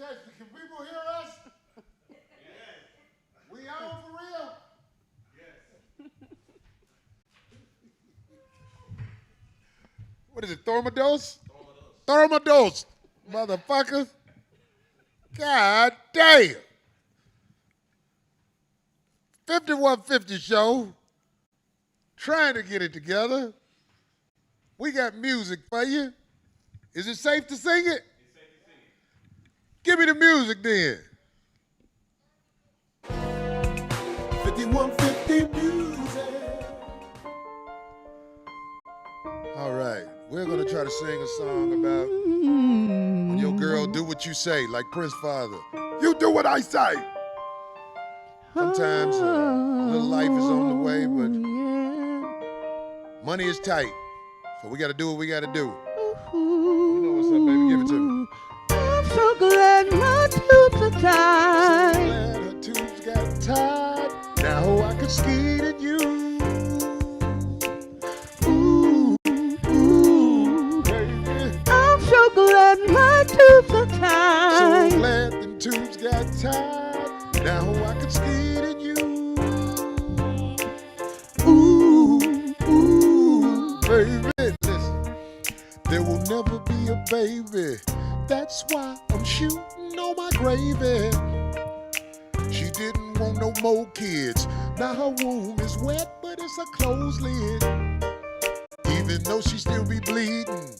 Texas. Can people hear us? Yes. We on for real? Yes. What is it, Thormadose? Thormadose. Motherfucker. God damn. 5150 show. Trying to get it together. We got music for you. Is it safe to sing it? It's safe to sing it. Give me the music then. 5150 music. All right. We're going to try to sing a song about when your girl do what you say, like Prince Father. You do what I say. Sometimes a little life is on the way, but money is tight. So we got to do what we got to do. You know what's up, baby. Give it to me. I'm so glad my tubes are tied. So glad her tubes got tied. Now I can skeet at you. Ooh, ooh, baby. I'm so glad my tubes are tied. So glad them tubes got tied. Now I can skeet at you. Ooh, ooh, baby. Listen, there will never be a baby. That's why I'm shooting on my gravy. She didn't want no more kids. Now her womb is wet, but it's a closed lid. Even though she still be bleeding,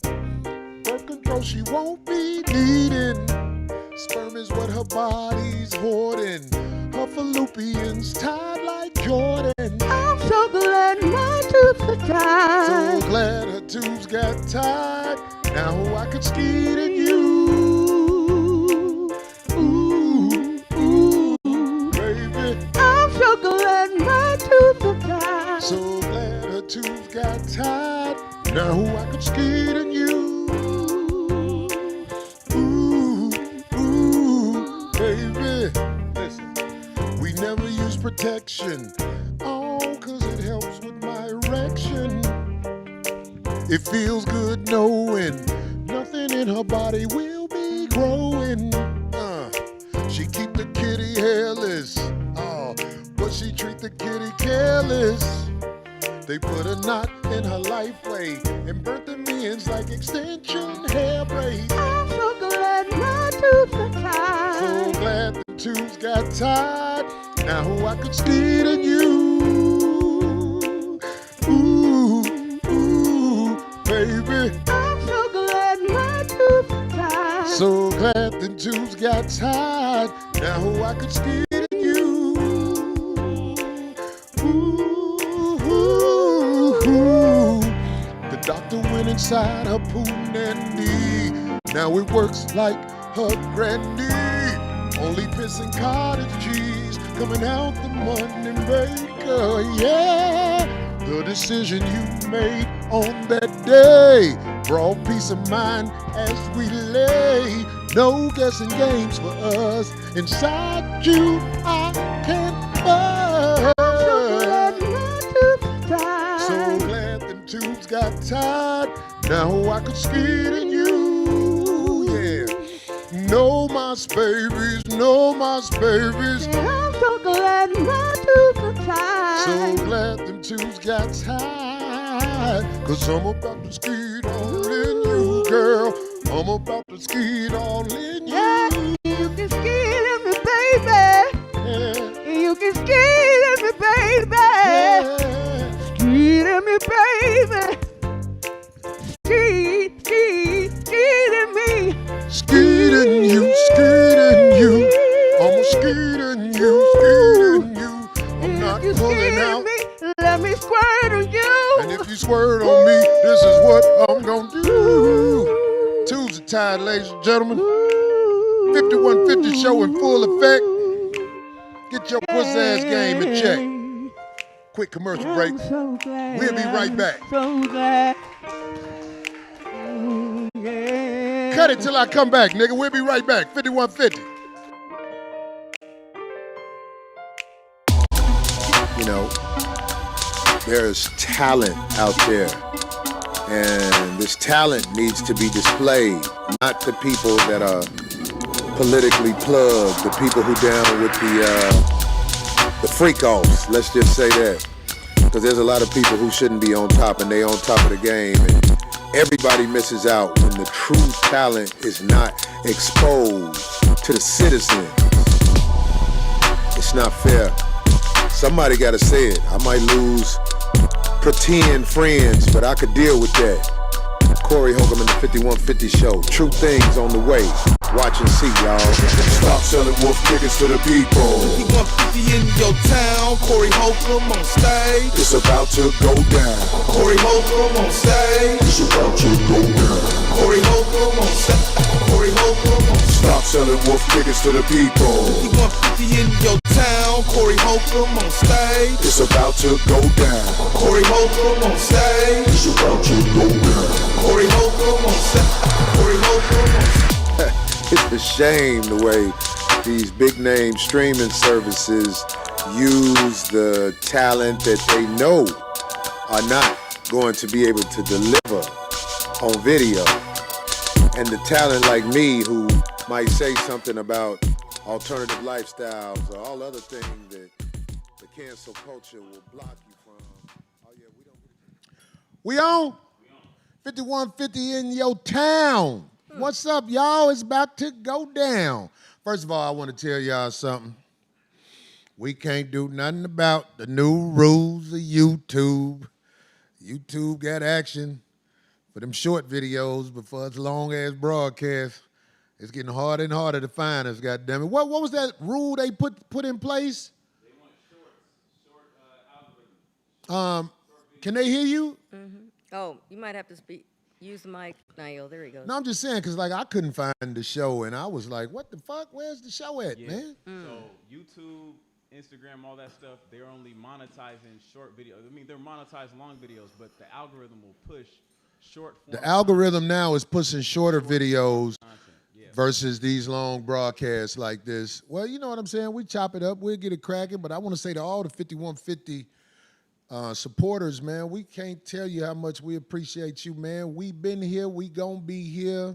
birth control she won't be needing. Sperm is what her body's hoarding. Her fallopians tied like Jordan. I'm so glad my tubes are tied. So glad her tubes got tied. Now I could skeet at you. Ooh, ooh, baby. I'm so glad my tubes are tied. So glad her tubes got tied. Now I could skeet at you. Ooh, ooh, baby. Listen, we never use protection. Oh, 'cause it helps with my erection. It feels good knowing nothing in her body will be growing. She keep the kitty hairless, but she treat the kitty careless. They put a knot in her life way and burnt the ends like extension hair braids. I'm so glad my tubes are tied. So glad the tubes got tied. Now I could skeet at you. Ooh, ooh, baby. I'm so glad my tubes are tied. So glad the tubes got tied. Now I could skeet at you. Ooh, ooh, ooh. The doctor went inside her punani. Now it works like her granny. Only pissing cottage cheese coming out the money maker. Yeah, the decision you made on that day brought peace of mind as we lay. No guessing games for us. Inside you, I can burn. So glad them tubes got tied. Now I could skeet at you. Yeah. No mas babies, no mas babies. I'm so glad my tubes are tied. So glad them tubes got tied. 'Cause I'm about to skeet all in you, girl. I'm about to skeet all in you. Yeah, you can skeet at me, baby. Yeah. You can skeet at me, baby. Yeah. Skeet at me, baby. Skeet, skeet, skeet at me. Skeeting you, skeeting you. I'm skeeting you, skeeting you. I'm not you pulling out. Me, let me squirt on you. And if you squirt on me, this is what I'm gonna do. Tubes are tied, ladies and gentlemen. 5150 show in full effect. Get your pussy ass game in check. Quick commercial break. So glad, We'll be right back. So glad. Yeah. Cut it till I come back, nigga. We'll be right back. 5150. You know, there's talent out there. And this talent needs to be displayed, not to people that are politically plugged, the people who down with the freak-offs, let's just say that. Because there's a lot of people who shouldn't be on top, and they on top of the game. And everybody misses out when the true talent is not exposed to the citizens. It's not fair. Somebody gotta say it. I might lose pretend friends, but I could deal with that. Corey Holcomb in the 5150 show. True things on the way. Watch and see, y'all. Stop selling wolf tickets to the people. 5150 in your town. Corey Holcomb on stage. It's about to go down. Corey Holcomb on stage. It's about to go down. Corey Holcomb on stage. Corey Holcomb on stage. Stop selling wolf tickets to the people. 5150 in your town. Corey Holcomb on stage. It's about to go down. Corey Holcomb on stage. It's about to go down. Corey Holcomb on stage. Corey Holcomb on stage. It's a shame the way these big name streaming services use the talent that they know are not going to be able to deliver on video. And the talent like me who might say something about alternative lifestyles or all other things that the cancel culture will block you from. Oh yeah, we don't. We on? 5150 in your town. What's up, y'all? It's about to go down. First of all, I want to tell y'all something. We can't do nothing about the new rules of YouTube. YouTube got action for them short videos, but for us long-ass broadcasts, it's getting harder and harder to find us, goddammit. What was that rule they put in place? They want short algorithm. Can they hear you? Mm-hmm. Oh, you might have to use the mic, Niall. There he goes. No, I'm just saying, because like I couldn't find the show, and I was like, what the fuck? Where's the show at, Yeah. man? So YouTube, Instagram, all that stuff, they're only monetizing short videos. I mean, they're monetizing long videos, but the algorithm will push short form. The algorithm now is pushing shorter videos content. Yeah. versus these long broadcasts like this. Well, you know what I'm saying? We chop it up, we'll get it cracking, but I want to say to all the 5150 supporters, man, we can't tell you how much we appreciate you, man. We been here, we gonna be here,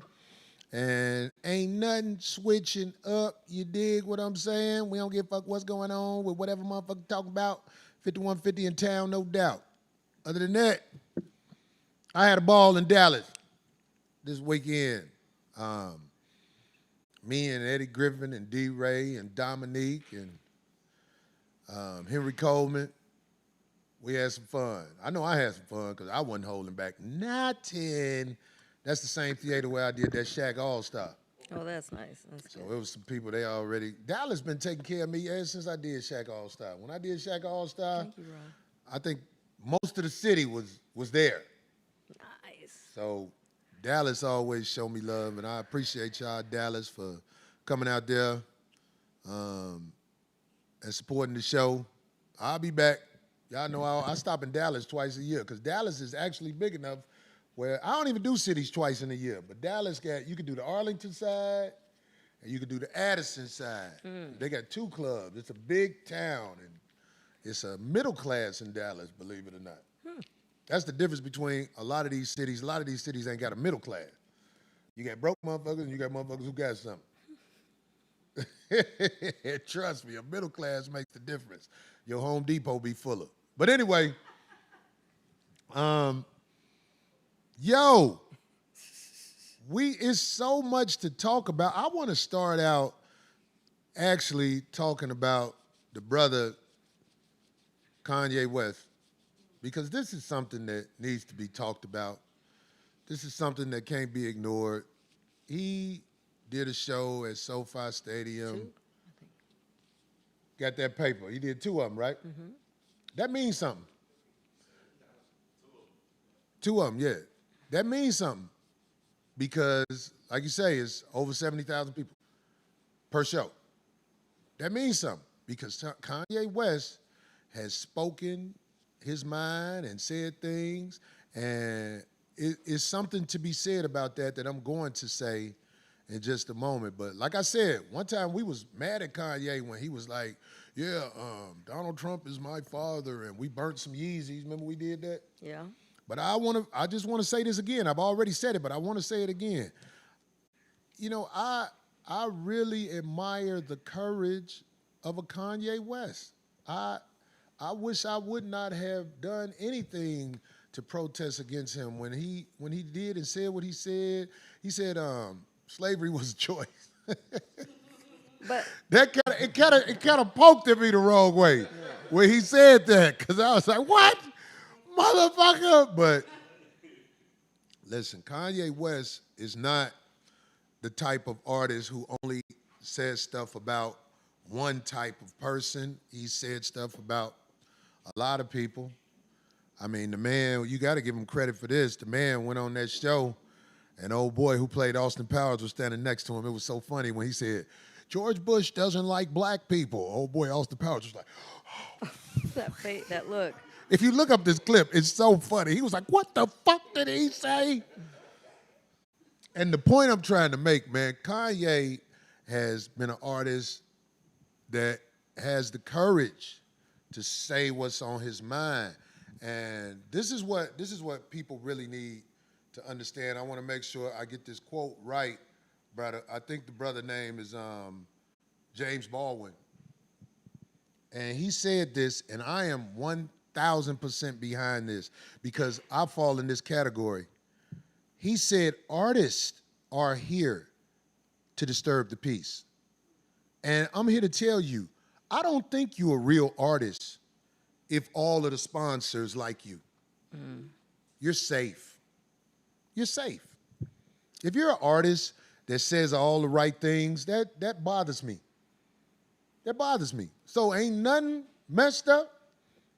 and ain't nothing switching up. You dig what I'm saying? We don't give a fuck what's going on with whatever motherfucker talking about. 5150 in town, no doubt. Other than that, I had a ball in Dallas this weekend. Me and Eddie Griffin and D. Ray and Dominique and Henry Coleman. We had some fun. I know I had some fun because I wasn't holding back nothing. That's the same theater where I did that Shaq All-Star. Oh, that's nice. That's So good. it was some people, they already, Dallas been taking care of me ever since I did Shaq All-Star. When I did Shaq All-Star, Thank you, Ron. I think most of the city was there. Nice. So Dallas always show me love, and I appreciate y'all, Dallas, for coming out there and supporting the show. I'll be back. Y'all know I stop in Dallas twice a year because Dallas is actually big enough where I don't even do cities twice in a year, but Dallas you can do the Arlington side and you can do the Addison side. They got two clubs. It's a big town, and it's a middle class in Dallas, believe it or not. That's the difference between a lot of these cities. A lot of these cities ain't got a middle class. You got broke motherfuckers and you got motherfuckers who got something. Trust me, a middle class makes the difference. Your Home Depot be fuller. But anyway, it's so much to talk about. I want to start out actually talking about the brother Kanye West, because this is something that needs to be talked about. This is something that can't be ignored. He did a show at SoFi Stadium. Got that paper. He did 2 of them, right? Mm-hmm. That means something. 2 of them, yeah. That means something because, like you say, it's over 70,000 people per show. That means something because Kanye West has spoken his mind and said things, and it's something to be said about that I'm going to say in just a moment. But like I said, one time we was mad at Kanye when he was like, yeah, Donald Trump is my father, and we burnt some Yeezys. Remember we did that? Yeah. But I just want to say this again. I've already said it, but I want to say it again. You know, I I really admire the courage of a Kanye West. I wish I would not have done anything to protest against him when he did and said what he said. He said slavery was a choice. But It kind of poked at me the wrong way when he said that, because I was like, what, motherfucker? But listen, Kanye West is not the type of artist who only says stuff about one type of person. He said stuff about a lot of people. I mean, the man, you got to give him credit for this. The man went on that show, and old boy who played Austin Powers was standing next to him. It was so funny when he said, George Bush doesn't like black people. Old boy Austin Powers was like, that look. if you look up this clip, it's so funny. He was like, what the fuck did he say? And the point I'm trying to make, man, Kanye has been an artist that has the courage to say what's on his mind. And this is what people really need to understand. I want to make sure I get this quote right, brother. I think the brother name is James Baldwin. And he said this, and I am 1,000% behind this because I fall in this category. He said, artists are here to disturb the peace. And I'm here to tell you, I don't think you're a real artist if all of the sponsors like you. You're safe. You're safe. If you're an artist that says all the right things, that bothers me. That bothers me. So ain't nothing messed up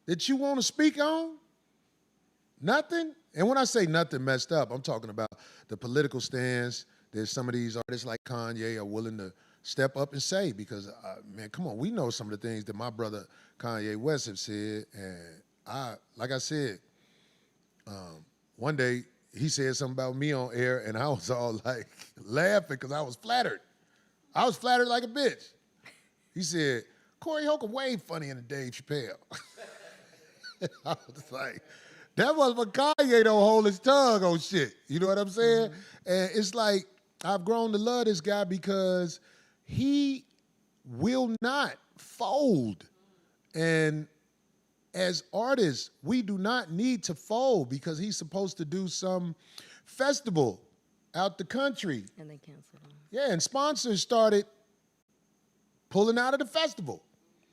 that you want to speak on? Nothing? And when I say nothing messed up, I'm talking about the political stance that some of these artists like Kanye are willing to step up and say, because, man, come on, we know some of the things that my brother Kanye West have said, and like I said, one day he said something about me on air, and I was all like laughing because I was flattered. I was flattered like a bitch. He said, Corey Holcomb way funnier than Dave Chappelle. I was like, that motherfucker Kanye don't hold his tongue on shit. You know what I'm saying? And it's like, I've grown to love this guy because he will not fold. And as artists, we do not need to fold because he's supposed to do some festival out the country. And they canceled him. Yeah, and sponsors started pulling out of the festival.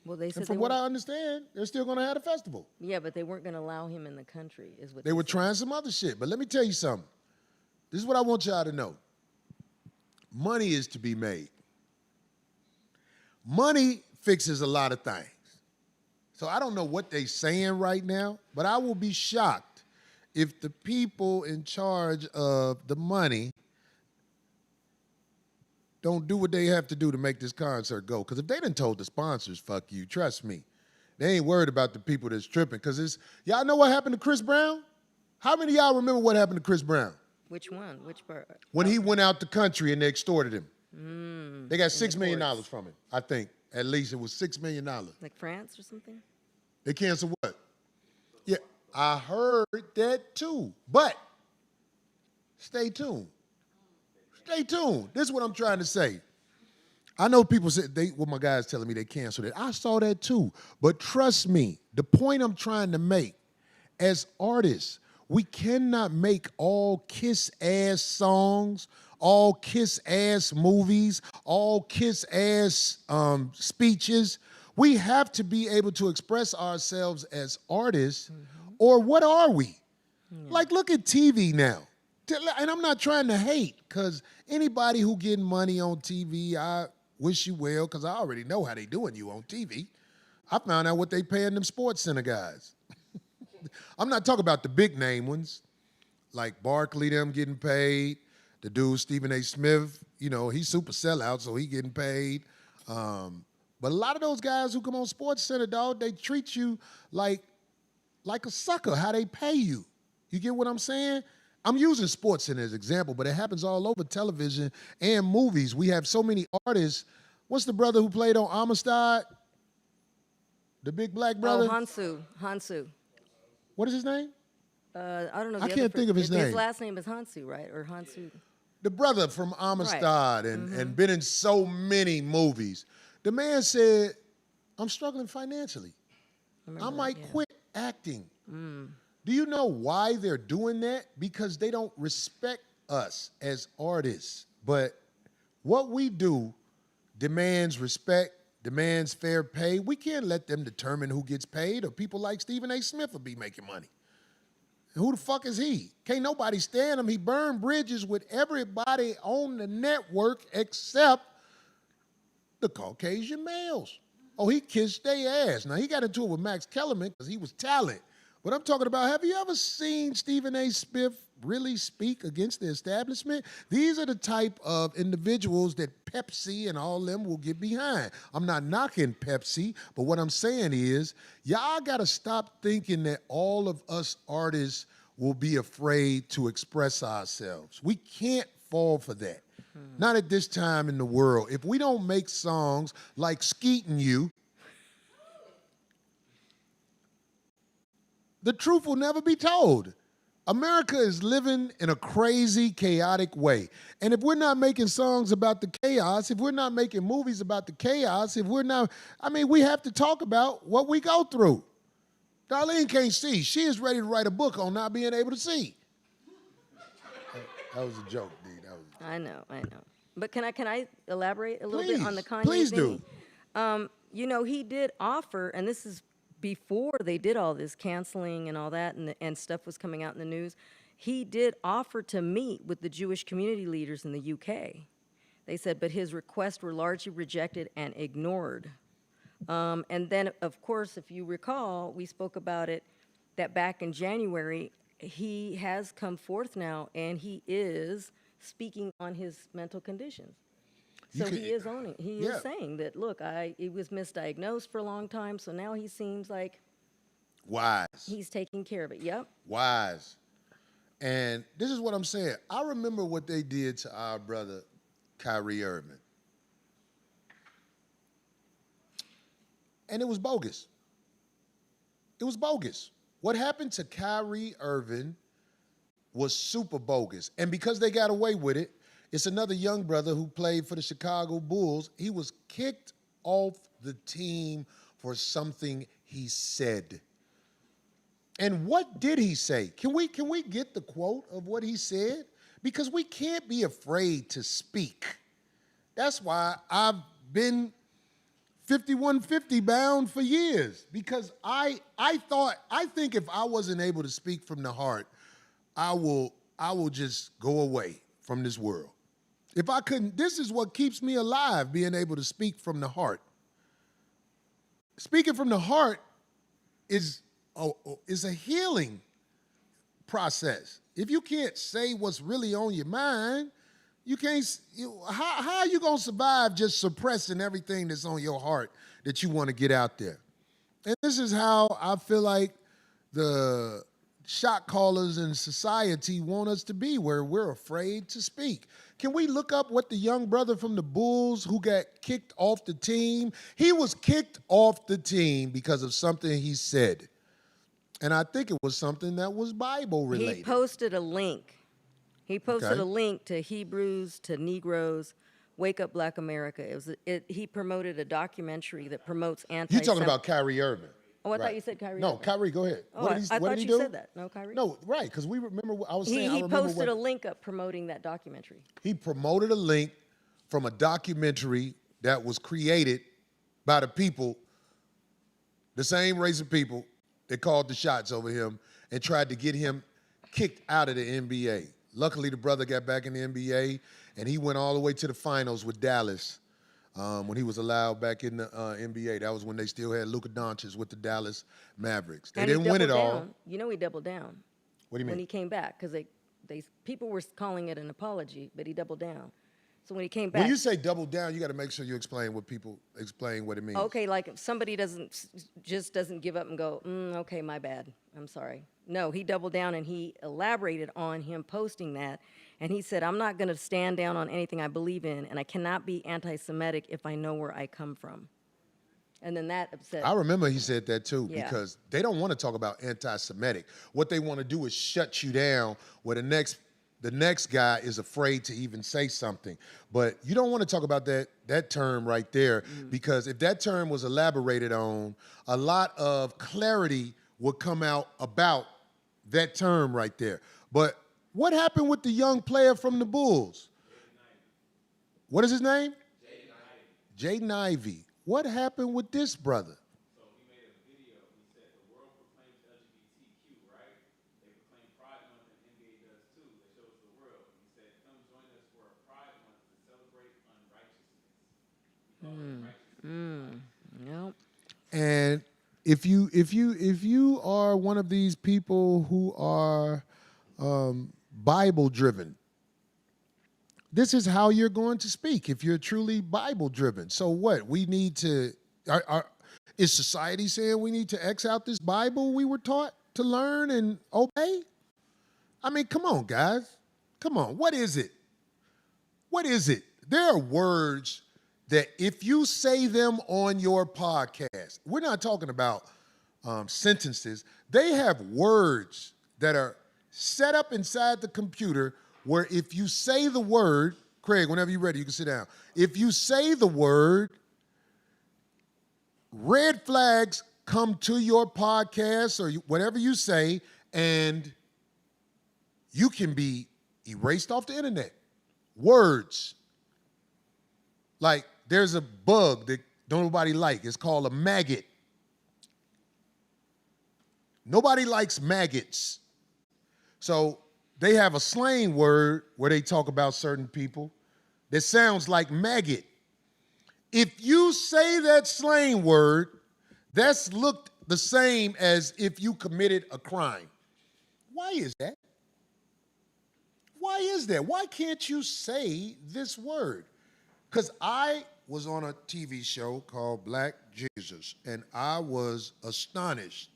Well, they said And from what I understand, they're still going to have the festival. Yeah, but they weren't going to allow him in the country, is what They were trying some other shit. But let me tell you something. This is what I want y'all to know. Money is to be made. Money fixes a lot of things. So I don't know what they're saying right now, but I will be shocked if the people in charge of the money don't do what they have to do to make this concert go. Because if they done told the sponsors, fuck you, trust me, they ain't worried about the people that's tripping. Because y'all know what happened to Chris Brown? How many of y'all remember what happened to Chris Brown? Which one? Which part? When he went out the country and they extorted him. They got $6 million from him, I think. At least it was $6 million. Like France or something? They canceled what? Yeah, I heard that too. But stay tuned. Stay tuned. This is what I'm trying to say. I know people said, what my guys telling me they canceled it. I saw that too. But trust me, the point I'm trying to make, as artists, we cannot make all kiss-ass songs, all kiss-ass movies, all kiss-ass speeches. We have to be able to express ourselves as artists, or what are we? Like, look at TV now. And I'm not trying to hate, because anybody who getting money on TV, I wish you well, because I already know how they doing you on TV. I found out what they paying them sports center guys. I'm not talking about the big name ones, like Barkley, them getting paid. The dude, Stephen A. Smith, you know, he's super sellout, so he getting paid. But a lot of those guys who come on Sports Center, dog, they treat you like a sucker, how they pay you. You get what I'm saying? I'm using Sports Center as an example, but it happens all over television and movies. We have so many artists. What's the brother who played on Amistad? The big black brother? Oh, Hansu. What is his name? I don't know. I can't think of his name. His last name is Hansu, right? Or Hansu. the brother from Amistad and been in so many movies. The man said, I'm struggling financially. I might quit acting. Do you know why they're doing that? Because they don't respect us as artists. But what we do demands respect, demands fair pay. We can't let them determine who gets paid, or people like Stephen A. Smith will be making money. And who the fuck is he? Can't nobody stand him. He burned bridges with everybody on the network except the Caucasian males. Oh, he kissed their ass. Now, he got into it with Max Kellerman because he was talent. But I'm talking about, have you ever seen Stephen A. Smith really speak against the establishment? These are the type of individuals that Pepsi and all them will get behind. I'm not knocking Pepsi, but what I'm saying is, y'all got to stop thinking that all of us artists will be afraid to express ourselves. We can't fall for that. Not at this time in the world. If we don't make songs like Skeetin' You, the truth will never be told. America is living in a crazy, chaotic way. And if we're not making songs about the chaos, if we're not making movies about the chaos, if we're not, we have to talk about what we go through. Darlene can't see. She is ready to write a book on not being able to see. That was a joke, D. I know. But can I elaborate a little bit on the Kanye Please thing? do. He did offer, and this is before they did all this canceling and all that, and stuff was coming out in the news. He did offer to meet with the Jewish community leaders in the UK. They said, but his requests were largely rejected and ignored. And then, of course, if you recall, we spoke about it, that back in January, he has come forth now, and he is speaking on his mental conditions. So he is owning. He is saying that, look, he was misdiagnosed for a long time, so now he seems like wise. He's taking care of it. Yep. Wise. And this is what I'm saying. I remember what they did to our brother, Kyrie Irving. And it was bogus. It was bogus. What happened to Kyrie Irving was super bogus. And because they got away with it, it's another young brother who played for the Chicago Bulls. He was kicked off the team for something he said. And what did he say? Can we get the quote of what he said? Because we can't be afraid to speak. That's why I've been 5150 bound for years, because I think if I wasn't able to speak from the heart, I will just go away from this world. If I couldn't, this is what keeps me alive, being able to speak from the heart. Speaking from the heart is a healing process. If you can't say what's really on your mind, you can't. How are you gonna survive just suppressing everything that's on your heart that you want to get out there? And this is how I feel like the shot callers in society want us to be, where we're afraid to speak. Can we look up what the young brother from the Bulls who got kicked off the team? He was kicked off the team because of something he said. And I think it was something that was Bible related. He posted a link. A link to Hebrews, to Negroes, Wake Up Black America. He promoted a documentary that promotes You're talking about Kyrie Irving. Oh, I thought you said Kyrie. No, Kyrie, go ahead. Oh, I thought you said that. No, Kyrie? No, right, because we remember what I was saying. He posted a link up promoting that documentary. He promoted a link from a documentary that was created by the people, the same race of people that called the shots over him and tried to get him kicked out of the NBA. Luckily, the brother got back in the NBA, and he went all the way to the finals with Dallas. When he was allowed back in the NBA. That was when they still had Luka Doncic with the Dallas Mavericks. They didn't win it all. You know, he doubled down. What do you mean? When he came back, because people were calling it an apology, but he doubled down. So when he came back, when you say double down, you got to make sure you explain what it means. Okay, like if somebody doesn't give up and go, okay, my bad, I'm sorry. No, he doubled down and he elaborated on him posting that. And he said, I'm not going to stand down on anything I believe in, and I cannot be anti-Semitic if I know where I come from. And then that upset. I remember he said that too, Yeah. because they don't want to talk about anti-Semitic. What they want to do is shut you down, where the the next guy is afraid to even say something. But you don't want to talk about that term right there, because if that term was elaborated on, a lot of clarity would come out about that term right there. But what happened with the young player from the Bulls? What is his name? Jaden Ivey. What happened with this brother? So he made a video. He said the world proclaims LGBTQ, right? They proclaim Pride Month, and NBA does too. They shows the world. He said, "Come join us for a Pride Month to celebrate unrighteousness." Yep. And if you are one of these people who are Bible driven, this is how you're going to speak if you're truly Bible driven. So what? We need to is society saying we need to X out this Bible we were taught to learn and obey? I mean, come on, guys. Come on. What is it? What is it? There are words that if you say them on your podcast, we're not talking about sentences. They have words that are set up inside the computer where if you say the word, Craig, whenever you're ready, you can sit down. If you say the word, red flags come to your podcast or whatever you say, and you can be erased off the internet. Words. Like, there's a bug that nobody likes. It's called a maggot. Nobody likes maggots. So they have a slang word where they talk about certain people that sounds like maggot. If you say that slang word, that's looked the same as if you committed a crime. Why is that? Why is that? Why can't you say this word? Because I was on a TV show called Black Jesus, and I was astonished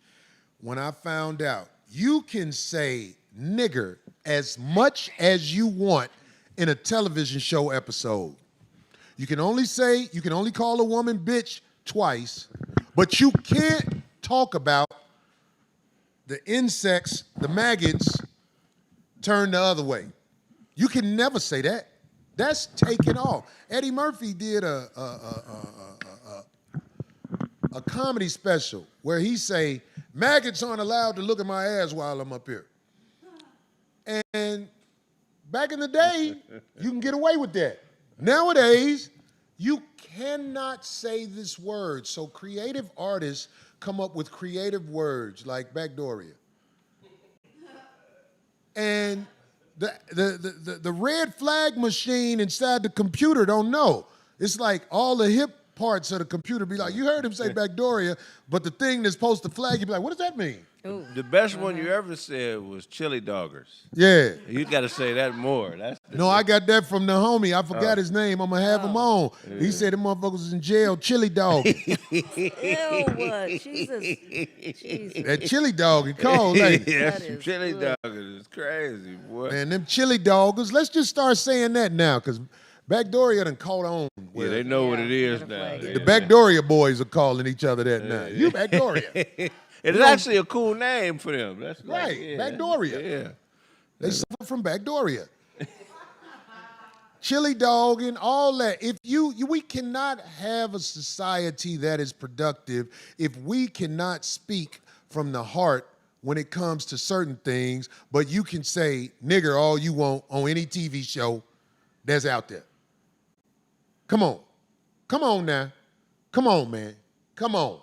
when I found out you can say nigger as much as you want in a television show episode. You can only call a woman bitch twice, but you can't talk about the insects, the maggots, turned the other way. You can never say that. That's taken off. Eddie Murphy did a comedy special where he say, maggots aren't allowed to look at my ass while I'm up here. And back in the day, you can get away with that. Nowadays, you cannot say this word. So creative artists come up with creative words like backdooria. And the red flag machine inside the computer don't know. It's like all the hip parts of the computer be like, you heard him say backdooria, but the thing that's supposed to flag, you be like, what does that mean? Ooh. The best one you ever said was chili doggers. Yeah. You got to say that more. No, I got that from the homie. I forgot his name. I'm going to have him on. Yeah. He said them motherfuckers was in jail, chili dog. Ew, what? Jesus. That chili dog is cold, ain't it? Yeah, That is chili good. doggers is crazy, boy. Man, them chili doggers, let's just start saying that now, because Backdooria done caught on. Yeah, they know what it is red now. flag. The Backdooria boys are calling each other that now. You Backdooria. It's actually a cool name for them. That's like, Right, yeah, Backdooria. Yeah. They suffer from Backdooria. Chili dog and all that. If we cannot have a society that is productive if we cannot speak from the heart when it comes to certain things, but you can say nigger all you want on any TV show that's out there. Come on. Come on now. Come on, man. Come on.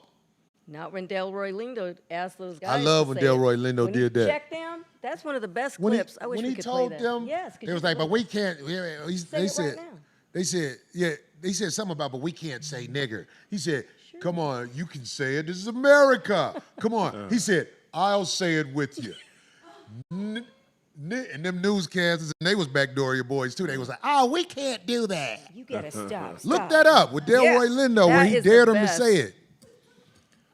Not when Delroy Lindo asked those guys. I love to when say Delroy it. Lindo When did he that. checked them, that's one of the best When clips. I wish when we he could told play that. them, Yes, could they you was like, play but we can't. They it said, right now. they said something about, but we can't say nigger. He said, come on, you can say it. This is America. Come on. He said, I'll say it with you. And them newscasters, and they was Backdooria boys too. They was like, oh, we can't do that. You gotta stop. Look that up with Delroy Yes, Lindo where that he is the dared him to best. say it.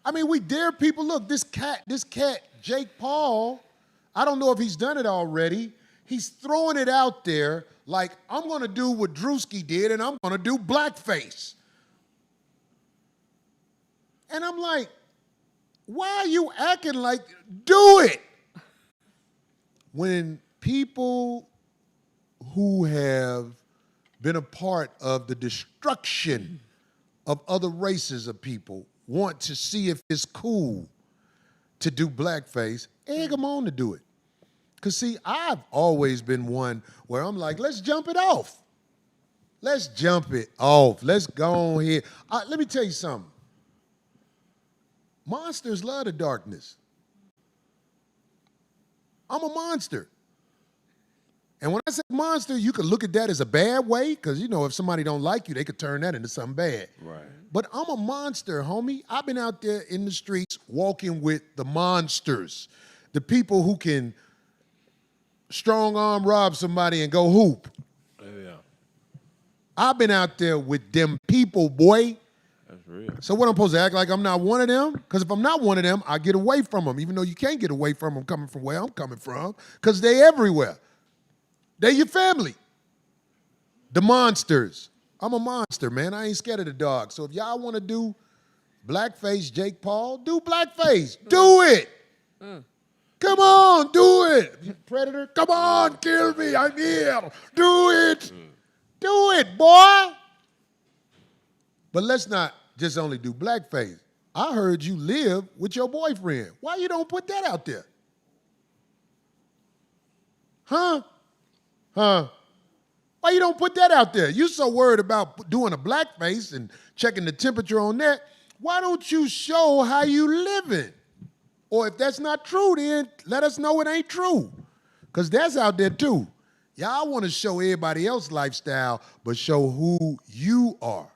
I mean, we dare people. Look, this cat, Jake Paul, I don't know if he's done it already. He's throwing it out there like, I'm going to do what Drewski did and I'm going to do blackface. And I'm like, why are you acting like, do it? When people who have been a part of the destruction of other races of people want to see if it's cool to do blackface, egg them on to do it. Because, see, I've always been one where I'm like, let's jump it off. Let's jump it off. Let's go on here. Let me tell you something. Monsters love the darkness. I'm a monster. And when I say monster, you could look at that as a bad way, because, you know, if somebody don't like you, they could turn that into something bad. Right. But I'm a monster, homie. I've been out there in the streets walking with the monsters, the people who can strong arm rob somebody and go hoop. Yeah. I've been out there with them people, boy. That's real. So what, I'm supposed to act like I'm not one of them? Because if I'm not one of them, I get away from them, even though you can't get away from them coming from where I'm coming from, because they everywhere. They your family. The monsters. I'm a monster, man. I ain't scared of the dog. So if y'all want to do blackface Jake Paul, do blackface. Do it. Come on, do it. Predator, come on, kill me. I'm here. Do it. Do it, boy. But let's not just only do blackface. I heard you live with your boyfriend. Why you don't put that out there? Huh? Why you don't put that out there? You so worried about doing a blackface and checking the temperature on that. Why don't you show how you living? Or if that's not true, then let us know it ain't true. Because that's out there too. Y'all want to show everybody else's lifestyle, but show who you are.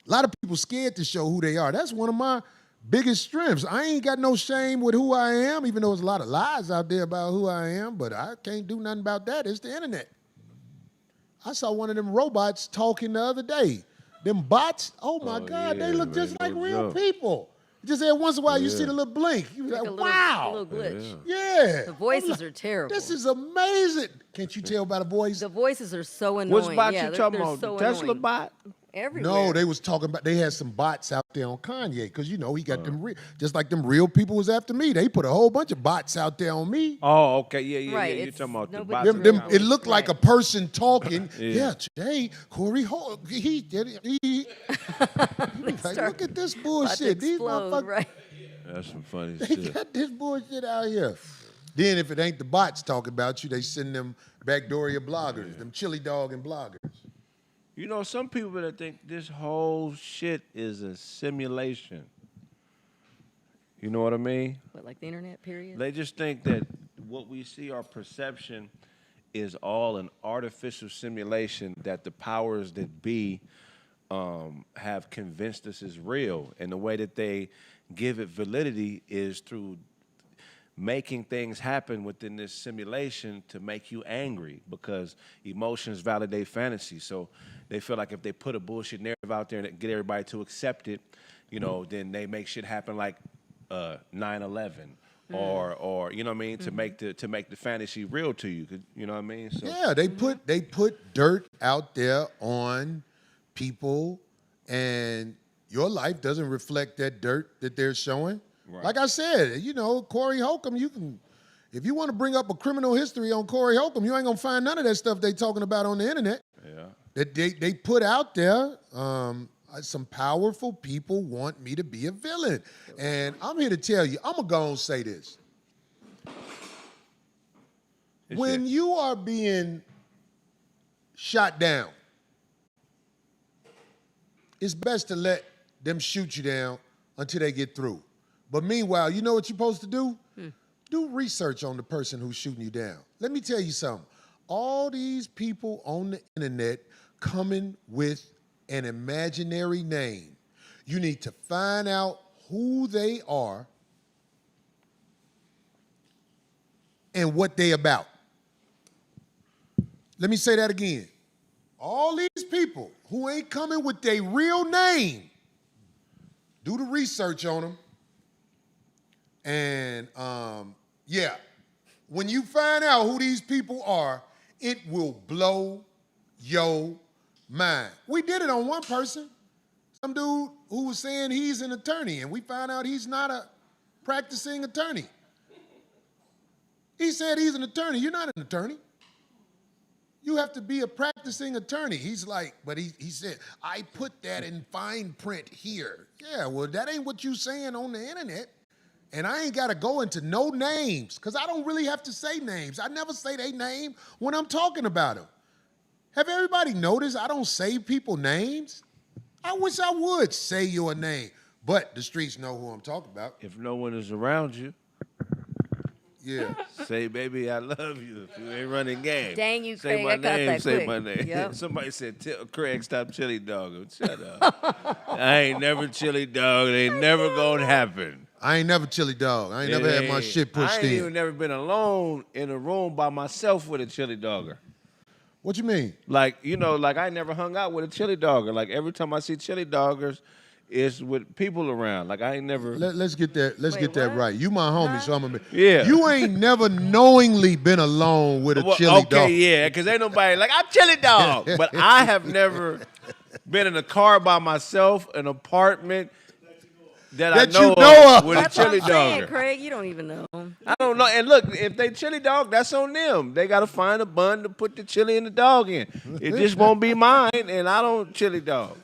A lot of people scared to show who they are. That's one of my biggest strengths. I ain't got no shame with who I am, even though there's a lot of lies out there about who I am, but I can't do nothing about that. It's the internet. I saw one of them robots talking the other day. Them bots, oh my God, yeah, they look just like real people. Just every once in a while you see the little blink. You Like like, a little, wow. little glitch. Yeah. The voices I'm like, are terrible. This is amazing. Can't you tell by the voice? The voices are so annoying. Which bot yeah, you they're- talking they're about? so The Tesla annoying. bot? Everywhere. No, they was talking about, they had some bots out there on Kanye, because, you know, he got them, just like them real people was after me. They put a whole bunch of bots out there on me. Oh, okay. Yeah. Right, You're it's- talking about the nobody's bot. Them, it looked like Right. a person talking. Yeah. Yeah, today, Corey Holcomb, he did it. Like, look at this About to bullshit. These explode, motherfuckers, right? That's some funny they shit. got this bullshit out here. Then if it ain't the bots talking about you, they send them backdooria bloggers, them chili dog and bloggers. You know, some people that think this whole shit is a simulation. You know what I mean? What, like the internet, period? They just think that what we see, our perception, is all an artificial simulation that the powers that be have convinced us is real. And the way that they give it validity is through making things happen within this simulation to make you angry, because emotions validate fantasy. So they feel like if they put a bullshit narrative out there and get everybody to accept it, you know, then they make shit happen like 9/11 or you know what I mean, to make the fantasy real to you. You know what I mean? So Yeah, they put dirt out there on people, and your life doesn't reflect that dirt that they're showing. Right. Like I said, you know, Corey Holcomb, you can, if you want to bring up a criminal history on Corey Holcomb, you ain't gonna find none of that stuff they talking about on the internet. yeah. That they put out there. Some powerful people want me to be a villain, and I'm here to tell you, I'm gonna go and say this. When you are being shot down, it's best to let them shoot you down until they get through. But meanwhile, you know what you're supposed to do? Do research on the person who's shooting you down. Let me tell you something. All these people on the internet coming with an imaginary name. You need to find out who they are and what they about. Let me say that again. All these people who ain't coming with their real name, do the research on them. And yeah, when you find out who these people are, it will blow your mind. We did it on one person. Some dude who was saying he's an attorney, and we found out he's not a practicing attorney. He said he's an attorney. You're not an attorney. You have to be a practicing attorney. He's like, but he said, I put that in fine print here. Yeah, well, that ain't what you saying on the internet. And I ain't got to go into no names because I don't really have to say names. I never say their name when I'm talking about them. Have everybody noticed I don't say people names? I wish I would say your name, but the streets know who I'm talking about. If no one is around you, Yeah. say, baby, I love you. If you ain't running game. Dang you, say Craig, my I caught name, that say quick. my name. Yep. Somebody said, Craig, stop chili dogging. Shut up. I ain't never chili dog. It ain't never going to happen. I ain't never chili dog. I ain't never had my shit pushed I ain't in. even never been alone in a room by myself with a chili dogger. What you mean? Like, like I never hung out with a chili dogger. Like every time I see chili doggers, it's with people around. Like I ain't never. Let's get that. Let's Wait, get that what? right. You my homie, so I'm gonna. Yeah. You ain't never knowingly been alone with a chili okay, dog. yeah, because ain't nobody like I'm chili dog, but I have never been in a car by myself, an apartment that I That know, you know of. with a That's what chili I'm saying, dogger. Craig. You don't even know. I don't know. And look, if they chili dog, that's on them. They got to find a bun to put the chili and the dog in. It just won't be mine, and I don't chili dog.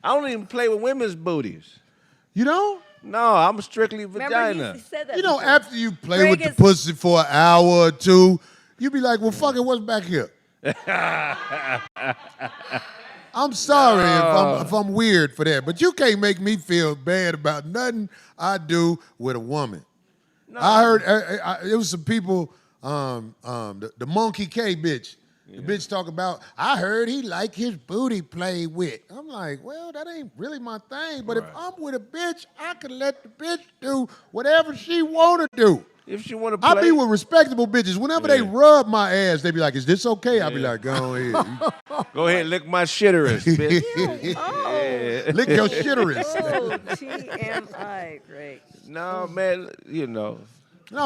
I don't even play with women's booties. You know? No, I'm strictly Remember, vagina. he said that. You know, before. after you play Craig with the is- pussy for an hour or two, you be like, well, fuck it, what's back here? I'm sorry if I'm weird for that, but you can't make me feel bad about nothing I do with a woman. No. I heard it was some people, the Monkey K bitch. The bitch talk about, I heard he like his booty played with. I'm like, well, that ain't really my thing. But if I'm with a bitch, I can let the bitch do whatever she want to do. If she want to play. I be with respectable bitches. Whenever they rub my ass, they be like, is this okay? I be like, go ahead. Go ahead and lick my shitterus, bitch. Oh, Lick your shitterus. oh, TMI, Craig. No, man, No,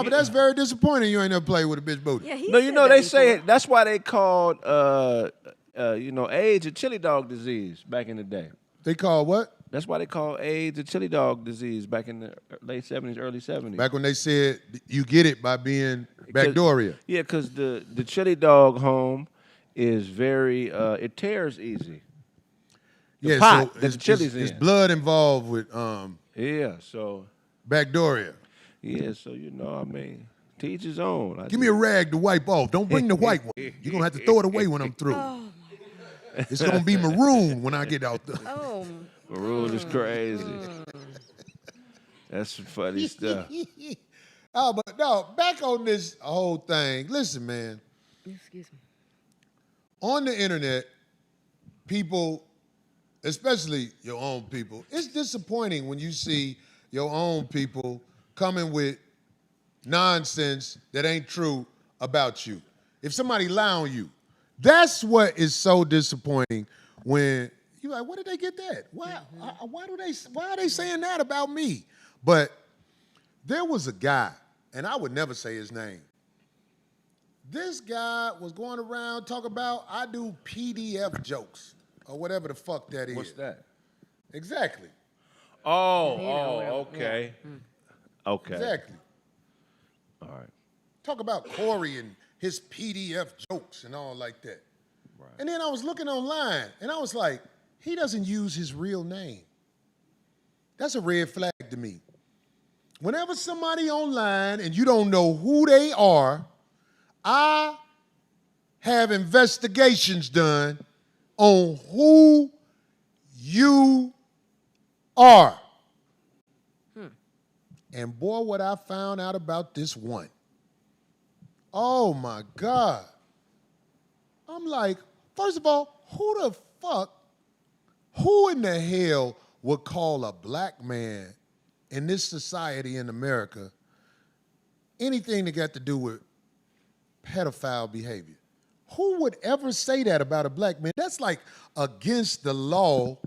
but that's very disappointing you ain't never played with a bitch booty. Yeah, he No, said they that say before. that's why they called AIDS a chili dog disease back in the day. They call what? That's why they called AIDS a chili dog disease back in the late 70s, early 70s. Back when they said you get it by being backdooria. Yeah, because the chili dog home is very it tears easy. The pot that the chili's it's in. blood involved with Yeah, so backdooria. yeah, so I mean, to each his own. Give me a rag to wipe off. Don't bring the white one. You're going to have to throw it away when I'm through. It's going to be maroon when I get out there. Oh, Maroon is crazy. That's some funny stuff. Oh, but no, back on this whole thing. Listen, man. excuse me. On the internet, people, especially your own people, it's disappointing when you see your own people coming with nonsense that ain't true about you. If somebody lie on you, that's what is so disappointing when you're like, where did they get that? Why are they saying that about me? But there was a guy, and I would never say his name. This guy was going around talking about I do PDF jokes or whatever the fuck that is. What's that? Exactly. Okay. Okay. Exactly. All right. Talk about Corey and his PDF jokes and all like that. Right. And then I was looking online and I was like, he doesn't use his real name. That's a red flag to me. Whenever somebody online and you don't know who they are, I have investigations done on who you are. And boy, what I found out about this one. Oh my God. I'm like, first of all, who in the hell would call a black man in this society in America anything that got to do with pedophile behavior? Who would ever say that about a black man? That's like against the law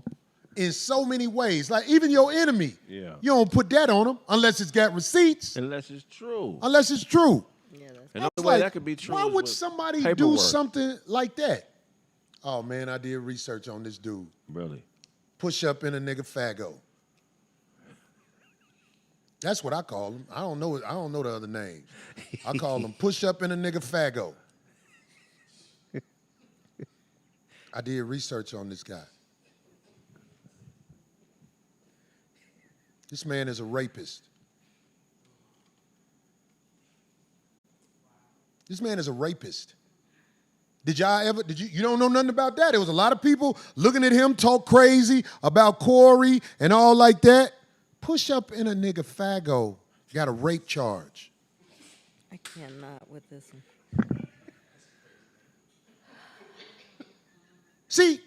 in so many ways. Like even your enemy, Yeah. you don't put that on him unless it's got receipts, Unless it's true. unless it's true. Yeah, that's And I the was only way like, that could be true why is would with somebody do paperwork. something like that? Oh man, I did research on this dude. Really? Push up in a nigga fago. That's what I call him. I don't know the other names. I call him push up in a nigga fago. I did research on this guy. This man is a rapist. This man is a rapist. Did you don't know nothing about that? There was a lot of people looking at him talk crazy about Corey and all like that. Push up in a nigga Fago got a rape charge. I cannot with this one. See,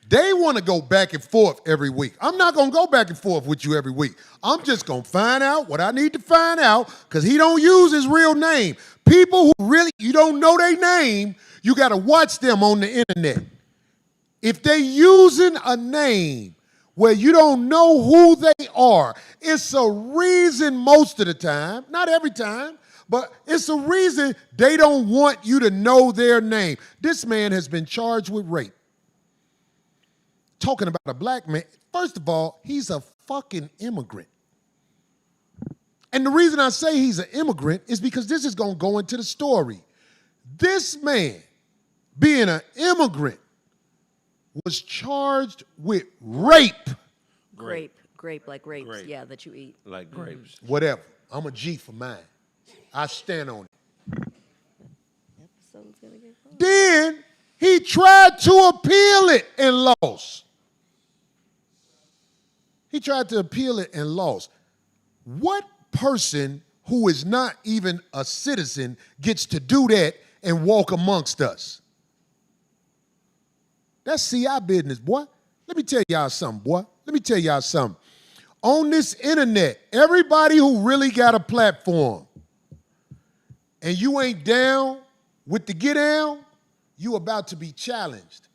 they want to go back and forth every week. I'm not going to go back and forth with you every week. I'm just going to find out what I need to find out because he don't use his real name. People who really, you don't know their name, you got to watch them on the internet. If they using a name where you don't know who they are, it's a reason most of the time, not every time, but it's a reason they don't want you to know their name. This man has been charged with rape. Talking about a black man, first of all, he's a fucking immigrant. And the reason I say he's an immigrant is because this is going to go into the story. This man, being an immigrant, was charged with rape. Grape, like grapes, Grape. yeah, that you eat. Like grapes. Whatever. I'm a G for mine. I stand on it. Episode's gonna get fun. Then he tried to appeal it and lost. He tried to appeal it and lost. What person who is not even a citizen gets to do that and walk amongst us? That's CI business, boy. Let me tell y'all something, boy. Let me tell y'all something. On this internet, everybody who really got a platform and you ain't down with the get down, you about to be challenged.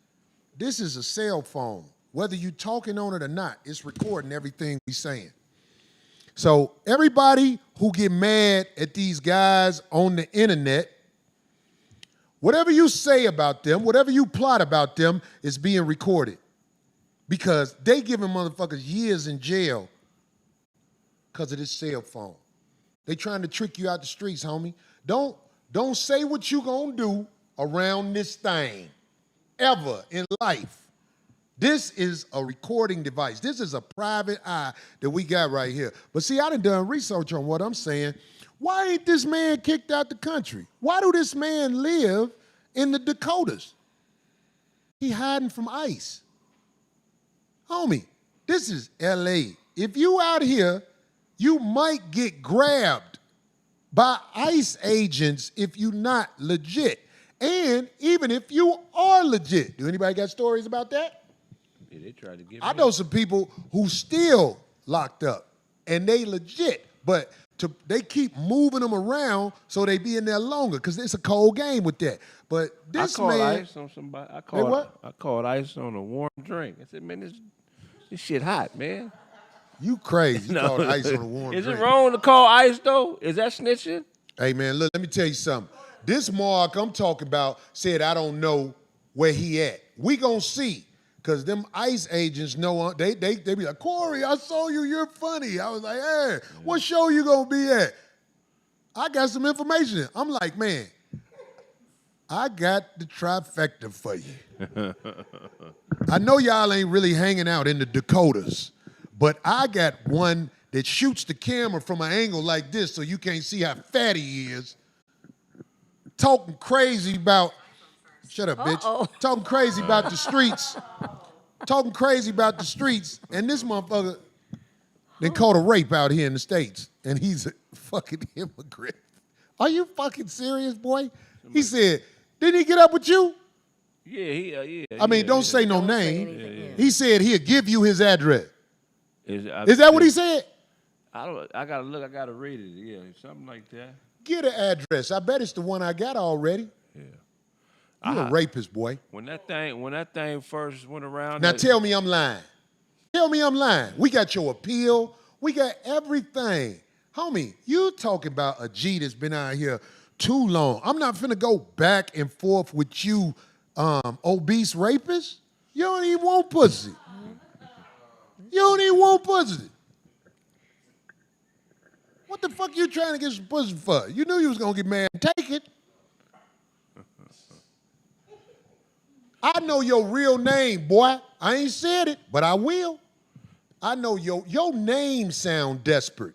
This is a cell phone. Whether you talking on it or not, it's recording everything we saying. So everybody who get mad at these guys on the internet, whatever you say about them, whatever you plot about them is being recorded. Because they giving motherfuckers years in jail because of this cell phone. They trying to trick you out the streets, homie. Don't say what you gonna do around this thing ever in life. This is a recording device. This is a private eye that we got right here. But see, I done research on what I'm saying. Why ain't this man kicked out the country? Why do this man live in the Dakotas? He hiding from ICE. Homie, this is LA. If you out here, you might get grabbed by ICE agents if you not legit. And even if you are legit. Do anybody got stories about that? Yeah, they tried to get I me. know some people who still locked up and they legit, but they keep moving them around so they be in there longer because it's a cold game with that. But this I called man, ice on somebody. I what? called ice on a warm drink. I said, man, this shit hot, man. you crazy. You No. called ice on a warm Is drink. it wrong to call ice though? Is that snitching? Hey man, look, let me tell you something. This Mark I'm talking about said I don't know where he at. We gonna see. Cause them ICE agents know they be like, Corey, I saw you, you're funny. I was like, hey, what show you gonna be at? I got some information. I'm like, man, I got the trifecta for you. I know y'all ain't really hanging out in the Dakotas, but I got one that shoots the camera from an angle like this so you can't see how fat he is. Talking crazy about, shut up, bitch. Talking crazy about the streets. Talking crazy about the streets. And this motherfucker then caught a rape out here in the States. And he's a fucking immigrant. Are you fucking serious, boy? He said, didn't he get up with you? Yeah, yeah. I mean, don't say no Don't say name. anything, yeah. He said he'll give you his address. Is that what he said? I gotta look. I gotta read it. Yeah, something like that. Get an address. I bet it's the one I got already. Yeah. You a rapist, boy. When that thing first went around. Now tell me I'm lying. Tell me I'm lying. We got your appeal. We got everything. Homie, you talking about a G that's been out here too long. I'm not finna go back and forth with you, obese rapist. You don't even want pussy. You don't even want pussy. What the fuck you trying to get some pussy for? You knew you was gonna get mad and take it. I know your real name, boy. I ain't said it, but I will. I know your name sound desperate.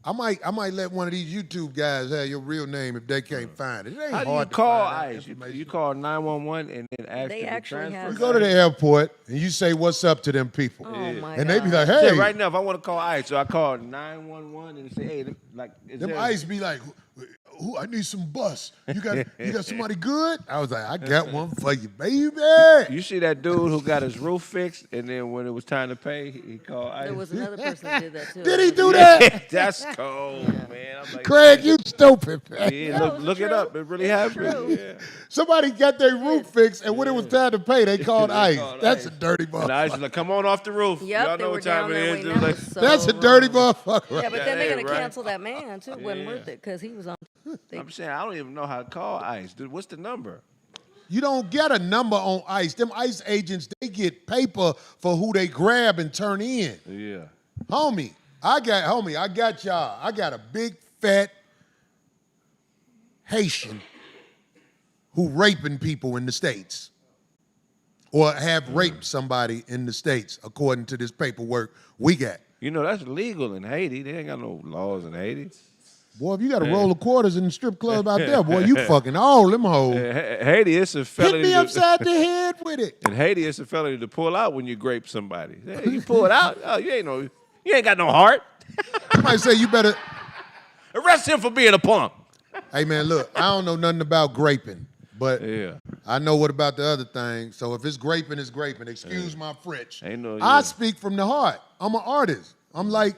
I might let one of these YouTube guys have your real name if they can't find it. It ain't How do you hard to call find that ICE? information. You call 911 and then ask They them to actually transfer? have You go to the airport and you say what's up to them people. Oh my And they be God. like, hey. Say right now, if I want to call ICE, so I call 911 and say, hey, like, is Them there... ICE be like, "Who? I need some bus. You got somebody good?" I was like, "I got one for you, baby." You see that dude who got his roof fixed, and then when it was time to pay, he called ICE? There was another person that did that too. Did he do that? That's cold, man. I'm like, Craig, you stupid, man. yeah, No, look it true. up. It really It's happened. true. Yeah. Somebody got their roof fixed, and when it was time to pay, they called ICE. called That's ICE. a dirty And ICE motherfucker. was like, come on off the roof. Yep, Y'all they know were what time down it there is. waiting. It That was was like, so That's a dirty wrong. motherfucker. Yeah, but That then they're ain't gonna right. cancel that man too. It wasn't worth it because he was on. I'm saying, I don't even know how to call ICE. Dude, what's the number? You don't get a number on ICE. Them ICE agents, they get paper for who they grab and turn in. Yeah. Homie, I got y'all. I got a big fat Haitian who raping people in the States or have raped somebody in the States, according to this paperwork we got. You know, that's legal in Haiti. They ain't got no laws in Haiti. Boy, if you got to roll the quarters in the strip club out there, boy, you fucking all them hoes. Haiti, it's a Hit felony. me upside the head with it. In Haiti, it's a felony to pull out when you grape somebody. Hey, you pull it out, oh, you ain't got no heart. I might say you better. Arrest him for being a punk. Hey, man, look, I don't know nothing about graping, but Yeah. I know what about the other thing. So if it's graping, it's graping. Excuse my French. Ain't no- I yeah. speak from the heart. I'm an artist. I'm like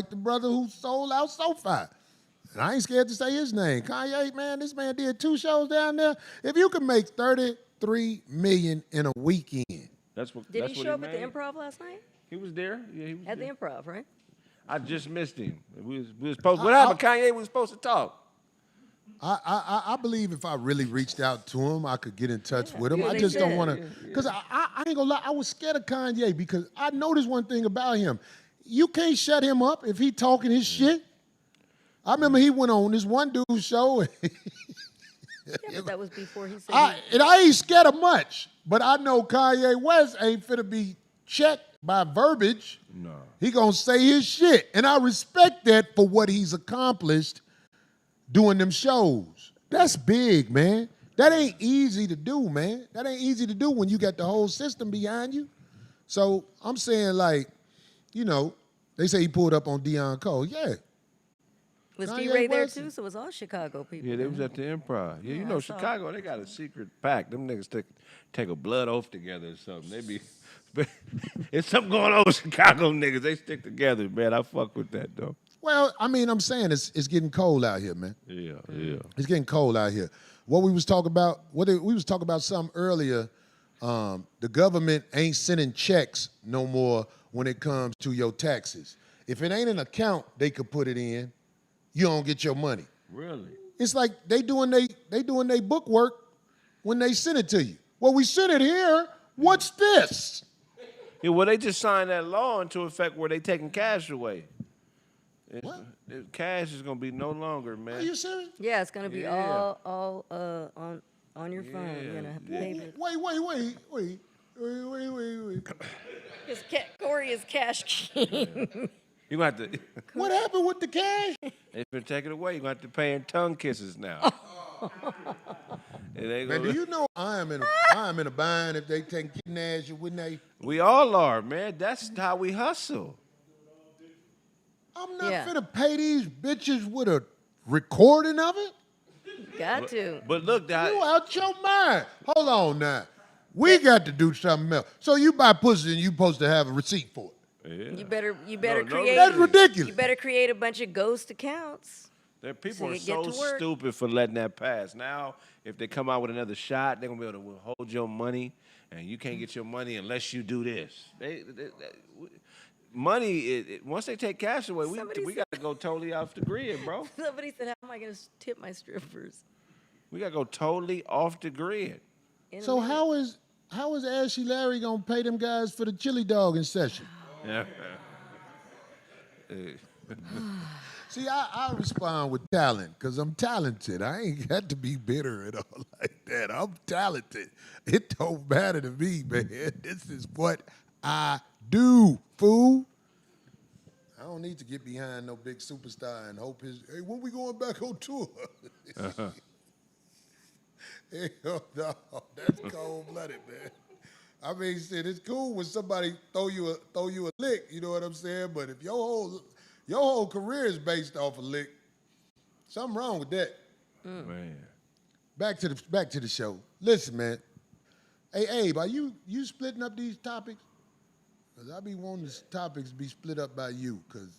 the brother who sold out SoFi. And I ain't scared to say his name. Kanye, man, this man did 2 shows down there. If you can make $33 million in a weekend. That's what. Did that's he what show up at made. the Improv last night? He was there. Yeah, he was At the there. Improv, right? I just missed him. We was supposed. What happened? Kanye was supposed to talk. I believe if I really reached out to him, I could get in touch with him. yeah, I they just don't did. want to, because I ain't gonna lie, I was scared of Kanye because I noticed one thing about him. You can't shut him up if he talking his shit. I remember he went on this one dude's show. Yeah, but that was before he said. And I ain't scared of much, but I know Kanye West ain't finna be checked by verbiage. No. He gonna say his shit. And I respect that for what he's accomplished doing them shows. That's big, man. That ain't easy to do, man. That ain't easy to do when you got the whole system behind you. So I'm saying, like, you know, they say he pulled up on Deion Cole. Yeah. Was Kanye D-Ray there West. too? So it was all Chicago people. Yeah, they was at the Improv. Yeah, you Yeah, know, I saw it. Chicago, they got a secret pact. Them niggas take a blood oath together or something. They be, it's something going on with Chicago niggas. They stick together, man. I fuck with that though. Well, I mean, I'm saying it's getting cold out here, man. Yeah, yeah. It's getting cold out here. What we was talking about, we was talking about something earlier. The government ain't sending checks no more when it comes to your taxes. If it ain't an account they could put it in, you don't get your money. Really? It's like they doing they book work when they send it to you. Well, we sent it here. What's this? Yeah, well, they just signed that law into effect where they taking cash away. What? Cash is gonna be no longer, man. Are you serious? Yeah, it's gonna be Yeah. all on your phone. Yeah, You're gonna have to yeah. pay it. Wait. Corey is cash king. You gonna have to. What happened with the cash? If they take it away, you gonna have to pay in tongue kisses now. It ain't Man, gonna- do you know I am in a bind if they take kidnash you, wouldn't they? We all are, man. That's how we hustle. I'm not Yeah. finna pay these bitches with a recording of it. Got to. But look, You that out your mind. Hold on now. We got to do something else. So you buy pussy and you supposed to have a receipt for it. You better No, create. That's ridiculous. You better create a bunch of ghost accounts. there people So are you get so to work. stupid for letting that pass. Now, if they come out with another shot, they're gonna be able to hold your money, and you can't get your money unless you do this. Money, once they take cash away, Somebody we said- got to go totally off the grid, bro. Somebody said, "How am I gonna tip my strippers?" We got to go totally off the grid. In a So minute. how is Ashley Larry gonna pay them guys for the chili dog in session? Yeah. See, I respond with talent because I'm talented. I ain't got to be bitter at all like that. I'm talented. It don't matter to me, man. This is what I do, fool. I don't need to get behind no big superstar and hope hey, when we going back on tour? Hell no, that's cold-blooded, man. I mean, shit, it's cool when somebody throw you a lick, you know what I'm saying? But if your whole career is based off a lick, something wrong with that. Man. Back to the show. Listen, man. Hey, Abe, are you splitting up these topics? Because I be wanting the topics to be split up by you, because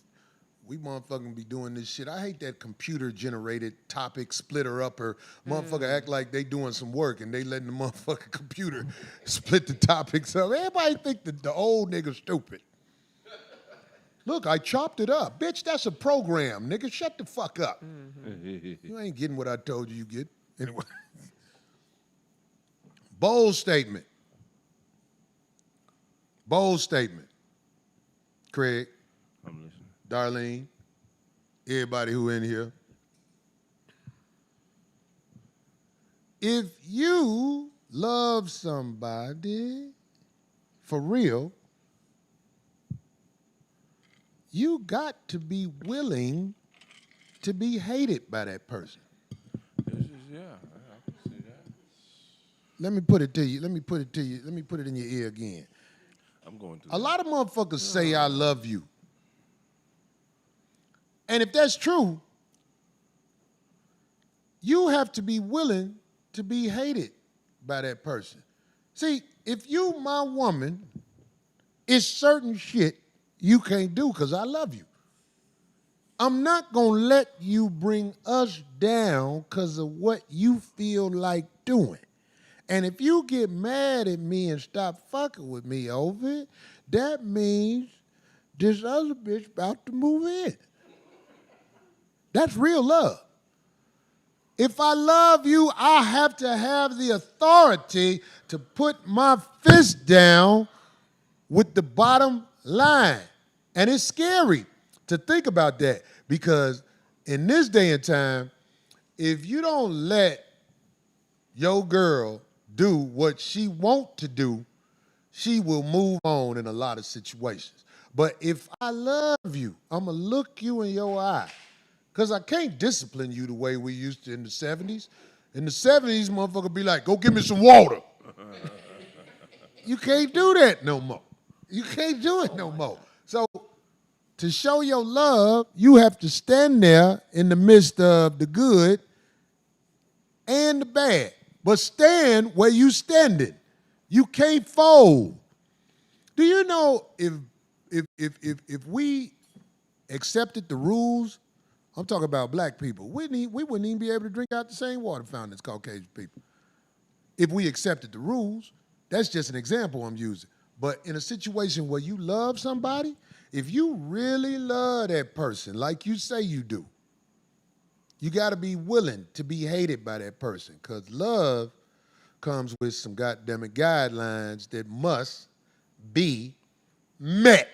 we motherfucking be doing this shit. I hate that computer-generated topic splitter-upper. Motherfucker act like they doing some work and they letting the motherfucking computer split the topics up. Everybody think that the old nigga stupid. Look, I chopped it up. Bitch, that's a program, nigga. Shut the fuck up. You ain't getting what I told you get. Anyway. Bold statement. Bold statement. Craig. I'm listening. Darlene, everybody who in here. If you love somebody for real, you got to be willing to be hated by that person. This is, yeah, I can see that. Let me put it to you. Let me put it in your ear again. I'm going through A lot of motherfuckers say I love you. And if that's true, you have to be willing to be hated by that person. See, if you my woman, it's certain shit you can't do because I love you. I'm not going to let you bring us down because of what you feel like doing. And if you get mad at me and stop fucking with me over it, that means this other bitch about to move in. That's real love. If I love you, I have to have the authority to put my fist down with the bottom line. And it's scary to think about that because in this day and time, if you don't let your girl do what she want to do, she will move on in a lot of situations. But if I love you, I'm going to look you in your eye. Because I can't discipline you the way we used to in the 70s. In the 70s, motherfucker be like, go give me some water. You can't do that no more. You can't do it no more. So to show your love, you have to stand there in the midst of the good and the bad. But stand where you standing. You can't fold. Do you know if we accepted the rules, I'm talking about black people, we wouldn't even be able to drink out the same water fountain as Caucasian people. If we accepted the rules, that's just an example I'm using. But in a situation where you love somebody, if you really love that person like you say you do, you got to be willing to be hated by that person because love comes with some goddammit guidelines that must be met.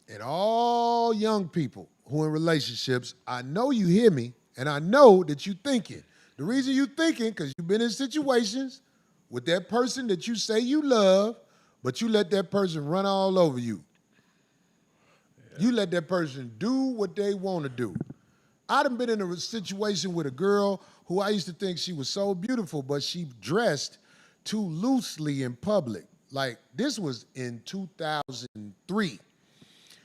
And all young people who are in relationships, I know you hear me, and I know that you thinking. The reason you thinking, because you've been in situations with that person that you say you love, but you let that person run all over you. Yeah. You let that person do what they want to do. I done been in a situation with a girl who I used to think she was so beautiful, but she dressed too loosely in public. Like, this was in 2003.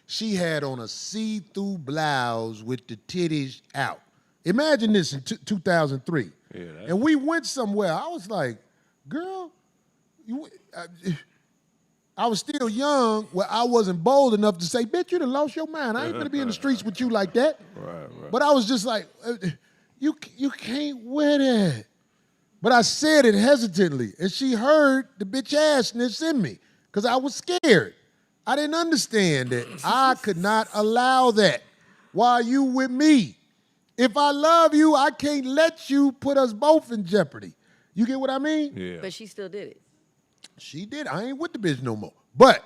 She had on a see-through blouse with the titties out. Imagine this in 2003. Yeah, and we went somewhere. I was like, girl, I was still young where I wasn't bold enough to say, bitch, you done lost your mind. I ain't gonna be in the streets with you like that. Right. But I was just like, you can't wear that. But I said it hesitantly, and she heard the bitch assness in me because I was scared. I didn't understand that I could not allow that while you with me. If I love you, I can't let you put us both in jeopardy. You get what I mean? Yeah. But she still did it. She did. I ain't with the bitch no more. But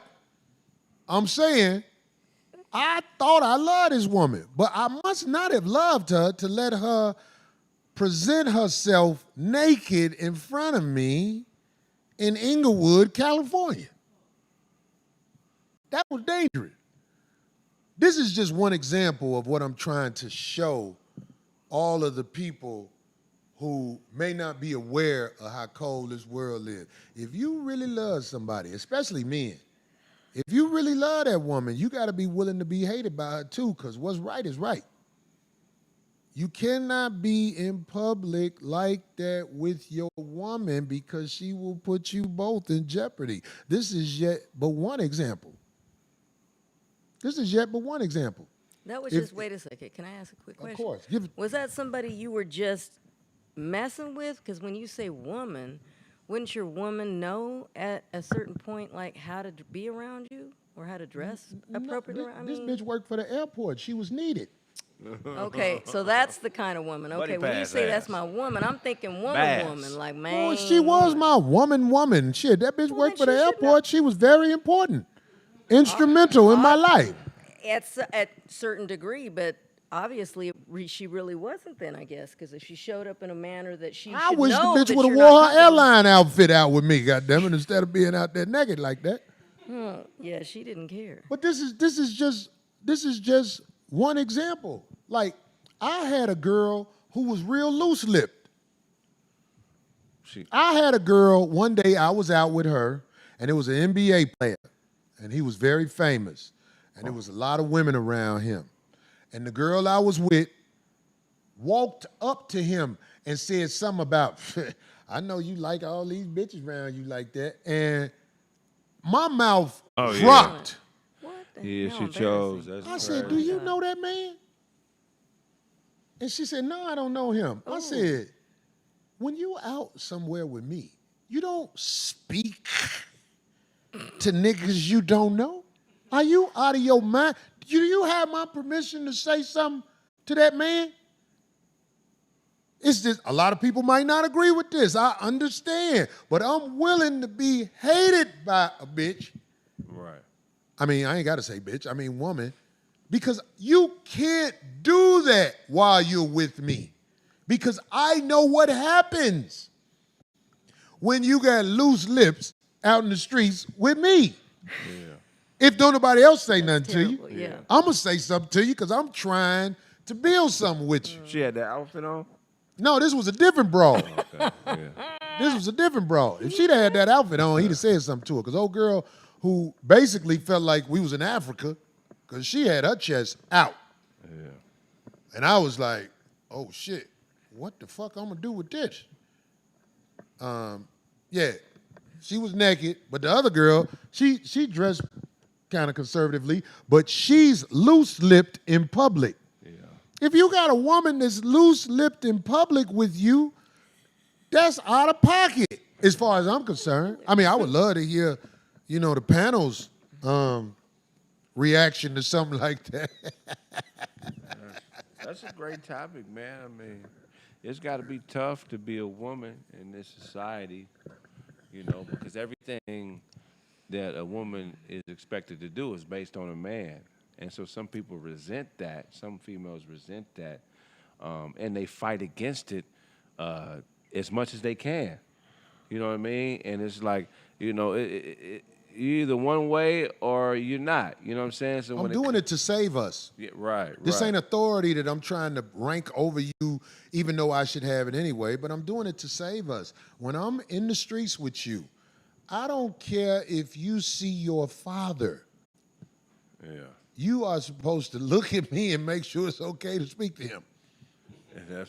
I'm saying I thought I loved this woman, but I must not have loved her to let her present herself naked in front of me in Inglewood, California. That was dangerous. This is just one example of what I'm trying to show all of the people who may not be aware of how cold this world is. If you really love somebody, especially men, if you really love that woman, you got to be willing to be hated by her too, because what's right is right. You cannot be in public like that with your woman because she will put you both in jeopardy. This is yet but one example. This is yet but one example. That was just, wait a second, can I ask a quick question? Of course. Was that somebody you were just messing with? Because when you say woman, wouldn't your woman know at a certain point, like, how to be around you or how to dress appropriately? This bitch worked for the airport. She was needed. Okay, so that's the kind of woman. Okay, when you say that's my woman, I'm thinking woman, like, man. Well, she was my woman. Shit, that bitch worked for the airport. She was very important, instrumental in my life. At certain degree, but obviously she really wasn't then, I guess, because if she showed up in a manner that she I should wish the know bitch that would have you're wore not her airline outfit out with me, goddammit, instead of being out there naked like that. Yeah, she didn't care. But this is just one example. Like, I had a girl who was real loose-lipped. I had a girl, one day I was out with her, and it was an NBA player, and he was very famous, and there was a lot of women around him. And the girl I was with walked up to him and said something about, I know you like all these bitches around you like that. And my mouth dropped. What the Yeah, hell, she chose. embarrassing. I said, do you know that man? And she said, no, I don't know him. I said, when you out somewhere with me, you don't speak to niggas you don't know? Are you out of your mind? Do you have my permission to say something to that man? It's just, a lot of people might not agree with this. I understand. But I'm willing to be hated by a bitch. Right. I mean, I ain't got to say bitch. I mean woman. Because you can't do that while you're with me. Because I know what happens when you got loose lips out in the streets with me. Yeah. If don't nobody else say nothing to Terrible, you, yeah. I'm going to say something to you because I'm trying to build something with you. She had that outfit on? No, this was a different broad. Okay. Yeah. This was a different broad. If she'd had that outfit on, he'd have said something to her. Because old girl who basically felt like we was in Africa because she had her chest out. Yeah. And I was like, oh, shit, what the fuck I'm going to do with this? Yeah, she was naked, but the other girl, she dressed kind of conservatively, but she's loose-lipped in public. Yeah. If you got a woman that's loose-lipped in public with you, that's out of pocket as far as I'm concerned. I mean, I would love to hear, the panel's reaction to something like that. That's a great topic, man. I mean, it's got to be tough to be a woman in this society, because everything that a woman is expected to do is based on a man. And so some people resent that. Some females resent that. And they fight against it as much as they can. You know what I mean? And it's like, you're either one way or you're not. You know what I'm saying? So I'm doing it to save us. Yeah, right. This ain't authority that I'm trying to rank over you, even though I should have it anyway, but I'm doing it to save us. When I'm in the streets with you, I don't care if you see your father. Yeah. You are supposed to look at me and make sure it's okay to speak to him. And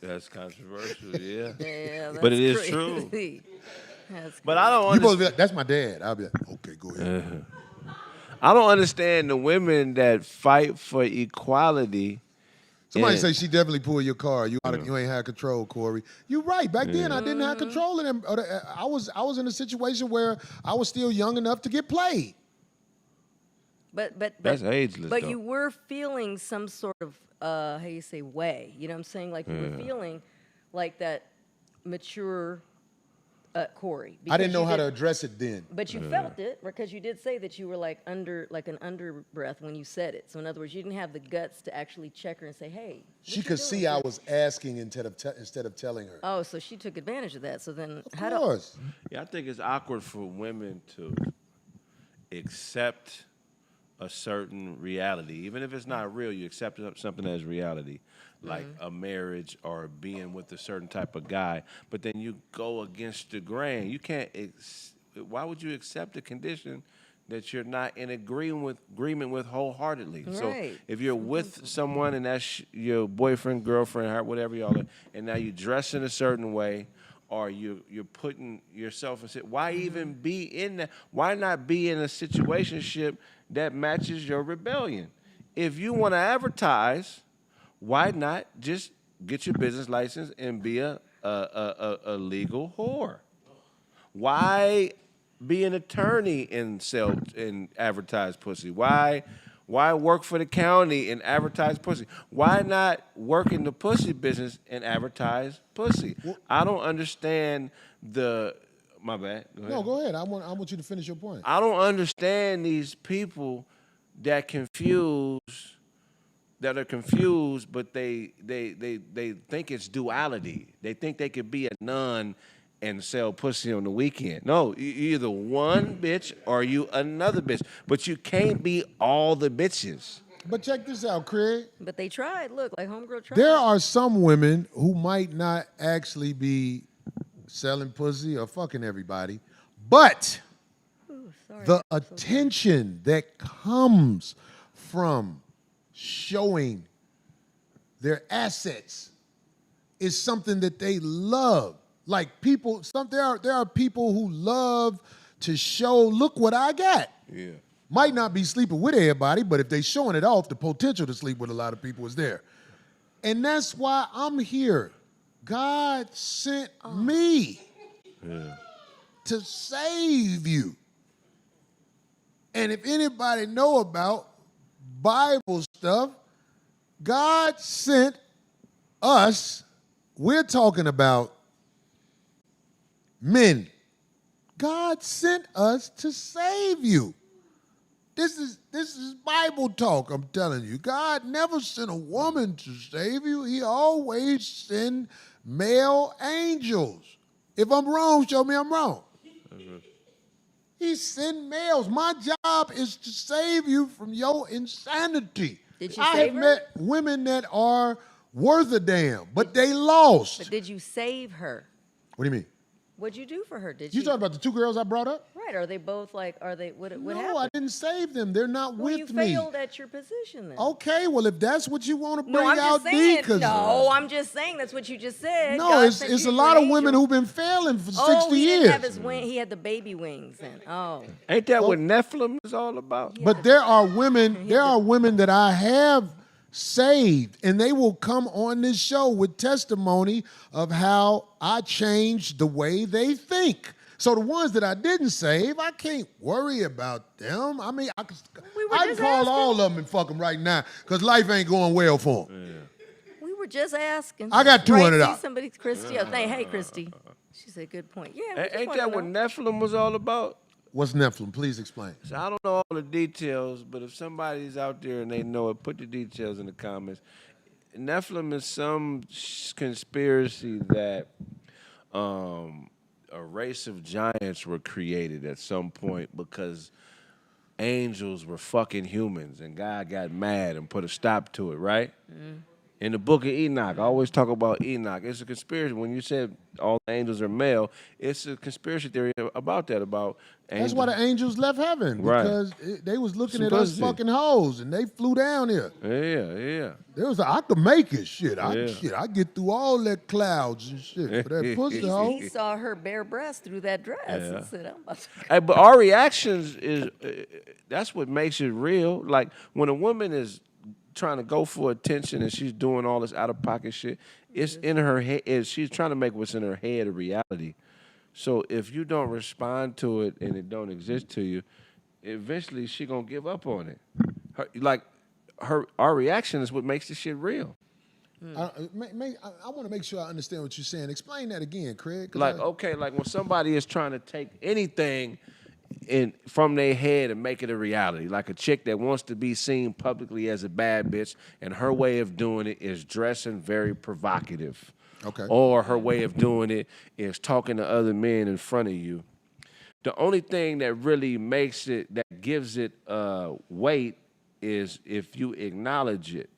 that's controversial, yeah. Yeah, But it that's is true. crazy. That's But I don't You supposed to understand. be like, that's my dad. I'll be like, okay, go ahead. I don't understand the women that fight for equality. Somebody and- say she definitely pulled your car. You ain't had control, Corey. You right. Back then, I didn't have control of them. I was in a situation where I was still young enough to get played. But That's ageless, But though. you were feeling some sort of way. You know what I'm saying? Like you were feeling like that mature Corey. I didn't because know you how to did- address it then. But you felt it because you did say that you were like an under breath when you said it. So in other words, you didn't have the guts to actually check her and say, "Hey." She could see I was asking instead of telling her. Oh, so she took advantage of that. So then, Of course. Yeah, I think it's awkward for women to accept a certain reality, even if it's not real. You accept something as reality, like a marriage or being with a certain type of guy. But then you go against the grain. You can't. Why would you accept a condition that you're not in agreement with wholeheartedly? Right. So if you're with someone and that's your boyfriend, girlfriend, whatever y'all are, and now you dress in a certain way, or you're putting yourself in, why even be in that? Why not be in a situationship that matches your rebellion? If you want to advertise, why not just get your business license and be a legal whore? Why be an attorney and sell and advertise pussy? Why work for the county and advertise pussy? Why not work in the pussy business and advertise pussy? I don't understand my bad. Go ahead. No, go ahead. I want you to finish your point. I don't understand these people that are confused, but they think it's duality. They think they could be a nun and sell pussy on the weekend. No, you either one bitch or you another bitch, but you can't be all the bitches. But check this out, Craig. But they tried. Look, like homegirl tried. There are some women who might not actually be selling pussy or fucking everybody, but Ooh, sorry. the attention that comes from showing their assets is something that they love. Like people, there are people who love to show, look what I got. Yeah. Might not be sleeping with everybody, but if they showing it off, the potential to sleep with a lot of people is there. And that's why I'm here. God sent me to save you. And if anybody know about Bible stuff, God sent us. We're talking about men. God sent us to save you. This is Bible talk, I'm telling you. God never sent a woman to save you. He always sent male angels. If I'm wrong, show me I'm wrong. He sent males. My job is to save you from your insanity. Did you I save have her? met women that are worth a damn, but they lost. But did you save her? What do you mean? What'd you do for her? Did You talking about the two girls I brought up? Right. Are they both like, what No, happened? I didn't save them. They're not Well, you with me. failed at your position then. Okay, well, if that's what you want to No, bring I'm out, just saying. D, 'cause- No, I'm just saying that's what you just said. No, God it's sent a you lot an of women angel. who've been failing for 60 Oh, he years. didn't have his wing. He had the baby wings then. Oh. Ain't that what Nephilim is all about? But there are women that I have saved, and they will come on this show with testimony of how I changed the way they think. So the ones that I didn't save, I can't worry about them. I mean, I can just call asking. all of them and fuck them right now because life ain't going well for them. We were just asking. I got $200. Right, see somebody, Christy. Hey, Christy. She said, good point. Yeah, we just Ain't wanna that what know. Nephilim was all about? What's Nephilim? Please explain. So I don't know all the details, but if somebody's out there and they know it, put the details in the comments. Nephilim is some conspiracy that a race of giants were created at some point because angels were fucking humans and God got mad and put a stop to it, right? In the book of Enoch, I always talk about Enoch. It's a conspiracy. When you said all angels are male, it's a conspiracy theory about that, about angels. That's why the angels left heaven, Right. because they was looking Some at us pussy. fucking hoes, and they flew down here. Yeah. There was I could make it, shit. I Yeah. get through all that clouds and shit for that pussy hoe. He saw her bare breast through that dress and said, I'm about to Hey, but our reactions is that's what makes it real. Like when a woman is trying to go for attention and she's doing all this out of pocket shit, it's in her head. She's trying to make what's in her head a reality. So if you don't respond to it and it don't exist to you, eventually she gonna give up on it. Our reaction is what makes the shit real. I want to make sure I understand what you're saying. Explain that again, Craig. Like, okay, like when somebody is trying to take anything from their head and make it a reality, like a chick that wants to be seen publicly as a bad bitch, and her way of doing it is dressing very provocative. Okay. Or her way of doing it is talking to other men in front of you. The only thing that really makes it, that gives it weight, is if you acknowledge it.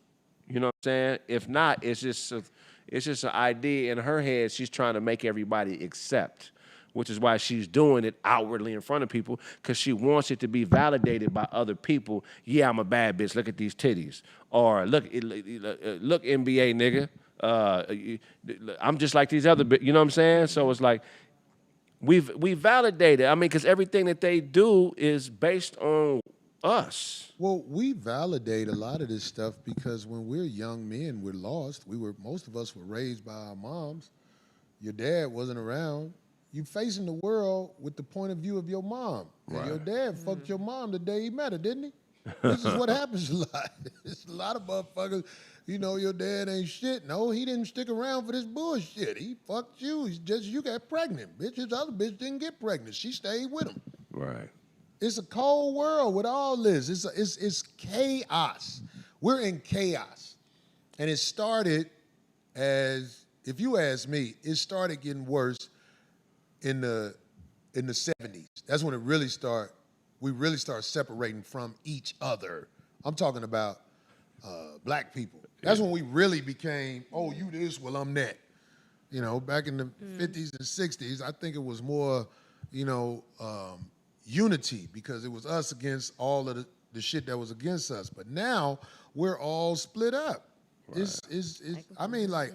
You know what I'm saying? If not, it's just an idea in her head she's trying to make everybody accept, which is why she's doing it outwardly in front of people, because she wants it to be validated by other people. Yeah, I'm a bad bitch. Look at these titties. Or look NBA nigga. I'm just like these other, you know what I'm saying? So it's like we validated. I mean, because everything that they do is based on us. Well, we validate a lot of this stuff because when we're young men, we're lost. Most of us were raised by our moms. Your dad wasn't around. You facing the world with the point of view of your mom. Right. And your dad fucked your mom the day he met her, didn't he? This is what happens a lot. It's a lot of motherfuckers, your dad ain't shit. No, he didn't stick around for this bullshit. He fucked you. You got pregnant, bitch. His other bitch didn't get pregnant. She stayed with him. Right. It's a cold world with all this. It's chaos. We're in chaos. And it started as, if you ask me, it started getting worse in the 70s. That's when we really start separating from each other. I'm talking about black people. That's when we really became, oh, you this, well, I'm that. Back in the 50s and 60s, I think it was more, unity, because it was us against all of the shit that was against us. But now we're all split up. Right.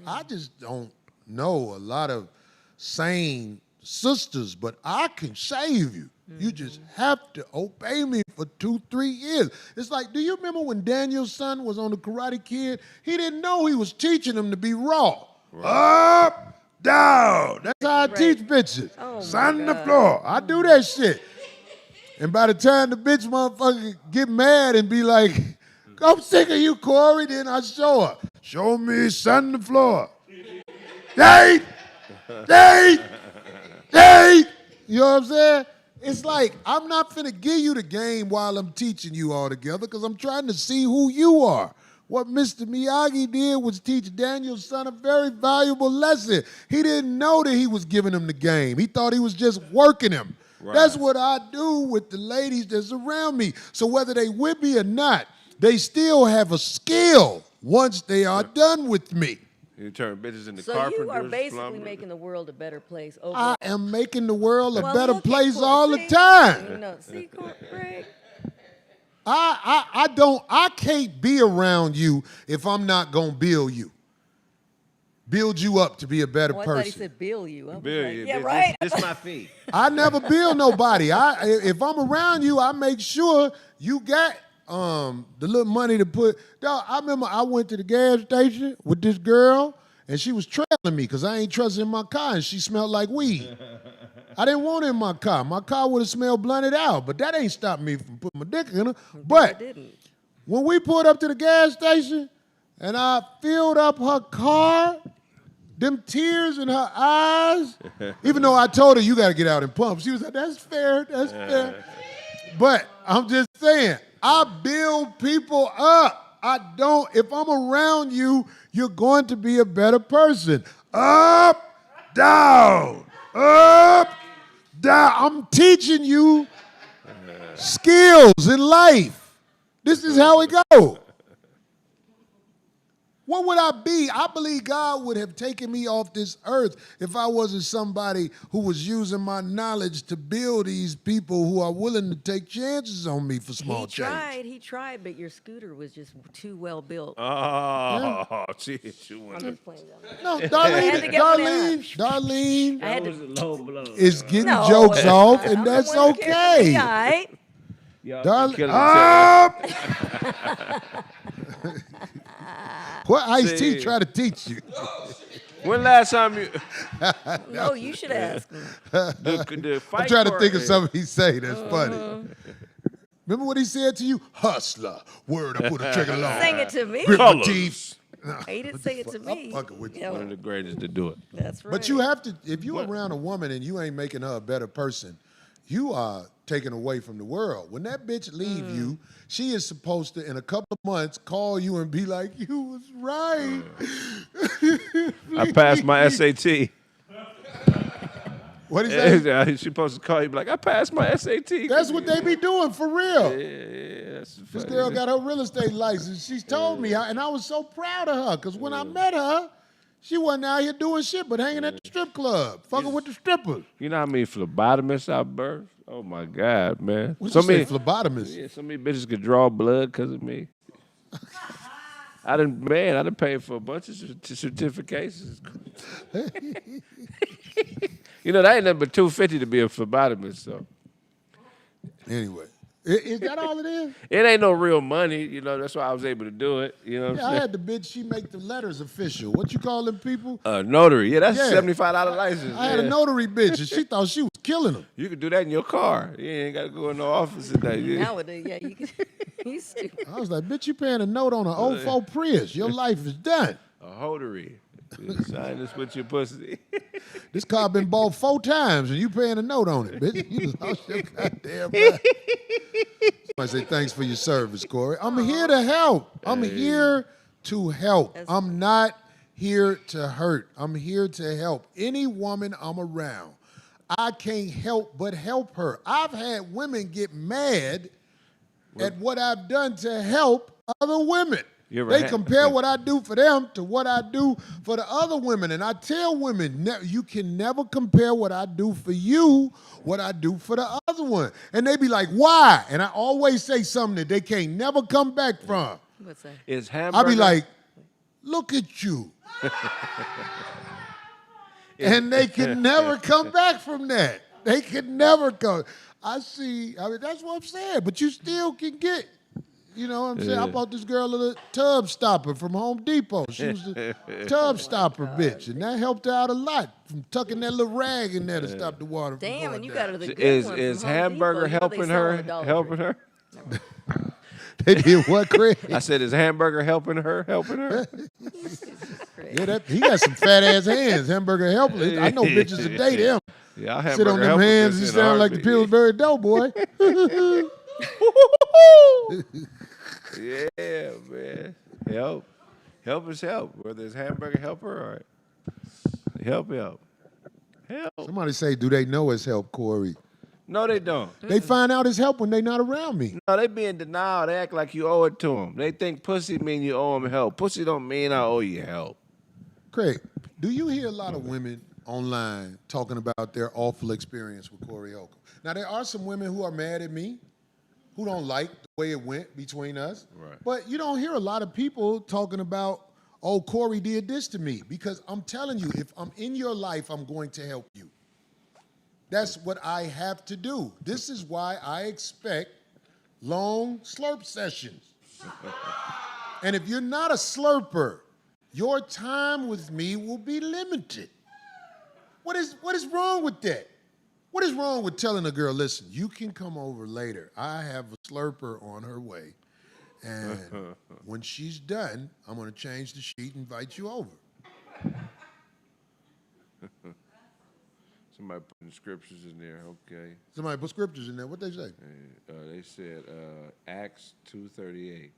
I just don't know a lot of sane sisters, but I can save you. You just have to obey me for 2-3 years. It's like, do you remember when Daniel's son was on the Karate Kid? He didn't know he was teaching him to be raw. Right. Up, down. That's how I teach bitches. Oh, Sign on the floor. I do that shit. And by the time the bitch motherfucker get mad and be like, I'm sick of you, Corey, then I show her. Show me, sign on the floor. Date! You know what I'm saying? It's like, I'm not finna give you the game while I'm teaching you all together, because I'm trying to see who you are. What Mr. Miyagi did was teach Daniel's son a very valuable lesson. He didn't know that he was giving him the game. He thought he was just working him. Right. That's what I do with the ladies that's around me. So whether they with me or not, they still have a skill once they are done with me. You turn bitches into carpenters. So you are basically plumbers. making the world a better place. I am making the world a better place all the time. See, Craig? I can't be around you if I'm not gonna build you. Build you up to be a better person. I thought he said bill you. Bill you. Yeah, right. This my fee. I never build nobody. If I'm around you, I make sure you got the little money to put. Dog, I remember I went to the gas station with this girl, and she was trailing me because I ain't trusting my car, and she smelled like weed. I didn't want it in my car. My car would have smelled blunted out, but that ain't stopped me from putting my dick in her. But when we pulled up to the gas station, and I filled up her car, them tears in her eyes, even though I told her, you got to get out and pump. She was like, that's fair. But I'm just saying, I build people up. If I'm around you, you're going to be a better person. Up, down, up, down. I'm teaching you skills in life. This is how it goes. What would I be? I believe God would have taken me off this earth if I wasn't somebody who was using my knowledge to build these people who are willing to take chances on me for small change. He tried, but your scooter was just too well built. Oh, geez. I'm just playing that. No, Darlene that was a low blow. is getting jokes off, and that's okay. All right. What Ice-T try to teach you? When last time you... No, you should ask him. The I'm trying to think of something he say that's funny. Remember what he said to you? Hustler. Word, I put a trigger long. Sing it to me. Grip my teeth. He didn't say it to I'm me. fucking with you. One of the greatest to do it. That's right. But you have to, if you're around a woman and you ain't making her a better person, you are taken away from the world. When that bitch leave you, she is supposed to, in a couple of months, call you and be like, you was right. I passed my SAT. What is that? She's supposed to call you, be like, I passed my SAT. That's what they be doing for real. Yeah, that's This funny. girl got her real estate license. She's told me, and I was so proud of her, because when I met her, she wasn't out here doing shit but hanging at the strip club, fucking with the strippers. You know how many phlebotomists I birthed? Oh, my God, man. What So you say, many, phlebotomist? yeah, so many bitches could draw blood because of me. I done paid for a bunch of certifications. You know, that ain't nothing but $250 to be a phlebotomist, so. Anyway, is that all it is? It ain't no real money, you know, that's why I was able to do it, you know what Yeah, I'm I saying? had the bitch, she make the letters official. What you call them people? Notary, yeah, that's Yeah. a $75 license. I had a yeah. notary bitch, and she thought she was killing them. You could do that in your car. You ain't got to go in no office and that. Yeah. Nowadays, yeah, you can. He's stupid. I was like, bitch, you paying a note on an 04 Prius. Your life is done. A hotery. Sign this with your pussy. This car been bought 4 times, and you paying a note on it, bitch. You lost your goddamn mind. Somebody say, thanks for your service, Corey. I'm here to help. I'm here to help. I'm not here to hurt. I'm here to help. Any woman I'm around, I can't help but help her. I've had women get mad at what I've done to help other women. They compare what I do for them to what I do for the other women. And I tell women, you can never compare what I do for you, what I do for the other one. And they be like, why? And I always say something that they can't never come back from. What's that? Is hamburger? I be like, look at you. And they can never come back from that. They can never come. I mean, that's what I'm saying. But you still can get, you know what I'm saying? I bought this girl a little tub stopper from Home Depot. She was the tub stopper bitch. And that helped her out a lot from tucking that little rag in there to stop the water from Damn, going and you down. got her the good is one is from Home hamburger Depot. You know they helping sell her? them at Dollar Helping Tree. her? They did what, Craig? I said, is hamburger helping her? Helping her? Yeah, he got some fat ass hands. Hamburger helpless. I know bitches that date him. Yeah, I'll Sit on hamburger them helper hands. bitch He in a sound like the heartbeat. Pillsbury Doughboy. Yeah, man. Help is help. Whether it's hamburger helper or help. Help. Somebody say, do they know it's help, Corey? No, they don't. They find out it's help when they not around me. No, they be in denial. They act like you owe it to them. They think pussy mean you owe them help. Pussy don't mean I owe you help. Craig, do you hear a lot of women online talking about their awful experience with Corey Holcomb? Now, there are some women who are mad at me, who don't like the way it went between us. Right. But you don't hear a lot of people talking about, oh, Corey did this to me. Because I'm telling you, if I'm in your life, I'm going to help you. That's what I have to do. This is why I expect long slurp sessions. And if you're not a slurper, your time with me will be limited. What is wrong with that? What is wrong with telling a girl, listen, you can come over later. I have a slurper on her way. And when she's done, I'm going to change the sheet and invite you over. Somebody putting scriptures in there. Okay. Somebody put scriptures in there. What they say? They said Acts 2:38.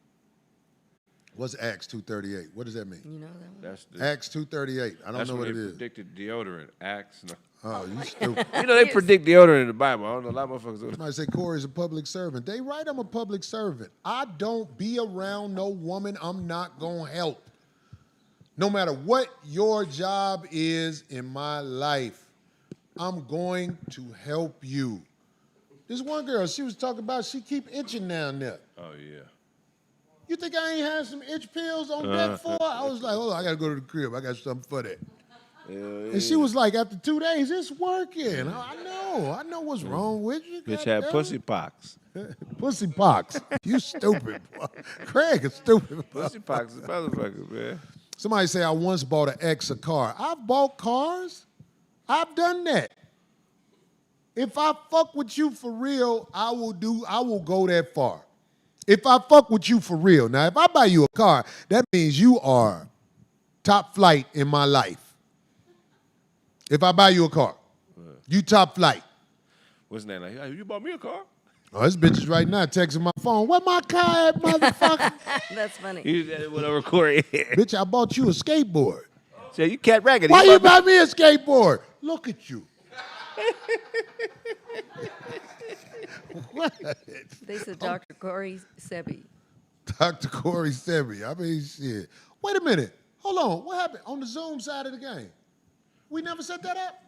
What's Acts 2:38? What does that mean? You know that one? That's the, Acts 2:38. I don't that's know when what it they is. predicted deodorant. Acts. No. Oh, you stupid. You know they predict deodorant in the Bible. I don't know. A lot of motherfuckers. Somebody say Corey's a public servant. They right, I'm a public servant. I don't be around no woman I'm not going to help. No matter what your job is in my life, I'm going to help you. This one girl, she was talking about she keep itching down there. Oh yeah. You think I ain't had some itch pills on deck for? I was like, hold on, I got to go to the crib. I got something for that. And she was like, after 2 days, it's working. I know what's wrong with you. Bitch had pussy pox. Pussy pox. You stupid, boy. Craig is stupid. Boy. Pussy pox is motherfuckers, man. Somebody say I once bought an ex a car. I've bought cars. I've done that. If I fuck with you for real, I will go that far. If I fuck with you for real. Now, if I buy you a car, that means you are top flight in my life. If I buy you a car, you top flight. What's that like? Hey, you bought me a car? Oh, this bitch is right now texting my phone. Where my car at, motherfucker? That's funny. You whatever Corey. Bitch, I bought you a skateboard. Say you cat raggedy. Why you buy me a skateboard? Look at you. What? They said Dr. Corey Sebi. Dr. Corey Sebi. I mean, shit. Wait a minute. Hold on. What happened on the Zoom side of the game? We never set that up?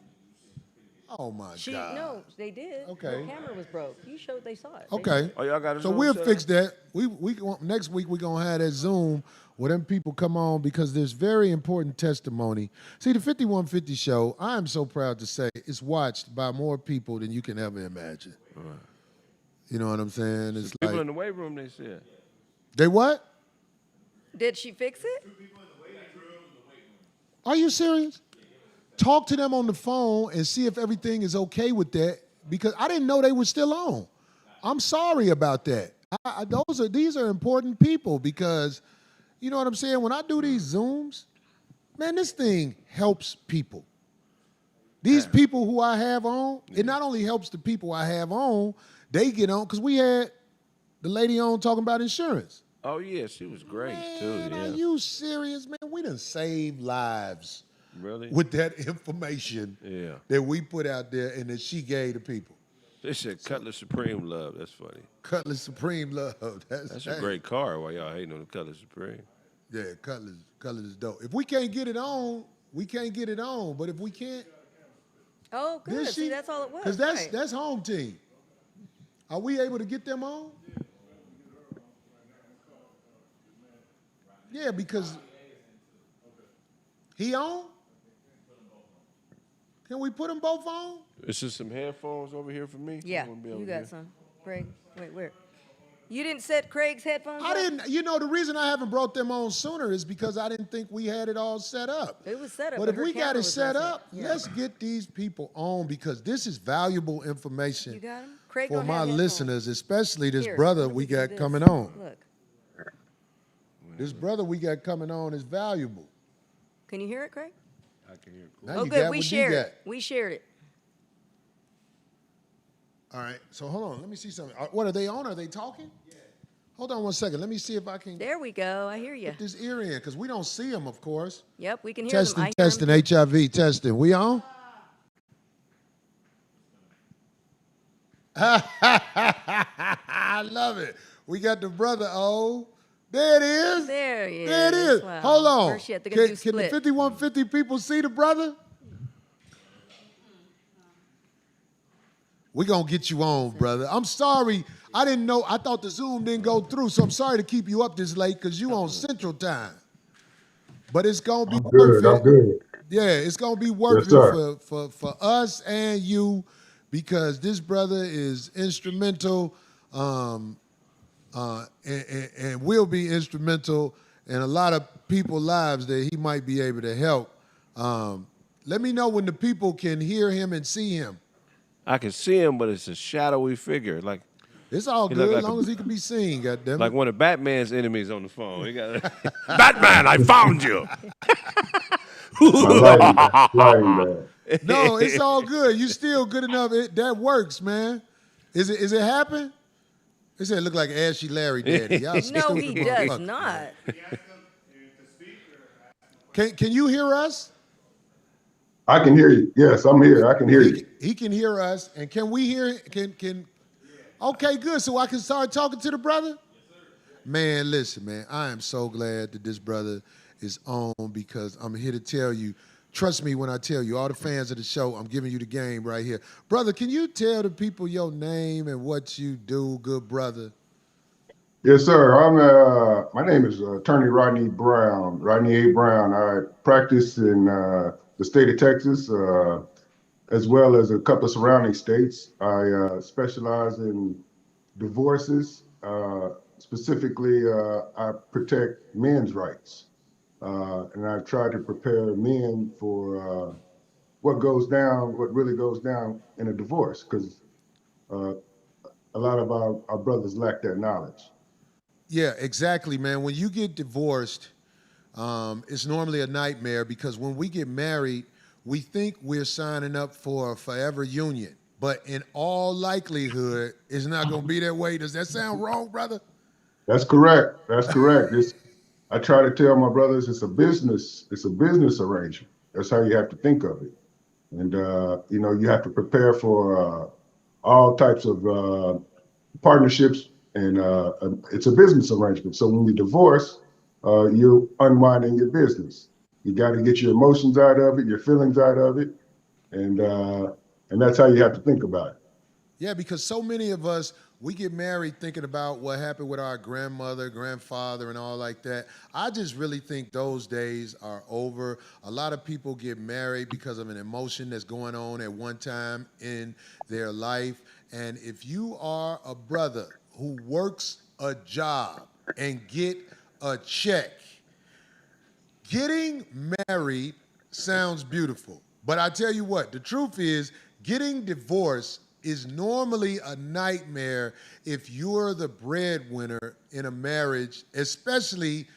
Oh, my God. No, they did. Okay. The camera was broke. You showed they saw it. Okay. Oh, y'all got a So Zoom we'll set fix up? that. Next week we're gonna have that Zoom where them people come on because there's very important testimony. See, the 5150 show, I am so proud to say, is watched by more people than you can ever imagine. Right. You know what I'm saying? It's People like in the weight room, they said. they what? Did she fix it? Are you serious? Talk to them on the phone and see if everything is okay with that because I didn't know they were still on. I'm sorry about that. These are important people because, you know what I'm saying? When I do these Zooms, man, this thing helps people. These people who I have on, it not only helps the people I have on, they get on, because we had the lady on talking about insurance. Oh, yeah, she was great, Man, too. are Yeah. you serious, man? We done saved lives Really? with that information Yeah. that we put out there and that she gave the people. They said Cutlass Supreme love. That's funny. Cutlass Supreme love. That's a great car. Why y'all hating on the Cutlass Supreme? Yeah, Cutlass is dope. If we can't get it on, we can't get it on. But if we can't, Oh, good. did she? See, that's all it was. Because right. that's home team. Are we able to get them on? Yeah, because he on? Can we put them both on? Is there some headphones over here for me? Yeah, I wanna be you over got here. some. Craig, wait, where? You didn't set Craig's headphones I up? didn't. You know, the reason I haven't brought them on sooner is because I didn't think we had it all set up. It was set up, But but if her we got camera it was set messing up, up. Yeah. let's get these people on because this is valuable information You got him? Craig for don't my have headphones. listeners, especially this Here, brother let me we do got this. coming on. Look, This brother we got coming on is valuable. can you hear it, Craig? I can hear. Now Oh, you good. got We what you shared got. it. We shared it. All right, so hold on. Let me see something. What are they on? Are they talking? Yeah. Hold on one second. Let me see if I can There we go. I hear you. put this ear in because we don't see them, of course. Yep, we can hear Testing, them. I hear testing, them. HIV testing. We on? I love it. We got the brother. Oh, there it is. There he There it is. is. Wow. Hold on. First yet, they're gonna do Can the split. 5150 people see the brother? We're going to get you on, brother. I'm sorry. I didn't know. I thought the Zoom didn't go through, so I'm sorry to keep you up this late because you on Central Time. But it's going to be worth it. I'm good. Yeah, it's going to be worth Yes, sir. it for us and you because this brother is instrumental and will be instrumental in a lot of people's lives that he might be able to help. Let me know when the people can hear him and see him. I can see him, but it's a shadowy figure. Like It's all He good look as like long a- as he can be seen, goddammit. like one of Batman's enemies on the phone. He got Batman, I found you. Lighting bad. No, it's all good. You still good enough. That works, man. Is it happen? They said it look like Ashy Larry Daddy. Y'all No, stupid he does motherfuckers. not. Can you hear us? I can hear you. Yes, I'm here. I can hear you. He can hear us, and can we hear? Can? Okay, good. So I can start talking to the brother. Man, listen, man. I am so glad that this brother is on because I'm here to tell you. Trust me when I tell you, all the fans of the show, I'm giving you the game right here. Brother, can you tell the people your name and what you do, good brother? Yes, sir. My name is Attorney Rodney Brown, Rodney A. Brown. I practice in the state of Texas, as well as a couple of surrounding states. I specialize in divorces. Specifically, I protect men's rights. And I try to prepare men for what really goes down in a divorce, because a lot of our brothers lack that knowledge. Yeah, exactly, man. When you get divorced, it's normally a nightmare because when we get married, we think we're signing up for a forever union. But in all likelihood, it's not going to be that way. Does that sound wrong, brother? That's correct. That's correct. I try to tell my brothers it's a business. It's a business arrangement. That's how you have to think of it. And you have to prepare for all types of partnerships, and it's a business arrangement. So when you divorce, you're unwinding your business. You got to get your emotions out of it, your feelings out of it, and that's how you have to think about it. Yeah, because so many of us, we get married thinking about what happened with our grandmother, grandfather, and all like that. I just really think those days are over. A lot of people get married because of an emotion that's going on at one time in their life. And if you are a brother who works a job and get a check, getting married sounds beautiful. But I tell you what, the truth is getting divorced is normally a nightmare if you're the breadwinner in a marriage, especially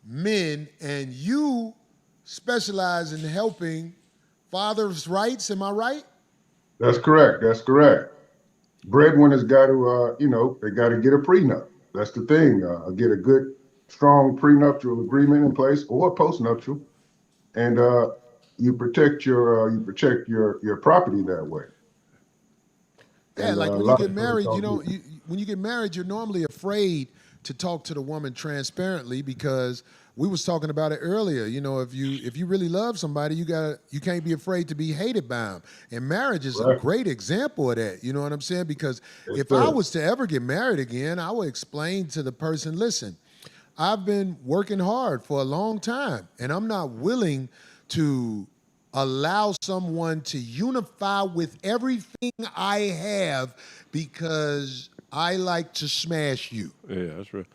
men, and you specialize in helping fathers' rights. Am I right? That's correct. That's correct. Breadwinners got to, they got to get a prenup. That's the thing. Get a good, strong prenuptial agreement in place or postnuptial, and you protect your property that way. Yeah, And, like when a you lot get of brothers married, don't do it. when you get married, you're normally afraid to talk to the woman transparently because we was talking about it earlier. You know, if you really love somebody, you can't be afraid to be hated by them. And marriage is a great example of that. You know what I'm saying? Because if I was to ever get married again, I would explain to the person, listen, I've been working hard for a long time, and I'm not willing to allow someone to unify with everything I have because I like to smash you. Yeah, that's right.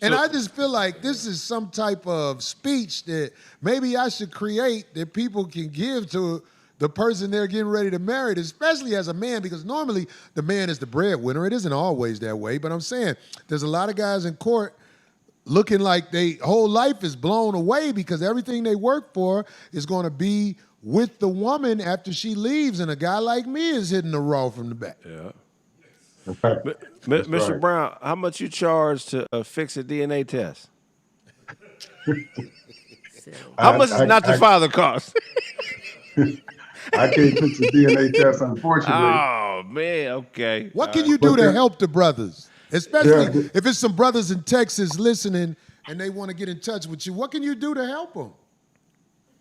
And I just feel like this is some type of speech that maybe I should create that people can give to the person they're getting ready to marry, especially as a man, because normally the man is the breadwinner. It isn't always that way, but I'm saying there's a lot of guys in court looking like their whole life is blown away because everything they work for is going to be with the woman after she leaves, and a guy like me is hitting the raw from the back. Yeah. Mr. Mr. Brown, how much you charge to fix a DNA test? How much does not the father cost? I can't fix a DNA test, unfortunately. Oh, man, okay. What can you do to help the brothers? Especially if it's some brothers in Texas listening and they want to get in touch with you. What can you do to help them?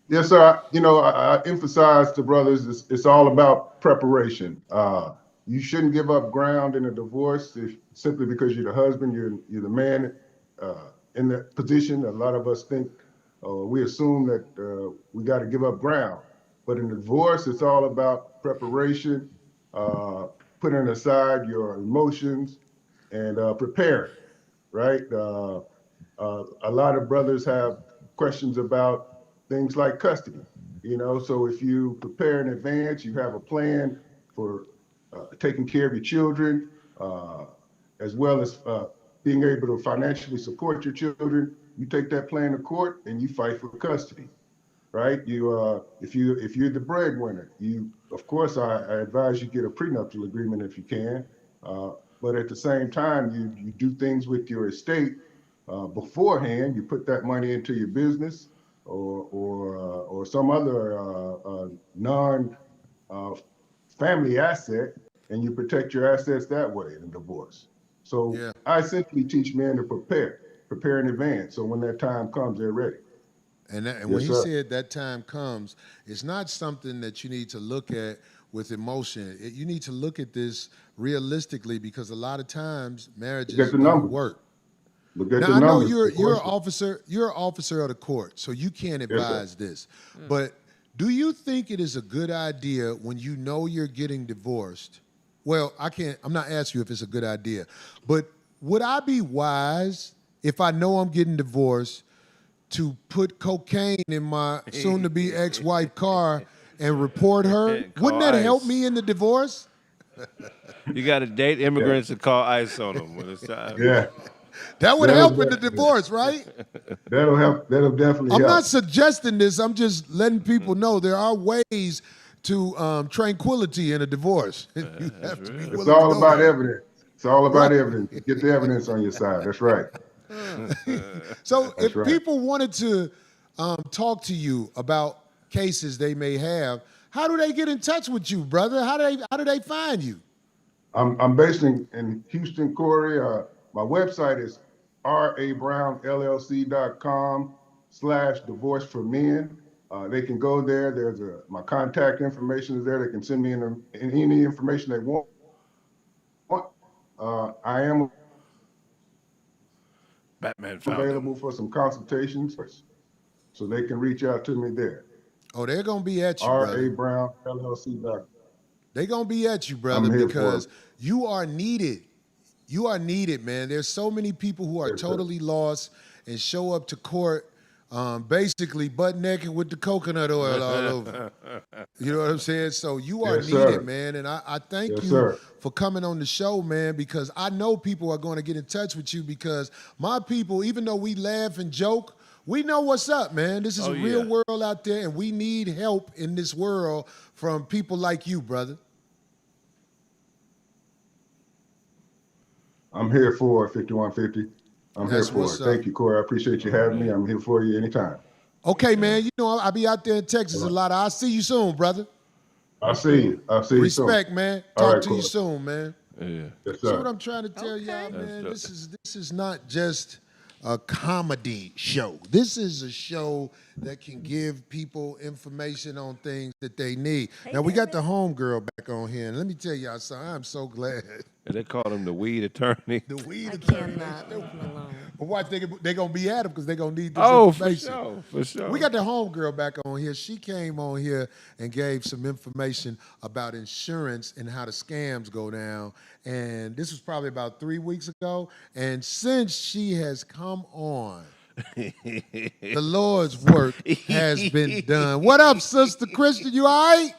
Yes, sir. I emphasize to brothers, it's all about preparation. You shouldn't give up ground in a divorce simply because you're the husband, you're the man in that position. A lot of us think, we assume that we got to give up ground. But in a divorce, it's all about preparation, putting aside your emotions, and preparing, right? A lot of brothers have questions about things like custody, so if you prepare in advance, you have a plan for taking care of your children, as well as being able to financially support your children, you take that plan to court and you fight for custody, right? If you're the breadwinner, of course, I advise you get a prenuptial agreement if you can, but at the same time, you do things with your estate beforehand. You put that money into your business or some other non family asset, and you protect your assets that way in a divorce. So I essentially teach men to prepare in advance, so when that time comes, they're ready. And when he said that time comes, it's not something that you need to look at with emotion. You need to look at this realistically because a lot of times marriages don't work. Now I know you're an officer. You're an officer of the court, so you can't advise this. But do you think it is a good idea when you know you're getting divorced? Well, I'm not asking you if it's a good idea, but would I be wise if I know I'm getting divorced to put cocaine in my soon-to-be ex-wife car and report her? Wouldn't that help me in the divorce? You got to date immigrants and call ICE on them when it's time. Yeah. That would That'll help in the definitely, divorce, right? that'll help. That'll definitely I'm not help. suggesting this. I'm just letting people know there are ways to tranquility in a divorce. You have to be It's willing to all go about there. evidence. It's all about Right. evidence. Get the evidence on your side. That's right. So That's if right. people wanted to talk to you about cases they may have, how do they get in touch with you, brother? How do they find you? I'm based in Houston, Corey. My website is rabrownllc.com/divorce for men. They can go there. My contact information is there. They can send me in any information they want. I am Batman found him. available for some consultations, so they can reach out to me there. Oh, they're gonna be at you, brother. rabrownllc.com. They're gonna be at you, brother, I'm here for because it. you are needed. You are needed, man. There's so many people who are Yes, sir. totally lost and show up to court basically butt naked with the coconut oil all over. You know what I'm saying? So you are Yes, needed, sir. man. And I thank Yes, you sir. for coming on the show, man, because I know people are going to get in touch with you because my people, even though we laugh and joke, we know what's up, man. This is a real world out there, and we need help in this world from people like you, brother. I'm here for 5150. I'm That's here for what's it. up. Thank you, Corey. I appreciate you having me. I'm here for you anytime. Okay, man. You know, I'll be out there in Texas a lot. I'll see you soon, brother. I'll see you. I'll see you soon. Respect, man. All Talk right, to you Corey. soon, man. Yeah. Yes, See sir. what I'm trying to tell y'all, Okay. man? This is not just a comedy show. This is a show that can give people information on things that they need. Now we got the homegirl back on here, and let me tell y'all something. I'm so glad. And they call him the weed attorney. The weed I attorney. cannot leave him alone. But watch, they gonna be at him because they gonna need this Oh, for information. sure, for sure. We got the homegirl back on here. She came on here and gave some information about insurance and how the scams go down. And this was probably about 3 weeks ago. And since she has come on, the Lord's work has been done. What up, Sister Christian? You all right?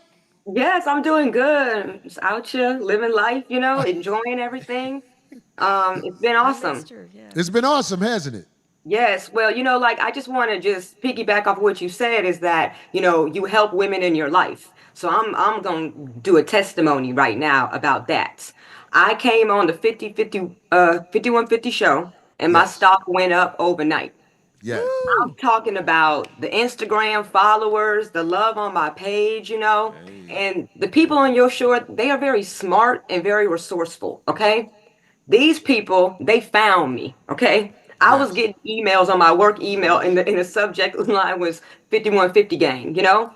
Yes, I'm doing good. Just out here living life, enjoying everything. It's been I awesome. missed her, yeah. It's been awesome, hasn't it? Yes, well, I just want to just piggyback off what you said is that, you help women in your life. So I'm going to do a testimony right now about that. I came on the 5150 show and my Yes. stock went up overnight. Yes. I'm talking about the Instagram followers, the love on my page, and the people on your show, they are very smart and very resourceful, okay? These people, they found me, okay? I was Yes. getting emails on my work email, and the subject line was 5150 gang, Yeah.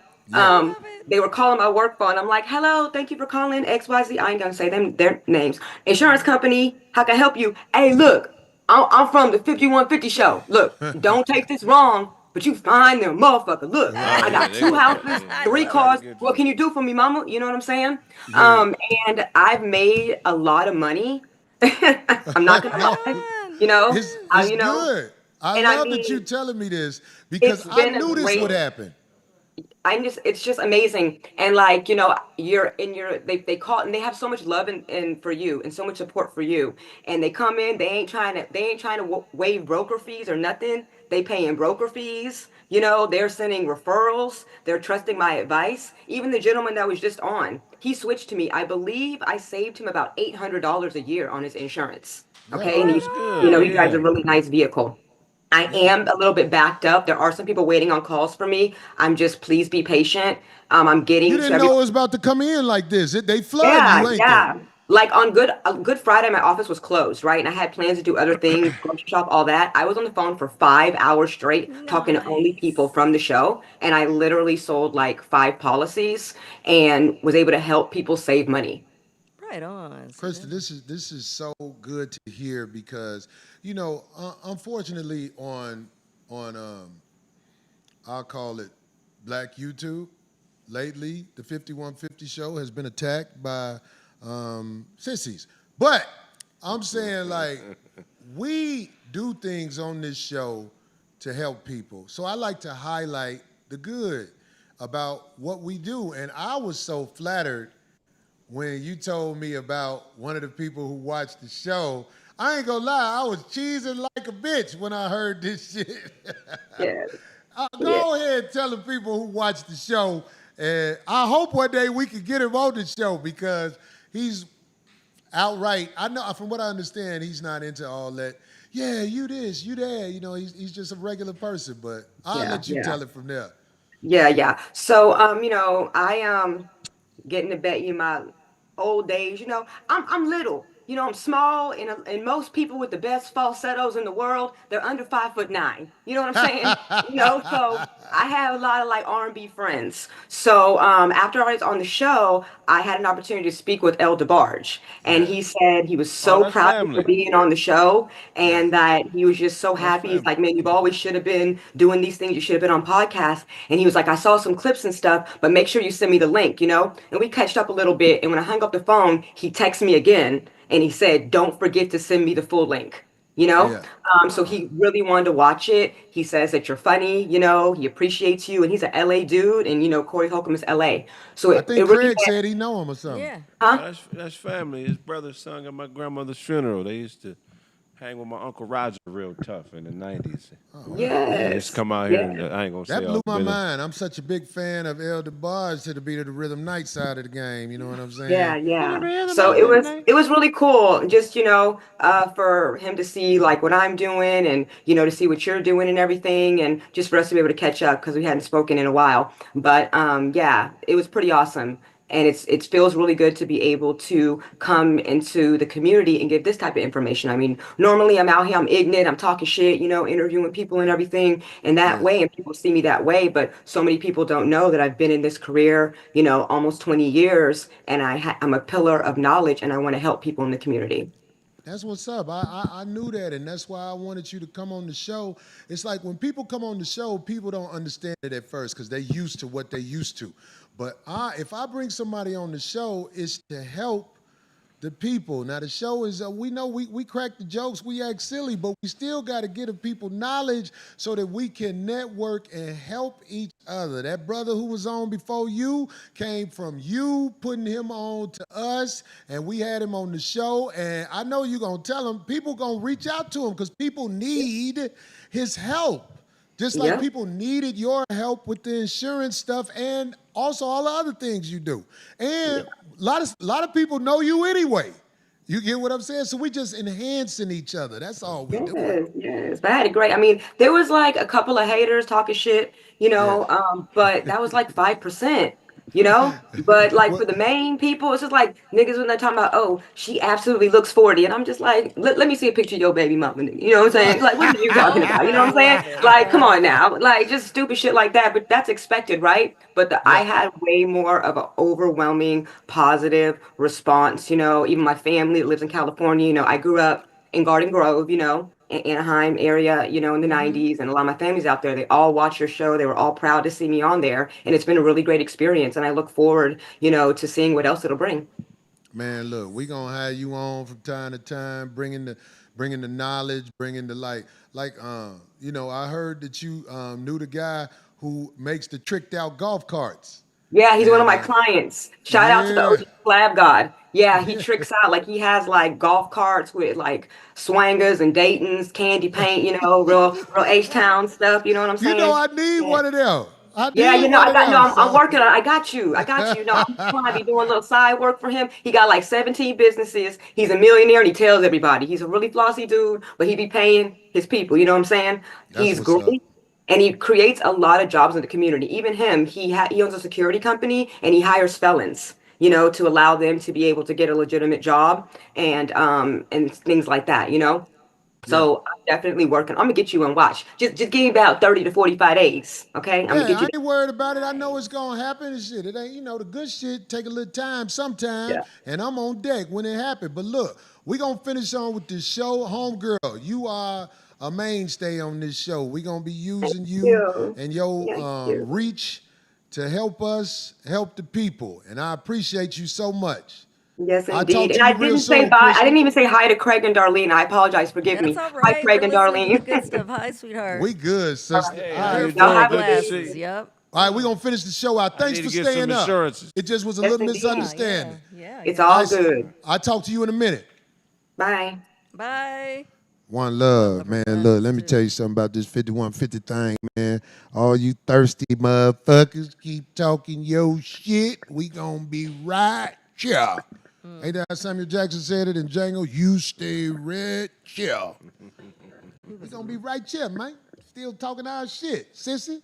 They were calling my work phone. I'm like, hello, thank you for calling XYZ. I ain't gonna say their names. Insurance company, how can I help you? Hey, look, I'm from the 5150 show. Look, don't take this wrong, but you find them, motherfucker. Look, I got they 2 go- houses, yeah, 3 they cars. get What you. can you do for me, mama? You know what I'm saying? Yeah. And I've made a lot of money. I'm not gonna lie. It's good. I and I love that you mean, telling me this because it's I been a knew this great. would happen. It's just amazing. And like, they call and they have so much love and for you and so much support for you. And they come in, they ain't trying to waive broker fees or nothing. They paying broker fees. They're sending referrals. They're trusting my advice. Even the gentleman that was just on, he switched to me. I believe I saved him about $800 a year on his insurance. Yeah. Okay. And That's good. he drives a really nice vehicle. I am a little bit backed up. There are some people waiting on calls for me. Please be patient. I'm You getting to didn't know it was about to come in like this. They flooding you, ain't yeah. Like on Good Friday, my office was closed, right? And I had plans to do other things, grocery shop, all that. I was on the phone for 5 hours straight, talking to only people from the show. And I literally sold like 5 policies and was able to help people save money. Right on. See Kristen, that? this is so good to hear because unfortunately on I'll call it Black YouTube lately, the 5150 show has been attacked by sissies. But I'm saying like we do things on this show to help people. So I like to highlight the good about what we do, and I was so flattered when you told me about one of the people who watched the show. I ain't gonna lie, I was cheesing like a bitch when I heard this shit. Yeah. Yeah. Go ahead, tell the people who watch the show. And I hope one day we can get him on the show because he's outright. I know from what I understand, he's not into all that. Yeah, you this, you that. You know, he's just a regular person. But I'll Yeah. let you Yeah. tell it from there. Yeah. Yeah. So, I getting to bet you my old days. I'm little. I'm small, and most people with the best falsettos in the world, they're under 5'9". You know what I'm saying? So I have a lot of like R&B friends. So after I was on the show, I had an opportunity to speak with El DeBarge, and Yeah. he said he was Oh, so that's proud of me for family. being on the show, Yeah. and that he was just so That's happy. He's family. like, man, you've always should have been doing these things. You should have been on podcasts. And he was like, I saw some clips and stuff, but make sure you send me the link. And we catched up a little bit. And when I hung up the phone, he texted me again and he said, don't forget to send me the full link. You know, Yeah. so he really wanted to watch it. He says that you're funny, he appreciates you, and he's an LA dude, and Corey Holcomb is LA. So I it think really Craig said he know him or something. Yeah. huh? That's family. His brother sung at my grandmother's funeral. They used to hang with my Uncle Roger real tough in the 90s. Yeah, just Yes. come out here and Yeah. I ain't gonna That say blew all my business. mind. I'm such a big fan of El DeBarge to the beat of the rhythm night side of the game. You know what I'm Yeah, saying? yeah. So it was really cool, just for him to see like what I'm doing, and to see what you're doing and everything, and just for us to be able to catch up because we hadn't spoken in a while. But yeah, it was pretty awesome. And it feels really good to be able to come into the community and give this type of information. I mean, normally I'm out here, I'm ignorant, I'm talking shit, interviewing people and everything and that Yeah. way, and people see me that way. But so many people don't know that I've been in this career, almost 20 years, and I'm a pillar of knowledge, and I want to help people in the community. That's what's up. I knew that, and that's why I wanted you to come on the show. It's like when people come on the show, people don't understand it at first because they're used to what they used to. But if I bring somebody on the show, it's to help the people. Now the show is we know we crack the jokes, we act silly, but we still got to give the people knowledge so that we can network and help each other. That brother who was on before you came from you putting him on to us, and we had him on the show. And I know you're gonna tell him, people gonna reach out to him because people need his help. Just like Yeah. people needed your help with the insurance stuff and also all the other things you do. And a lot of people know you anyway. You get what I'm saying? So we just enhancing each other. That's all we doing. Yes, yes. But I had a great, I mean, there was like a couple of haters talking shit, Yeah. but that was like 5%, you know? But like Well, for the main people, it's just like niggas when they're talking about, oh, she absolutely looks 40. And I'm just like, let me see a picture of your baby mama, nigga. You know what I'm saying? Like, what are you talking about? You know what I'm saying? Like, come on now. Like, just stupid shit like that. But that's expected, right? But I yeah. had way more of an overwhelming positive response. Even my family that lives in California, I grew up in Garden Grove, in Anaheim area, in the 90s, and a lot of my family's out there. They all watch your show. They were all proud to see me on there, and it's been a really great experience. And I look forward, to seeing what else it'll bring. Man, look, we gonna have you on from time to time, bringing the knowledge, bringing the I heard that you knew the guy who makes the tricked out golf carts. Yeah, he's one of And my clients. Shout out to the yeah, OG Slab God. Yeah, he tricks out like he has like golf carts with like swangers and Dayton's, candy paint, real H-Town stuff. You know what I'm you know saying? I need Yeah. one of them. I Yeah, need one I of got no, them, I'm son. working on it. I got you. I got you. No, I'm trying to be doing a little side work for him. He got like 17 businesses. He's a millionaire and he tells everybody. He's a really flossy dude, but he be paying his people. You know what I'm saying? That's He's what's up. great. And he creates a lot of jobs in the community. Even him, he owns a security company and he hires felons, to allow them to be able to get a legitimate job and things like that. Yeah. So I'm definitely working. I'm gonna get you and watch. Just give me about 30 to 45 days. Okay? I'm gonna Yeah, get I you. ain't worried about it. I know it's gonna happen and shit. It ain't, the good shit take a little time sometime, Yeah. and I'm on deck when it happen. But look, we gonna finish on with this show. Homegirl, you are a mainstay on this show. We gonna be using you You. and your Thank you. reach to help us help the people. And I appreciate you so much. Yes, I'll talk indeed. to And I you real didn't say soon, bye. I didn't Christian. even say hi to Craig and Darlene. I apologize. Forgive That's me. all Hi, right. Craig We're and listening to the Darlene. good stuff. Hi, sweetheart. We good, sister. Hey, All how right. you Y'all doing? have a Good to good see you. Yep. All right, we're gonna finish the show out. I Thanks need for to get staying some up. insurances. It just was a Yes, little indeed. misunderstanding. Yeah. It's All all right, good. I'll talk to you in a minute. Bye. Bye. One love, Love our man. friends, Look, let me too. tell you something about this 5150 thing, man. All you thirsty motherfuckers keep talking your shit. We gonna be right here. Ain't that how Samuel Jackson said it in Django? You stay right here. We gonna be right here, man. Still talking our shit, sissy.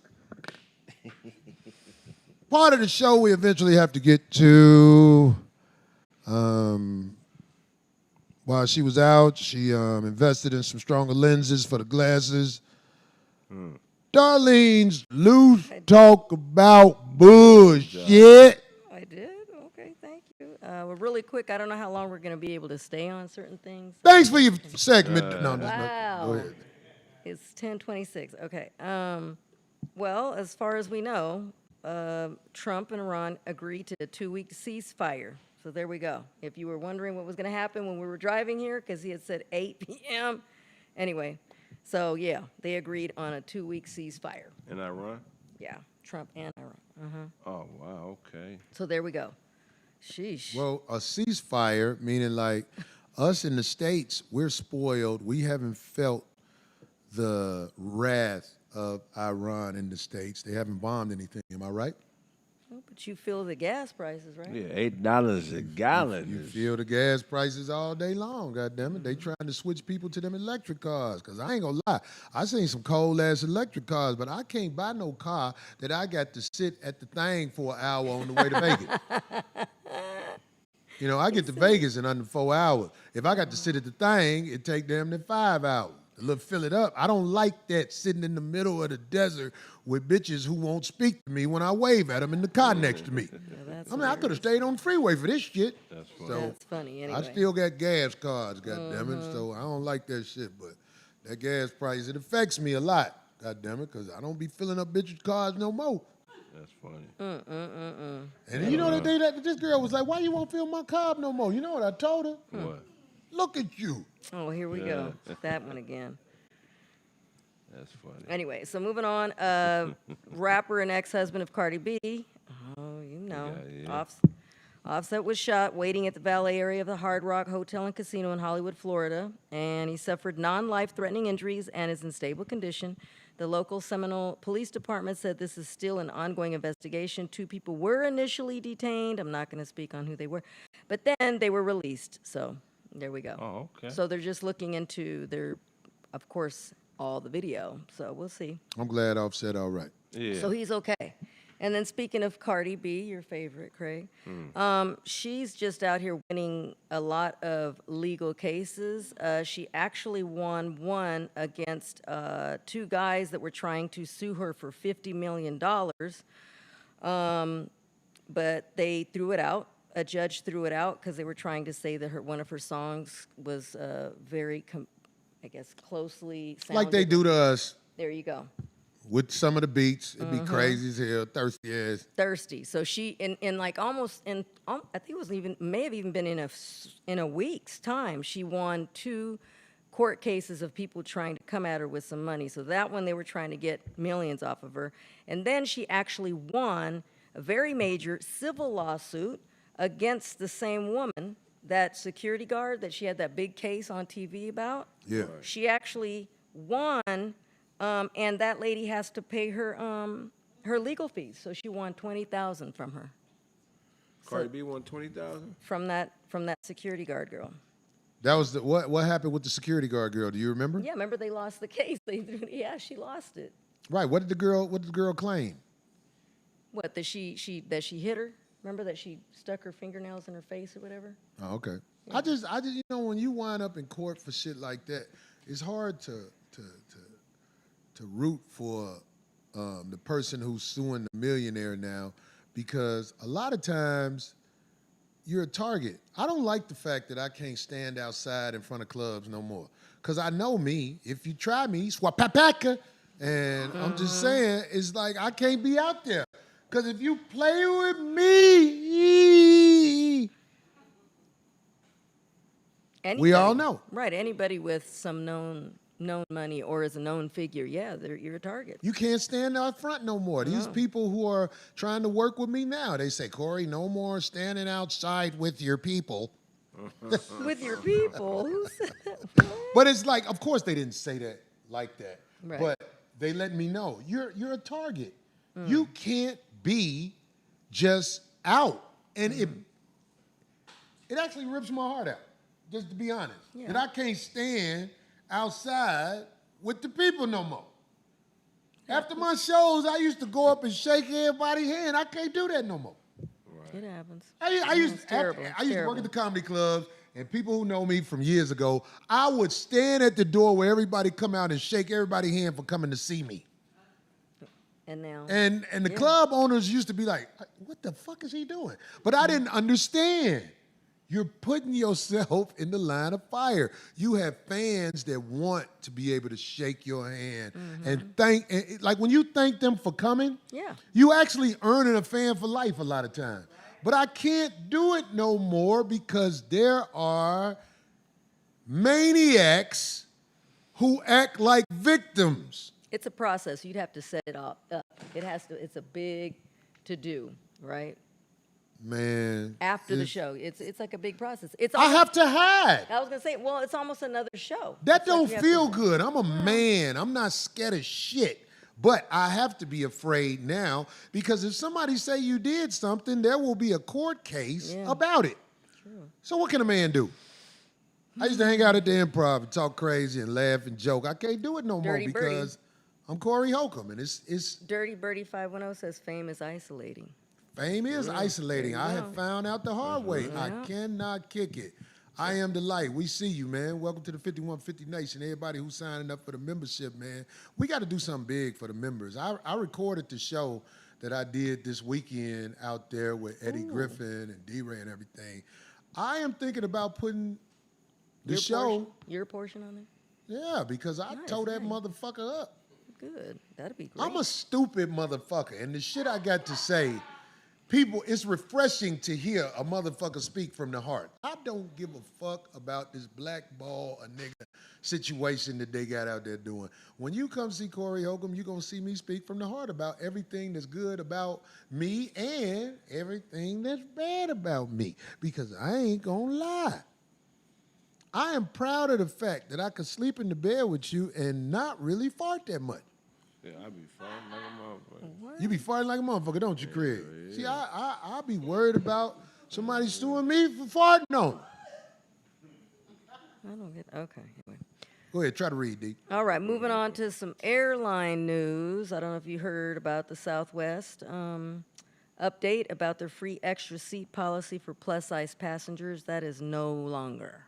Part of the show we eventually have to get to. While she was out, she invested in some stronger lenses for the glasses. Darlene's loose talk about bullshit. I did? Okay, thank you. Well, really quick, I don't know how long we're going to be able to stay on certain things. Thanks for your segment. No, go Wow. ahead. It's 10:26. Okay. Well, as far as we know, Trump and Iran agreed to a 2-week ceasefire. So there we go. If you were wondering what was going to happen when we were driving here, because he had said 8 p.m. Anyway, so yeah, they agreed on a 2-week ceasefire. In Iran? Yeah, Trump and Iran. Oh, wow, okay. So there we go. Sheesh. Well, a ceasefire, meaning like us in the States, we're spoiled. We haven't felt the wrath of Iran in the States. They haven't bombed anything. Am I right? Oh, but you feel the gas prices, right? Yeah, $8 a gallon. You feel the gas prices all day long, goddammit. They trying to switch people to them electric cars. Because I ain't going to lie, I seen some cold-ass electric cars, but I can't buy no car that I got to sit at the thing for an hour on the way to Vegas. You know, I get to Vegas in under 4 hours. If I got to sit at the thing, it take damn near 5 hours. To fill it up. I don't like that sitting in the middle of the desert with bitches who won't speak to me when I wave at them in the car next to me. Yeah, I could have stayed on the freeway for this shit. That's funny. So That's funny, anyway. I still got gas cards, goddammit. So I don't like that shit, but that gas price, it affects me a lot, goddammit, because I don't be filling up bitches' cars no more. That's funny. And you know that day that this girl was like, why you won't fill my car up no more? You know what I told her? What? Look at you. Oh, here we go. That one again. That's funny. Anyway, so moving on. Rapper and ex-husband of Cardi B. Oh, you know. Yeah. Offset was shot waiting at the valet area of the Hard Rock Hotel and Casino in Hollywood, Florida. And he suffered non-life-threatening injuries and is in stable condition. The local Seminole Police Department said this is still an ongoing investigation. 2 people were initially detained. I'm not going to speak on who they were. But then they were released. So there we go. Oh, okay. So they're just looking into their, of course, all the video. So we'll see. I'm glad Offset all right. Yeah. So he's okay. And then speaking of Cardi B, your favorite, Craig, she's just out here winning a lot of legal cases. She actually won one against 2 guys that were trying to sue her for $50 million. But they threw it out. A judge threw it out because they were trying to say that one of her songs was very, closely sounded. Like they do to us There you go. with some of the beats. It'd be crazy as hell, thirsty ass. Thirsty. So she in like almost in I think it was may have even been in a week's time. She won 2 court cases of people trying to come at her with some money. So that one they were trying to get millions off of her, and then she actually won a very major civil lawsuit against the same woman, that security guard that she had that big case on TV about. Yeah. She actually won. And that lady has to pay her her legal fees. So she won $20,000 from her. Cardi B won $20,000? From that security guard girl. That was what happened with the security guard girl? Do you remember? Yeah, remember they lost the case. She lost it. Right. What did the girl claim? What, that she hit her? Remember that she stuck her fingernails in her face or whatever? Oh, okay. Yeah. I just when you wind up in court for shit like that, it's hard to root for the person who's suing the millionaire now, because a lot of times you're a target. I don't like the fact that I can't stand outside in front of clubs no more, because I know me. If you try me, swapapaka, and I'm just saying, it's like I can't be out there, because if you play with me, we all know. Right, anybody with some known money or as a known figure, you're a target. You can't stand out front no more. These people who are trying to work with me now, they say, Corey, no more standing outside with your people. With your people. Who said But it's like, of course they didn't say that like that. Right. But they let me know, you're a target. You can't be just out. And it actually rips my heart out, just to be honest. Yeah. That I can't stand outside with the people no more. After my shows, I used to go up and shake everybody's hand. I can't do that no more. It happens. I used It's terrible. I used to work at the comedy clubs, and people who know me from years ago, I would stand at the door where everybody come out and shake everybody's hand for coming to see me. And now. And the club owners used to be like, what the fuck is he doing? But I didn't understand. You're putting yourself in the line of fire. You have fans that want to be able to shake your hand and like when you thank them for coming, you actually earning a fan for life a lot of times. But I can't do it no more because there are maniacs who act like victims. It's a process. You'd have to set it up. It has to. It's a big to do, right? Man. After the show, it's like a big process. It's I have to hide. I was gonna say, well, it's almost another show. That It's like don't you have feel to- good. I'm a man. I'm not scared of shit. But I have to be afraid now because if somebody say you did something, there will be a court case about it. True. So what can a man do? I used to hang out at the Improv and talk crazy and laugh and joke. I can't do it no Dirty more Birdie. because I'm Corey Holcomb and it's Dirty Birdie 510 says fame is isolating. fame is isolating. I have go. found out the hard way. I cannot kick it. I am the light. We see you, man. Welcome to the 5150 Nation. Everybody who's signing up for the membership, man. We got to do something big for the members. I recorded the show that I did this weekend out there with Eddie Griffin and D-Ray and everything. I am thinking about putting the show. Your portion on there? Yeah, because I tore that motherfucker up. Good. That'd be great. I'm a stupid motherfucker, and the shit I got to say, people, it's refreshing to hear a motherfucker speak from the heart. I don't give a fuck about this blackball a nigga situation that they got out there doing. When you come see Corey Holcomb, you're going to see me speak from the heart about everything that's good about me and everything that's bad about me, because I ain't going to lie. I am proud of the fact that I could sleep in the bed with you and not really fart that much. Yeah, I be farting like a motherfucker. You be farting like a motherfucker, don't you, Craig? Yeah. See, I be worried about somebody suing me for farting on. I don't get. Okay. Anyway. Go ahead, try to read, D. All right, moving on to some airline news. I don't know if you heard about the Southwest update about their free extra seat policy for plus-size passengers. That is no longer.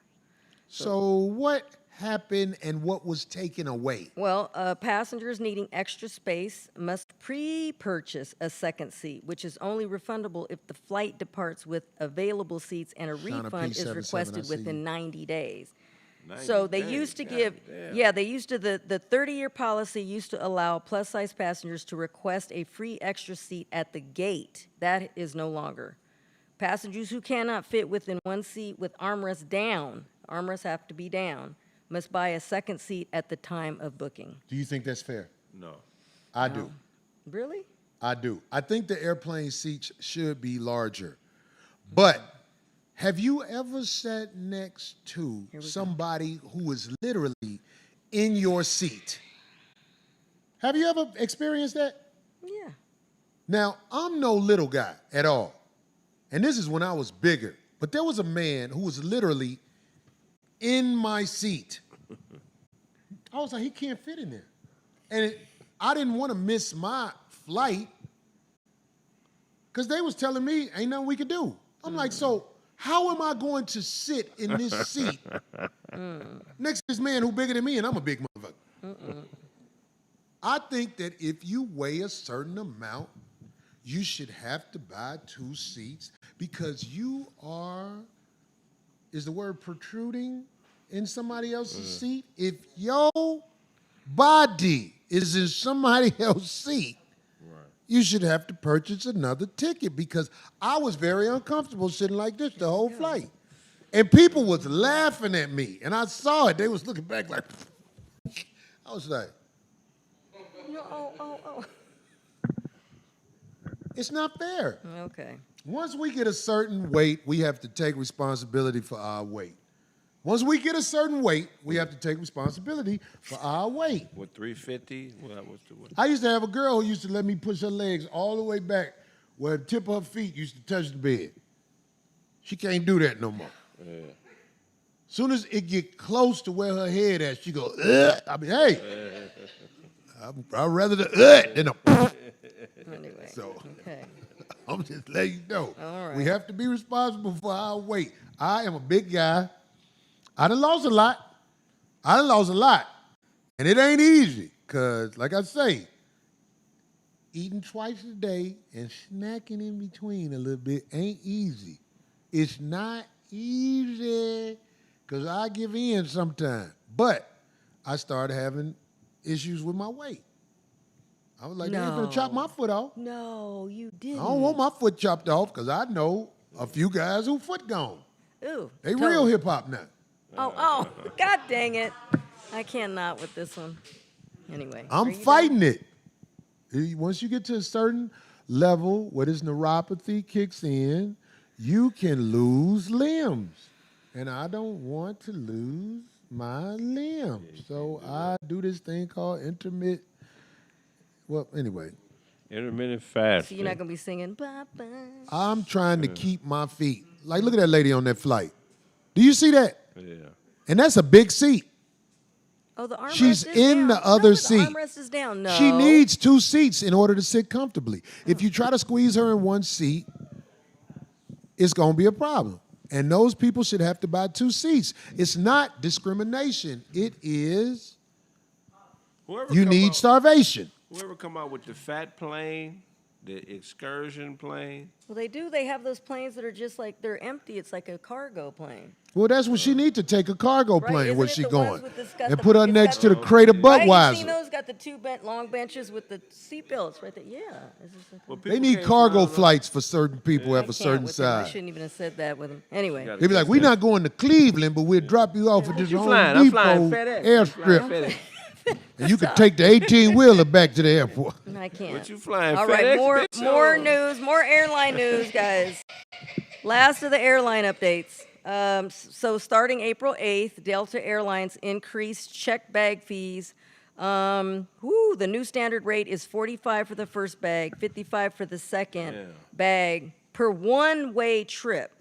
So what happened and what was taken away? Well, passengers needing extra space must pre-purchase a second seat, which is only refundable if the flight departs with available seats and a Shauna refund is P77, requested I see within you. 90 days. 90 So they days, used to God give, damn. they used to, the 30-year policy used to allow plus-size passengers to request a free extra seat at the gate. That is no longer. Passengers who cannot fit within one seat with armrests down, armrests have to be down, must buy a second seat at the time of booking. Do you think that's fair? No. I do. Really? I do. I think the airplane seats should be larger. But have you ever sat next to somebody who is literally in your seat? Have you ever experienced that? Yeah. Now, I'm no little guy at all. And this is when I was bigger. But there was a man who was literally in my seat. I was like, he can't fit in there. And I didn't want to miss my flight because they was telling me ain't nothing we could do. I'm like, so how am I going to sit in this seat next to this man who bigger than me and I'm a big motherfucker? I think that if you weigh a certain amount, you should have to buy 2 seats because you are, is the word protruding in somebody else's seat? If your body is in somebody else's seat, you should have to purchase another ticket because I was very uncomfortable sitting like this the whole flight. And people was laughing at me. And I saw it. They was looking back like, I was like, Oh. it's not fair. Okay. Once we get a certain weight, we have to take responsibility for our weight. Once we get a certain weight, we have to take responsibility for our weight. What, 350? What? I used to have a girl who used to let me push her legs all the way back where the tip of her feet used to touch the bed. She can't do that no more. Yeah. Soon as it get close to where her head at, she go, ugh. I mean, hey, I'd rather the than a Anyway, So okay. I'm just letting you know. All right. We have to be responsible for our weight. I am a big guy. I done lost a lot. And it ain't easy, because, like I say, eating twice a day and snacking in between a little bit ain't easy. It's not easy, because I give in sometimes. But I started having issues with my weight. I was like, they ain't gonna chop my foot off. No, you didn't. I don't want my foot chopped off, because I know a few guys who foot gone. Ooh. They real hip-hop now. Oh, God dang it. I cannot with this one. Anyway. I'm fighting it. Once you get to a certain level where this neuropathy kicks in, you can lose limbs. And I don't want to lose my limbs. So I do this thing called intermittent fasting. So you're not going to be singing, bye-bye. I'm trying to keep my feet. Like, look at that lady on that flight. Do you see that? Yeah. And that's a big seat. Oh, the armrest She's is in down. the other No, seat. The armrest is down. No. She needs 2 seats in order to sit comfortably. If you try to squeeze her in one seat, it's going to be a problem. And those people should have to buy 2 seats. It's not discrimination. It is you need starvation. Whoever come out with the fat plane, the excursion plane. Well, they do. They have those planes that are just like, they're empty. It's like a cargo plane. Well, that's what she needs to take a cargo Right, plane isn't where it she the going. ones with this- got And the- put her it's next got to the crate of Right, you Budweiser. seen those? Got the 2 long benches with the seat belts right there. Yeah. It's just like Well, They people need can't cargo fly flights for certain people I of a can't certain with him. I size. shouldn't even have said that with him. Anyway. They be like, we're not going to Cleveland, but we'll drop you off at this You Home flying? I'm flying Depot FedEx. airstrip. FedEx. And you can take the 18-wheeler back to the airport. I can't. What you flying? All right, FedEx, more bitch? news, more airline news, guys. Last of the airline updates. So starting April 8th, Delta Airlines increased checked bag fees. The new standard rate is $45 for the first bag, $55 for the second bag per one-way trip.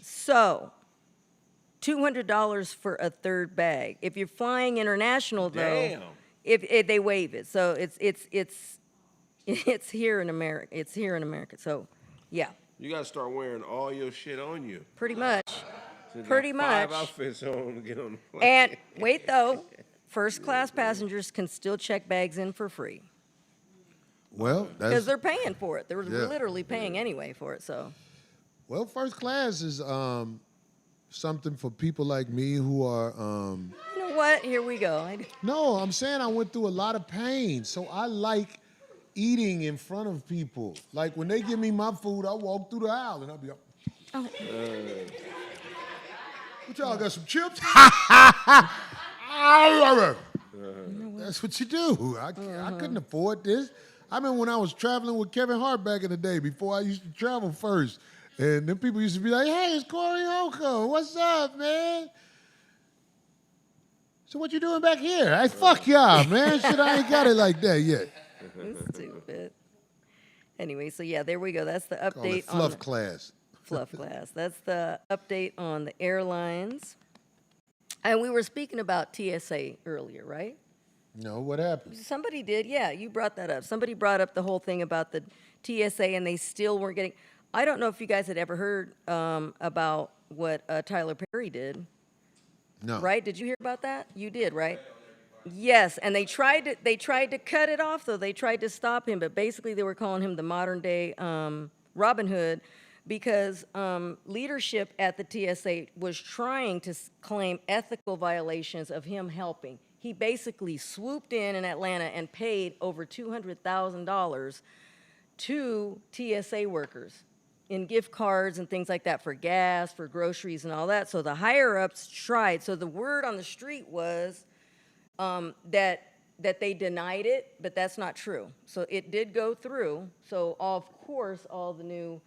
So $200 for a third bag. If you're flying international, though, if they waive it. So it's here in America. It's here in America. So, yeah. You gotta start wearing all your shit on you. Pretty much. So you got Pretty much. 5 outfits on to get on the plane. And wait, though, first-class passengers can still check bags in for free Well, because they're paying for it. They're Yeah. literally paying anyway for it. So, well, first class is something for people like me who are. you know what? Here we go. No, I'm saying I went through a lot of pain, so I like eating in front of people. Like when they give me my food, I walk through the aisle and I'll be like, what y'all got, some chips? That's what you do. I couldn't afford this. I remember when I was traveling with Kevin Hart back in the day, before I used to travel first. And then people used to be like, hey, it's Corey Holcomb. What's up, man? So what you doing back here? Hey, fuck y'all, man. Shit, I ain't got it like that yet. Stupid. Anyway, so yeah, there we go. That's the Call update it fluff on class. Fluff class. That's the update on the airlines. And we were speaking about TSA earlier, right? No, what happened? Somebody did. Yeah, you brought that up. Somebody brought up the whole thing about the TSA, and they still weren't getting. I don't know if you guys had ever heard about what Tyler Perry did. No. Right? Did you hear about that? You did, right? Yes, and they tried to cut it off, though. They tried to stop him, but basically they were calling him the modern day Robin Hood, because leadership at the TSA was trying to claim ethical violations of him helping. He basically swooped in Atlanta and paid over $200,000 to TSA workers in gift cards and things like that for gas, for groceries and all that. So the higher-ups tried. So the word on the street was that they denied it, but that's not true. So it did go through. So of course, all the new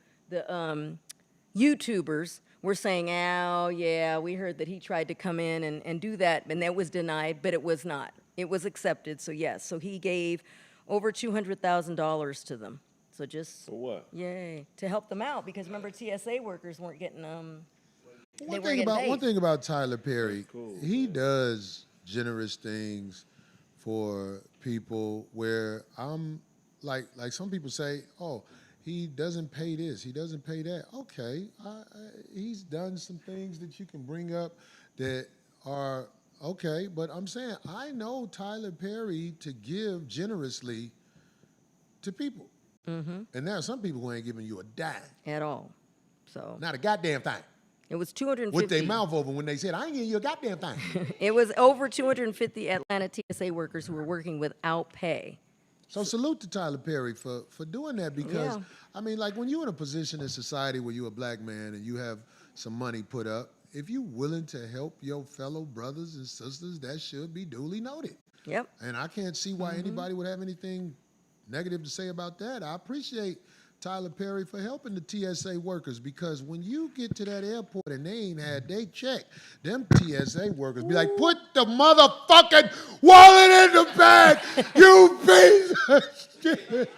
YouTubers were saying, oh, yeah, we heard that he tried to come in and do that, and that was denied, but it was not. It was accepted, so yes. So he gave over $200,000 to them. So just, For what? yay, to help them out, because remember, TSA workers weren't getting, One thing about Tyler Perry, he does generous things for people where I'm like some people say, oh, he doesn't pay this, he doesn't pay that. Okay, he's done some things that you can bring up that are okay, but I'm saying I know Tyler Perry to give generously to people. And there are some people who ain't giving you a dime. at all. So Not a goddamn thing. it was 250. With their mouth open when they said, I ain't giving you a goddamn thing. It was over 250 Atlanta TSA workers who were working without pay. So salute to Tyler Perry for doing that because, Yeah. I mean, like when you're in a position in society where you're a black man and you have some money put up, if you're willing to help your fellow brothers and sisters, that should be duly noted. Yep. And I can't see why anybody would have anything negative to say about that. I appreciate Tyler Perry for helping the TSA workers because when you get to that airport and they ain't had they check, them TSA workers be like, put the motherfucking wallet in the bag, you piece of shit.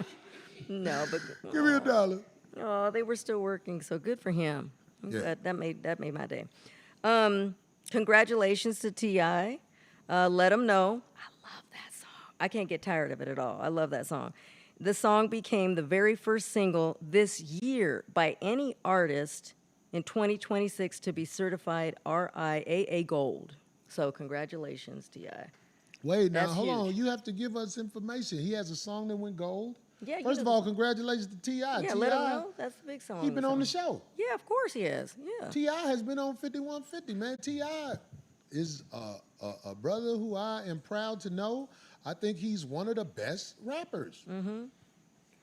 No, but Give me $1. oh, they were still working, so good for him. Yeah. That made my day. Congratulations to T.I. Let him know. I love that song. I can't get tired of it at all. I love that song. The song became the very first single this year by any artist in 2026 to be certified RIAA Gold. So congratulations, T.I. Wait, now, That's hold on. huge. You have to give us information. He has a song that went gold? Yeah, First of all, congratulations to T.I. yeah, T.I. let him know. That's the big song. He been on the show. Yeah, of course he is. Yeah. T.I. has been on 5150, man. T.I. is a brother who I am proud to know. I think he's one of the best rappers.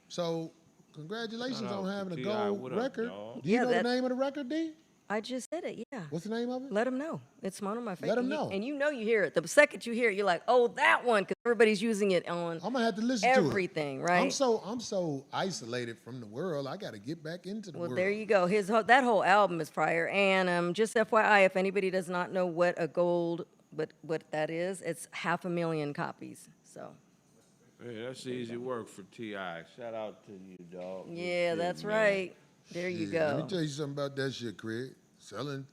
So, congratulations Shout out on to having a T.I. gold What up, record. dog? Do you Yeah, know the that- name of the record, D? I just said it, yeah. What's the name of it? Let him know. It's one of my favorites. Let him know. And you know you hear it. The second you hear it, you're like, oh, that one, because everybody's using it on I'm gonna have to listen to everything, it. right? I'm so isolated from the world. I got to get back into the Well, world. there you go. That whole album is fire. And just FYI, if anybody does not know what a gold, what that is, it's 500,000 copies. So, Hey, that's easy work for T.I. Shout out to you, dog. Good yeah, shit, that's man. right. There you Yeah, Let me go. tell you something about that shit, Craig. Selling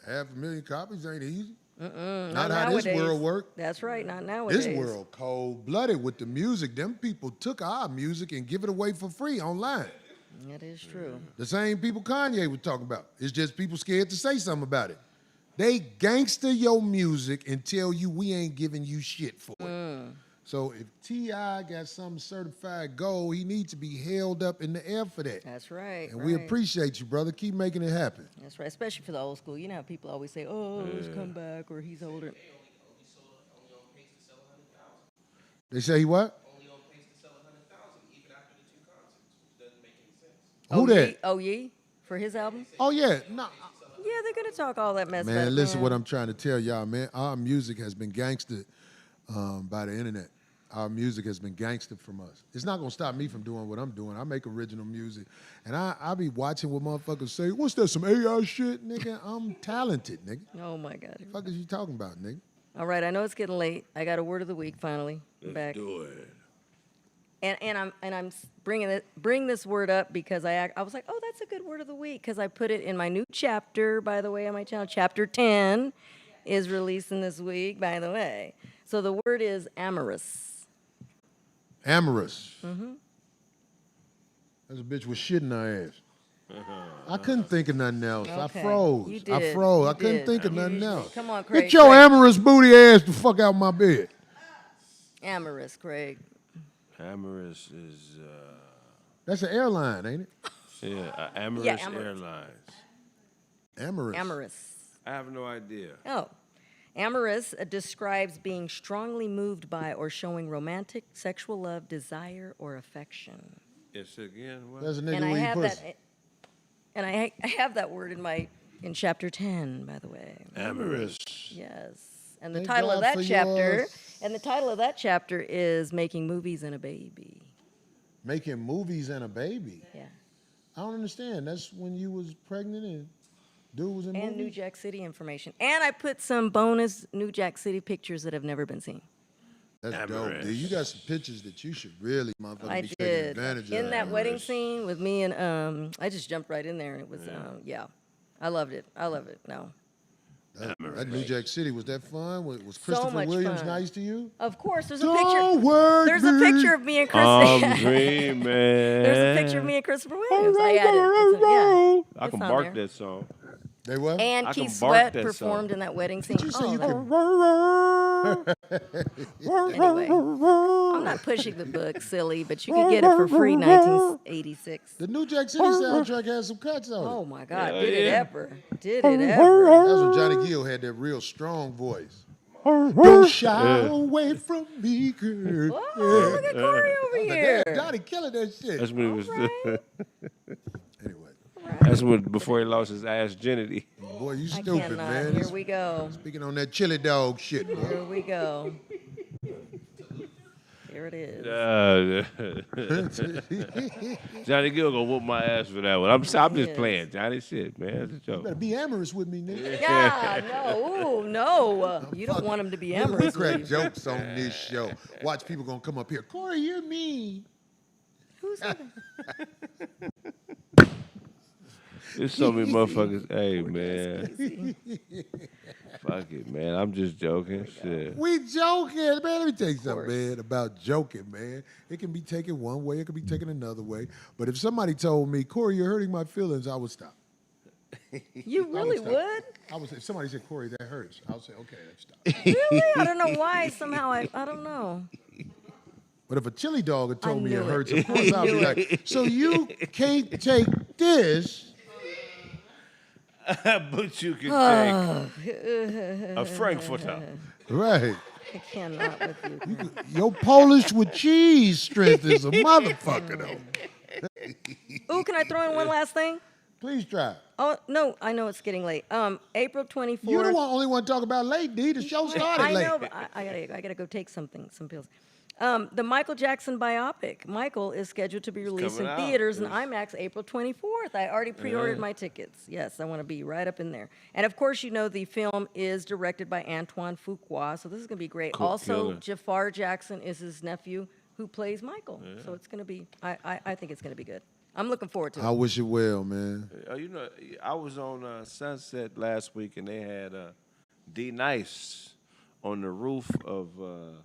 500,000 copies ain't easy. Not how this nowadays. world works. That's right. Not nowadays. This world cold-blooded with the music. Them people took our music and give it away for free online. That is true. The same people Kanye was talking about. It's just people scared to say something about it. They gangster your music and tell you we ain't giving you shit for it. So if T.I. got some certified gold, he needs to be held up in the air for that. That's right. And we right. appreciate you, brother. Keep making it happen. That's right. Especially for the old school. You know how people always say, oh, he's come back or he's older. They say he what? Only on pace to sell 100,000 even after the 2 concerts, which doesn't make any sense. Who that? Oh, Ye? For his album? Oh, yeah. No. Yeah, they're going to talk all that mess about Man, it, listen man. what I'm trying to tell y'all, man. Our music has been gangstered by the internet. Our music has been gangstered from us. It's not going to stop me from doing what I'm doing. I make original music. And I be watching what motherfuckers say, what's that, some AI shit? Nigga, I'm talented, nigga. Oh, my God. What the fuck is you talking about, nigga? All right, I know it's getting late. I got a word of the week finally. I'm back. Do it. And I'm bring this word up because I was like, oh, that's a good word of the week because I put it in my new chapter, by the way, on my channel. Chapter 10 is releasing this week, by the way. So the word is amorous. Amorous. That's a bitch with shit in her ass. I couldn't think of nothing else. Okay, I froze. you I did, froze. you I couldn't did. think of You nothing usually- else. Come on, Craig. Get your Craig. amorous booty ass the fuck out my bed. Amorous, Craig. Amorous is, That's an airline, ain't it? Amorous Amorous. Airlines. Amorous. Amorous. I have no idea. Oh. Amorous describes being strongly moved by or showing romantic, sexual love, desire, or affection. It's again, what? That's a nigga And I who eat have pussy. that. And I have that word in chapter 10, by the way. Amorous. Yes. And the Thank title of God that for chapter, yours. and the title of that chapter is Making Movies and a Baby. Making movies and a baby. Yeah. I don't understand. That's when you was pregnant and dude was in And New movies? Jack City information. And I put some bonus New Jack City pictures that have never been seen. That's dope, dude. You got some pictures that you should really, motherfucker, I be taking did. advantage of. In that wedding scene with me and I just jumped right in there and it was yeah. I loved it. I love it. No. That New Jack City, was that fun? Was So Christopher much Williams fun. nice to you? Of course, there's a Don't picture. work There's a me. picture of me and I'm Christin. dreaming. There's a picture of me and Christopher Williams. I added. Yeah. I It's can on bark there. that song. They what? And I can Keith bark Sweat that performed song. in that wedding scene. Did you say Oh, you that- could? Anyway, I'm not pushing the book, silly, but you could get it for free, 1986. The New Jack City soundtrack has some cuts on it. Oh my God, Hell did it yeah. ever? Did it ever? That's when Johnny Gill had that real strong voice. Don't shy away from me, girl. Oh, look at Corey over here. Damn, Johnny killing that shit. That's when he was. Anyway, That's when before he lost his ass virginity. boy, you I stupid, cannot. man. Here we go. Speaking on that chili dog shit, boy. Here we go. Here it is. Johnny Gill gonna whoop my ass for that one. I'm just Yes. playing. Johnny shit, man. That's a You joke. better be amorous with me, nigga. Yeah, no, ooh, no. You don't want him to be We amorous crack with you. jokes on this show. Watch people gonna come up here. Corey, you're mean. Who's that? There's so many motherfuckers. Hey, man. Fuck it, man. I'm just joking. Shit. We joking, man. Let me tell you something, man, about joking, man. It can be taken one way, it can be taken another way. But if somebody told me, Corey, you're hurting my feelings, I would stop. You really would? If somebody said, Corey, that hurts, I'll say, okay, let's stop. Really? I don't know why. Somehow I don't know. But if a chili dog had told me it knew it. hurts, of course I'll be like, so you can't take this. But you can take a Frankfurter. Right. I cannot with you. Your Polish with cheese strength is a motherfucker, though. Ooh, can I throw in one last thing? Please try. Oh no, I know it's getting late. April 24th. You're the only one to talk about late, D. The show started I late. know, but I gotta go take some pills. The Michael Jackson biopic, Michael, is scheduled to be released in coming out. theaters and IMAX April 24th. I already pre-ordered my tickets. Yes, I want to be right up in there. And of course, you know the film is directed by Antoine Fuqua, so this is going to be great. Cool, Also, killer. Jafar Jackson is his nephew who plays Michael. So it's going to be, I think it's going to be good. I'm looking forward to it. I wish it well, man. You know, I was on Sunset last week, and they had D Nice on the roof of.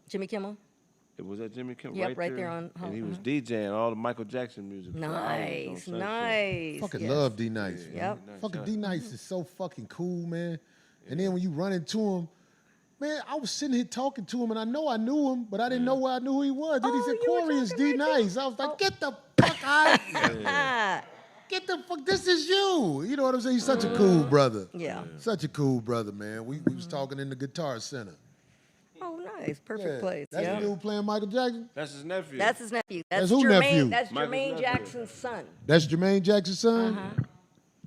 Jimmy Kimmel? It was at Jimmy Kimmel. Yep, right there on- And he was mhm. DJing all the Michael Jackson music. for hours on Nice, Sunset. nice. Fucking yes. love D Nice. Yep. Fucking D Nice is so fucking cool, man. And then when you run into him, man, I was sitting here talking to him, and I know I knew him, but I didn't know where I knew who he was. Then he Oh, said, you were Corey is talking D right there. Nice. I was like, get the fuck out of here. Ah, Get the fuck, this is you. You know what I'm saying? He's such a cool brother. yeah. Such a cool brother, man. We was talking in the Guitar Center. Oh, nice. Perfect Yeah. place. That's Yeah. the dude playing Michael Jackson? That's his nephew. That's his nephew. That's That's who Jermaine. nephew? That's Michael's Jermaine nephew. Jackson's son. That's Jermaine Jackson's son?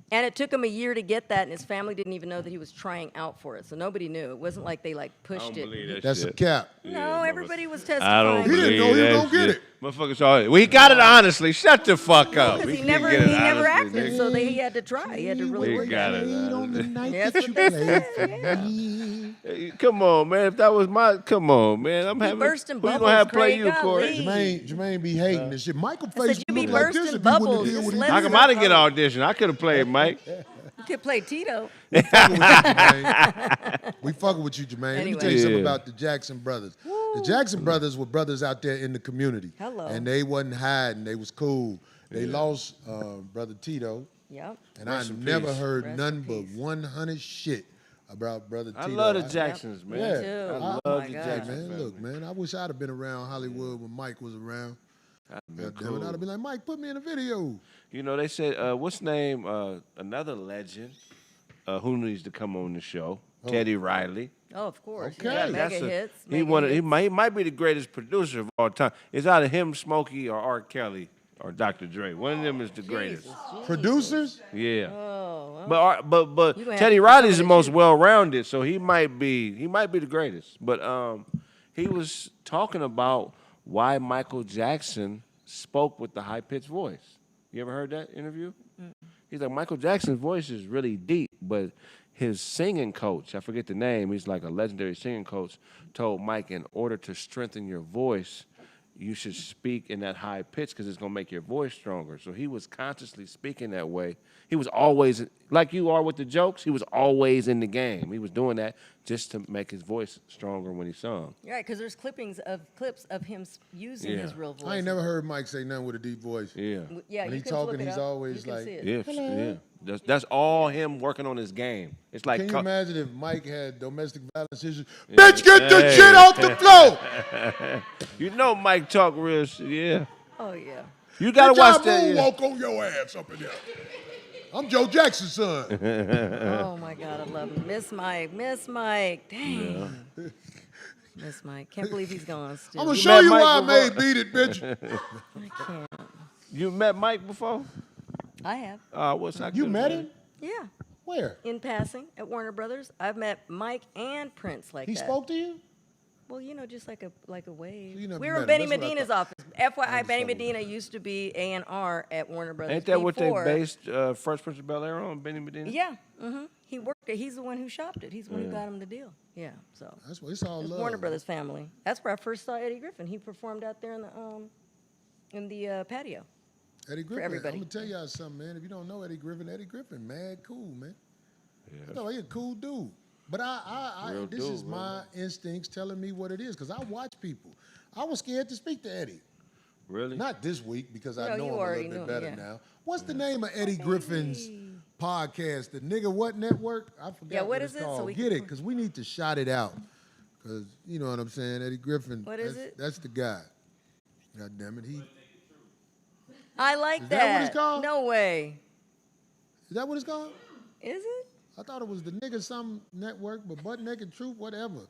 And it took him a year to get that, and his family didn't even know that he was trying out for it. So nobody knew. It wasn't like they I pushed don't it. believe that That's shit. a cap. No, everybody was testifying. I don't He didn't believe know he was that gonna get shit. it. Motherfuckers saw it. We got it honestly. Shut the fuck up. Because We he can't never, get it he never honestly, acted, nigga. so he had to try. He had to really He work got at it. it. On the night That's that what you they played said, for me. Hey, come on, man. If that was my, come on, man. I'm having. burst in who you bubbles, gonna have play Craig. you, Corey? Golly. Jermaine be hating this shit. Michael I face said, you be look like this bursting if he wouldn't bubbles. have did what Just he let did. How it come I didn't out. get an audition? I could have played Mike. You could play Tito. We fucking with you, Jermaine. We fucking with you, Jermaine. Let me Anyway. tell you something Yeah. about the Jackson brothers. The Jackson brothers were brothers out there in the community. Hello. And they wasn't hiding. They was cool. They lost brother Tito, Yep. and Rest I in never peace. heard Rest none in but peace. 100 shit about brother I Tito. love the Jacksons, man. Yeah. too. I Oh love my the God. Hey, Jacksons. man, look, man, I wish I'd have been around Hollywood when Mike was around. That'd been God damn it, cool. I'd have been like, Mike, put me in a video. You know, they said, what's name? Another legend who needs to come on the show? Teddy Riley. Oh, of course. Okay. Yeah, That's mega a- hits. He mega hits. might be the greatest producer of all time. It's either him, Smokey, or R. Kelly, or Dr. Dre. One of them is the greatest. Jesus. Producers? Yeah. Oh, well, But You gonna have Teddy to Riley's the accommodate most you. well-rounded, so he might be the greatest. But he was talking about why Michael Jackson spoke with the high-pitched voice. You ever heard that interview? He's like, Michael Jackson's voice is really deep, but his singing coach, I forget the name, he's like a legendary singing coach, told Mike, in order to strengthen your voice, you should speak in that high pitch because it's going to make your voice stronger. So he was consciously speaking that way. He was always, like you are with the jokes, he was always in the game. He was doing that just to make his voice stronger when he sung. Right, because there's clips of him using his real voice. I ain't never heard Mike say nothing with a deep voice. Yeah. Yeah, When you he can talking, flip it he's up. always You can like, see it. Yeah. That's all him working on his game. It's like, can you imagine if Mike had domestic violence issues? Bitch, get the shit off the floor! You know Mike talk real shit, yeah. Oh, yeah. You got to watch that. Walk on your ass up in there. I'm Joe Jackson's son. Oh, my God, I love him. Miss Mike. Dang. Yeah. Miss Mike. Can't believe he's gone still. I'm going to show you why I made Beat It, bitch. I can't. You met Mike before? I have. What's that? You met him? Yeah. Where? In passing at Warner Brothers. I've met Mike and Prince like He that. spoke to you? Well, just like a wave. So you never we were met in him. Benny That's what I Medina's thought. office. FYI, Benny Medina used to be A&R at Warner Brothers. Ain't that what they before. based Fresh Prince of Bel-Air on, Benny Medina? Yeah. He worked it. He's the one who shopped it. He's the one who got him the deal. Yeah. So That's what it's all love. Warner Brothers family. That's where I first saw Eddie Griffin. He performed out there in the patio. Eddie Griffin, everybody. I'm going to tell y'all something, man. If you don't know Eddie Griffin, mad cool, man. Yeah. I thought he a cool dude. But this is my instincts telling me what it is, because I watch people. I was scared to speak to Eddie. Really? Not this week, because I No, know you him a already little bit knew, better yeah. now. What's the name of Eddie Griffin's podcast? The Nigga What Network? I forgot Yeah, what it's is it? So called. we Get can- it, because we need to shout it out. Because, you know what I'm saying, Eddie Griffin. What is it? That's the guy. God damn it. I like Is that. that what it's called? No way. Is that what it's called? Is it? I thought it was the Nigga Some Network, but Butt Naked Truth, whatever.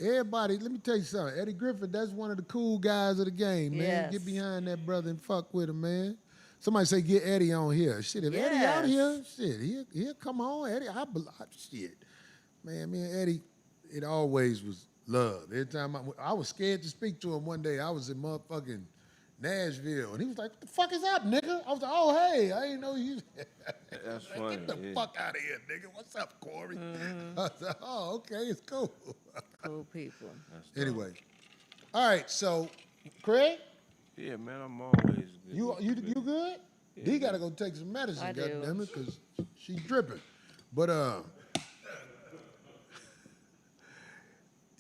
Everybody, let me tell you something. Eddie Griffin, that's one of the cool guys of the game, man. Yes. Get behind that brother and fuck with him, man. Somebody say get Eddie on here. Shit, if Eddie out here, shit, he'll come on. Eddie, shit. Man, me and Eddie, it always was love. Every time I was scared to speak to him one day. I was in motherfucking Nashville, and he was like, "What the fuck is up, nigga?" I was like, "Oh, hey, I didn't know you." That's like, funny. get the fuck out of here, nigga. What's up, Corey? I was like, "Oh, okay, it's cool." Cool people. Anyway, all right. So, Craig, Yeah, man, I'm always good. you good? Yeah, D gotta go take some medicine, I do. goddammit, because she's dripping. But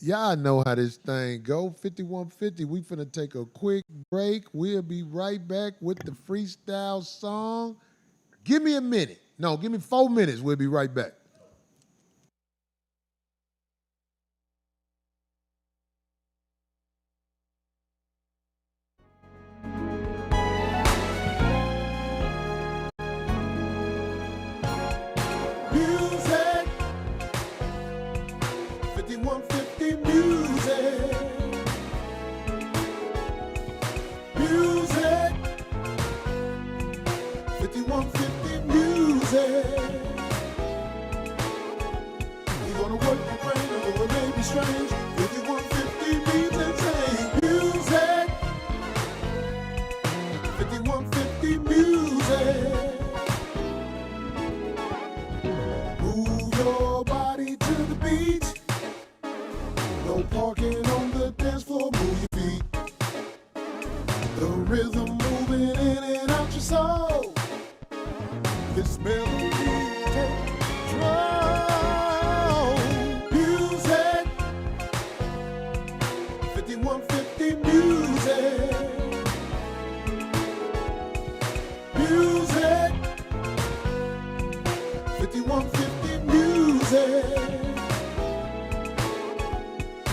y'all know how this thing go. 5150, we finna take a quick break. We'll be right back with the freestyle song. Give me a minute. No, give me 4 minutes. We'll be right back. Music, 5150 music. Music, 5150 music. You're gonna work your brain, although it may be strange. 5150 means insane. Music, 5150 music. Move your body to the beat. No parking on the dance floor, move your feet. The rhythm moving in and out your soul. This melody take control. Music, 5150 music. Music, 5150 music.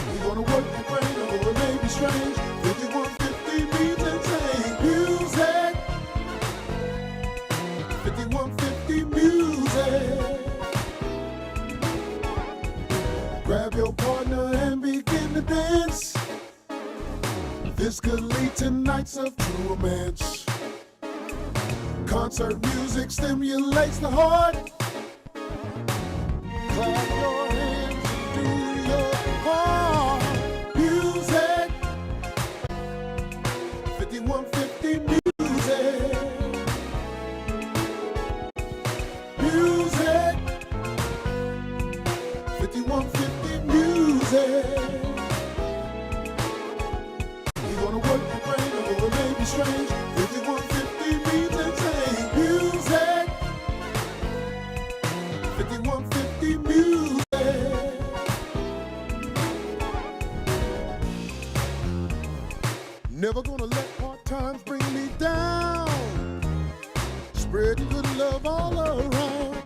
You're gonna work your brain, although it may be strange. 5150 means insane. Music, 5150 music. Grab your partner and begin to dance. This could lead to nights of true romance. Concert music stimulates the heart. Clap your hands and do your part. Music, 5150 music. Never gonna let hard times bring me down. Spreading good love all around.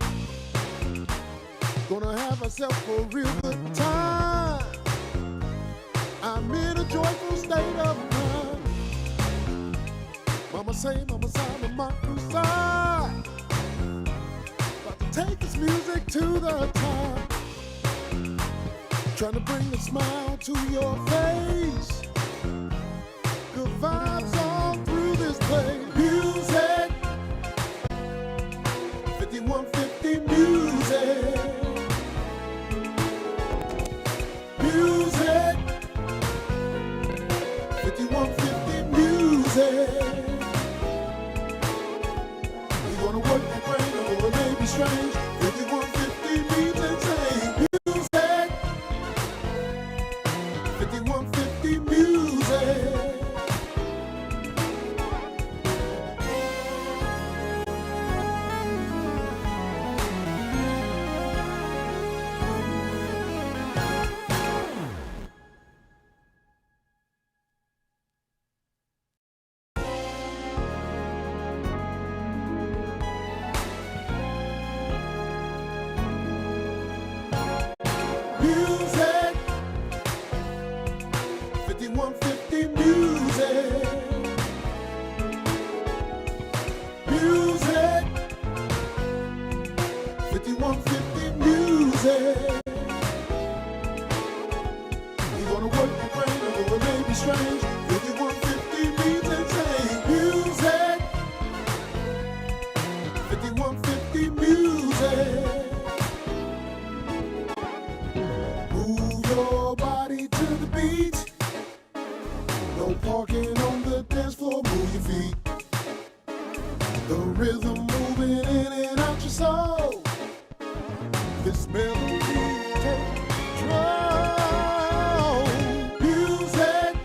Gonna have myself a real good time. I'm in a joyful state of mind. Mama say, mama sign on my crusade. About to take this music to the top. Trying to bring a smile to your face. Good vibes all through this place. Music 5150 music. Music 5150 music. You wanna work the brain or it may be strange. 5150 means insane. Music 5150 music. Music 5150 music. Music 5150 music. You wanna work the brain or it may be strange. 5150 means insane. Music 5150 music. Move your body to the beat. No parking on the dance floor, move your feet. The rhythm moving in and out your soul. This melody take control. Music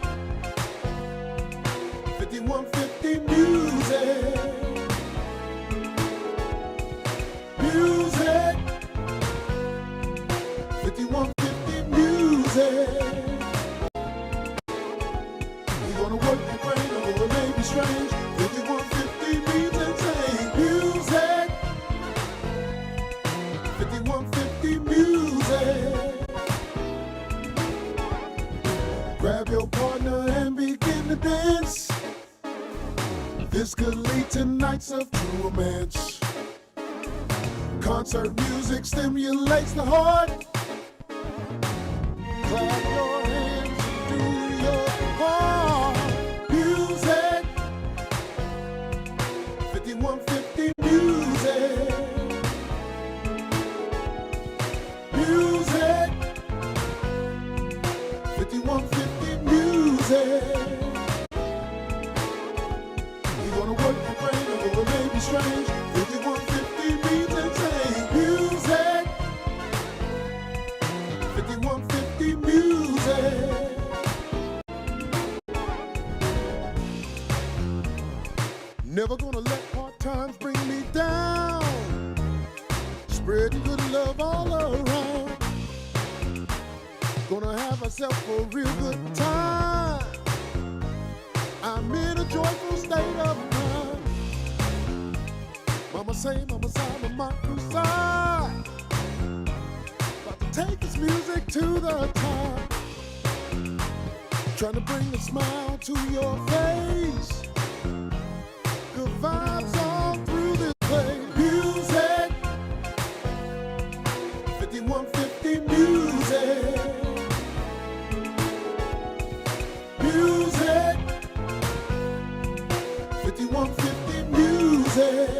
5150 music. Music 5150 music. You wanna work the brain or it may be strange. 5150 means insane. Music 5150 music. Grab your partner and begin to dance. This could lead to nights of true romance. Concert music stimulates the heart. Clap your hands and do your part. Music 5150 music. Music 5150 music. You wanna work the brain or it may be strange. 5150 means insane. Music 5150 music. Never gonna let hard times bring me down. Spreading good love all around. Gonna have myself a real good time. I'm in a joyful state of mind. Mama say, mama sign on my crusade. About to take this music to the top. Trying to bring a smile to your face. Good vibes all through this place. Music 5150 music. Music 5150 music.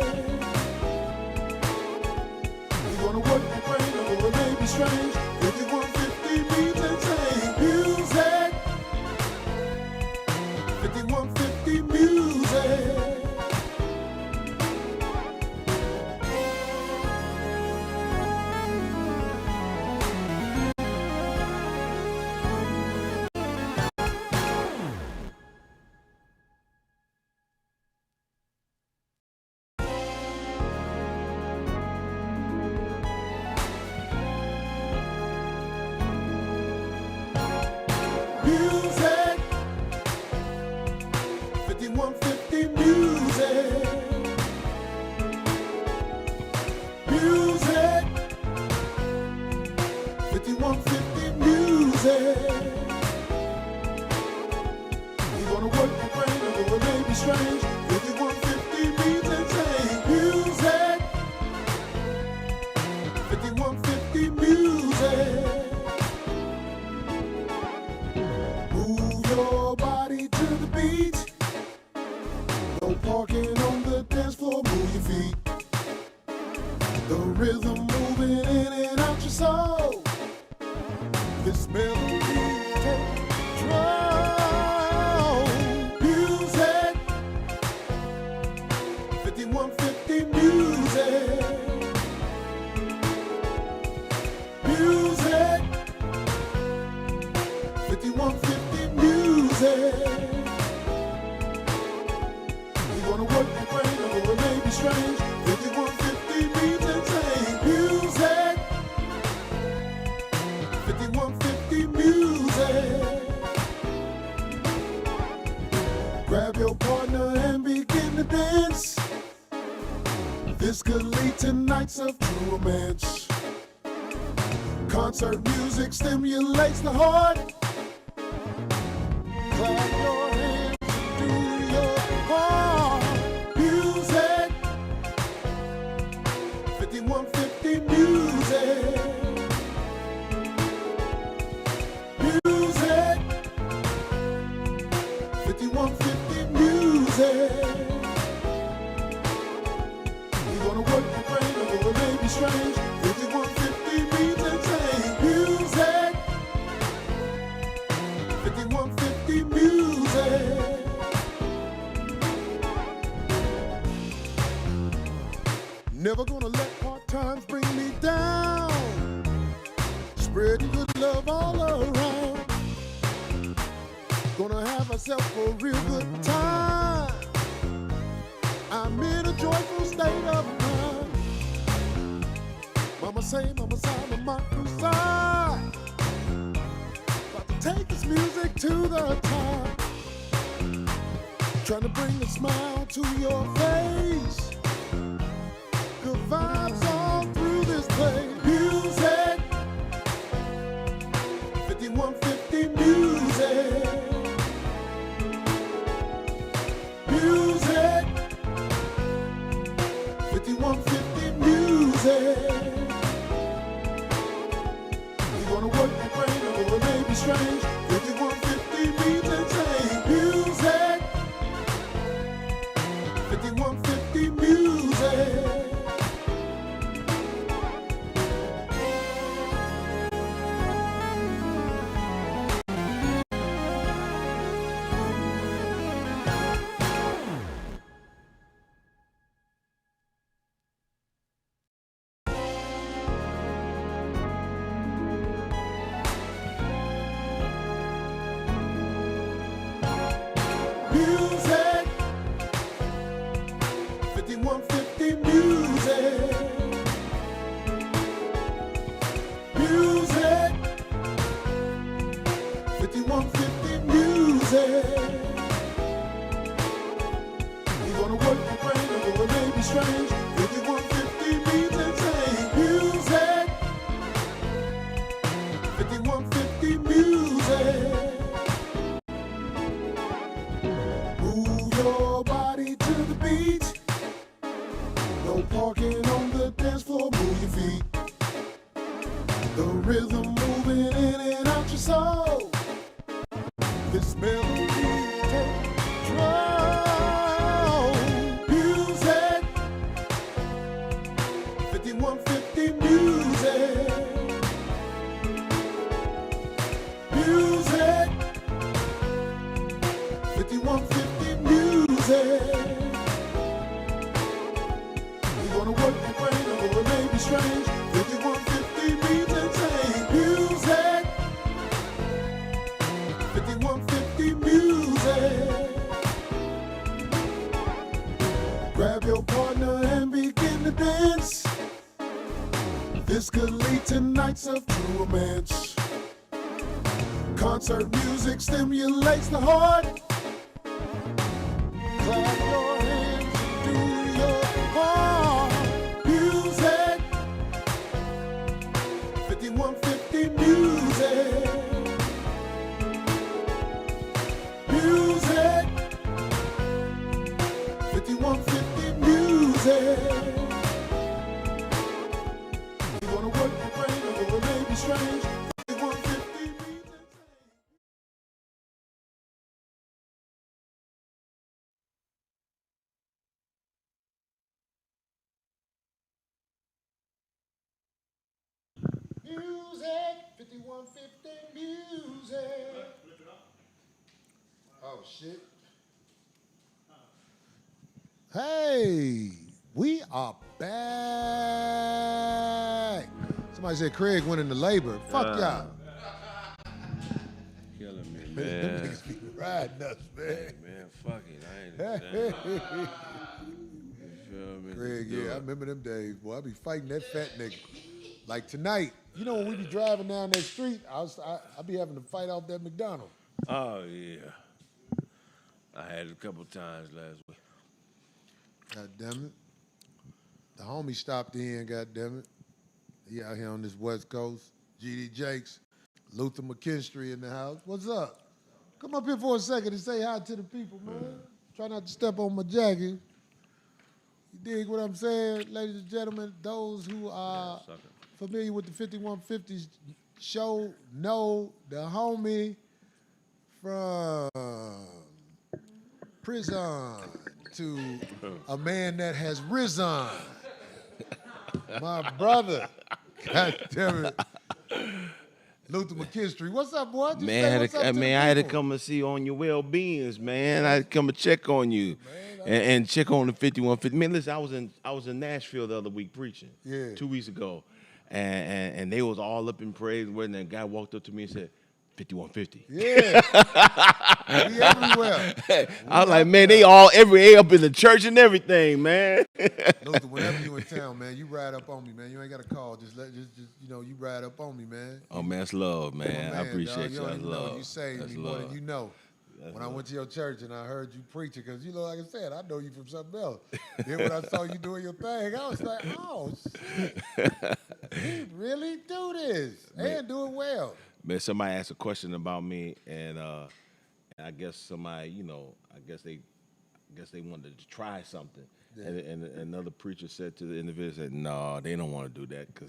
You wanna work the brain or it may be strange. 5150 means insane. Music 5150 music. Music strange. 5150 means insane. Music. 5150 music. Move your body to the beat. No parking on the dance floor, move your feet. The rhythm moving in and out your soul. This melody take control. Music. 5150 music. Music. 5150 music. You wanna work your brain, or it may be strange. 5150 means insane. Music. 5150 music. Grab your partner and begin to dance. This could lead to nights of true romance. Concert music stimulates the heart. Clap your hands and do your part. Music. 5150 music. Music. 5150 music. You wanna work your brain, or it may be strange. 5150 means insane. Music. 5150 music. Never gonna let hard times bring me down. Spreading good love all around. Gonna have ourselves a real good time. I'm in a joyful state of mind. Mama say, mama sign on my crusade. About to take this music to the top. Trying to bring a smile to your face. Good vibes all through this place. Music. 5150 music. Music. 5150 music. You wanna work your brain, or it may be strange. 5150 means insane. Music. 5150 music. Music. 5150 music. Music. 5150 music. You wanna work your brain, or it may be strange. 5150 means insane. Music. 5150 music. Move your body to the beat. No parking on the dance floor, move your feet. The rhythm moving in and out your soul. This melody take control. Music. 5150 music. Music. 5150 music. You wanna work your brain, or it may be strange. 5150 means insane. Music. 5150 music. Grab your partner and begin to dance. This could lead to nights of true romance. Concert music stimulates the heart. Clap your hands and do your part. Music. 5150 music. Music. Music, 5150 music. Oh, shit. Hey, we are back. Somebody said Craig went into labor. Fuck y'all. Killing me, Them man. niggas be riding us, man. Hey, man, fuck it. I ain't you feel me? Craig, Do yeah, I it. remember them days, boy. I be fighting that fat nigga. Like tonight, you know when we be driving down that street, I be having to fight off that McDonald's. Oh, yeah. I had it a couple times last week. God damn it. The homie stopped in, god damn it. He out here on this West Coast. GD Jakes, Luther McKinstry in the house. What's up? Come up here for a second and say hi to the people, man. Try not to step on my jacket. You dig what I'm saying? Ladies and gentlemen, those who are familiar with the 5150s show know the homie from prison to a man that has risen. My brother. God damn it. Luther McKinstry. What's up, boy? Just say what's up to the I had to people. come and see on your well-beings, man. I had to come and check on you, and check on the 5150. Man, listen, I was in Nashville the other week preaching. Yeah. 2 weeks ago, and they was all up in praise. When that guy walked up to me and said, 5150. Yeah. We everywhere. I was like, man, they all every up in the church and everything, man. Luther, whenever you in town, man, you ride up on me, man. You ain't got to call. Just you know, you ride up on me, man. Oh man, that's love, man. I appreciate dog. you. Don't That's even know. love. You saved That's me more love. than you know. That's When I love. went to your church and I heard you preaching, because, you know, like I said, I know you from something else. Then when I saw you doing your thing, I was like, oh, shit. He really do this and do it well. Man, somebody asked a question about me, and I guess somebody, you know, I guess they wanted to try something, Yeah. and another preacher said to the individual, said, "No, they don't want to do that because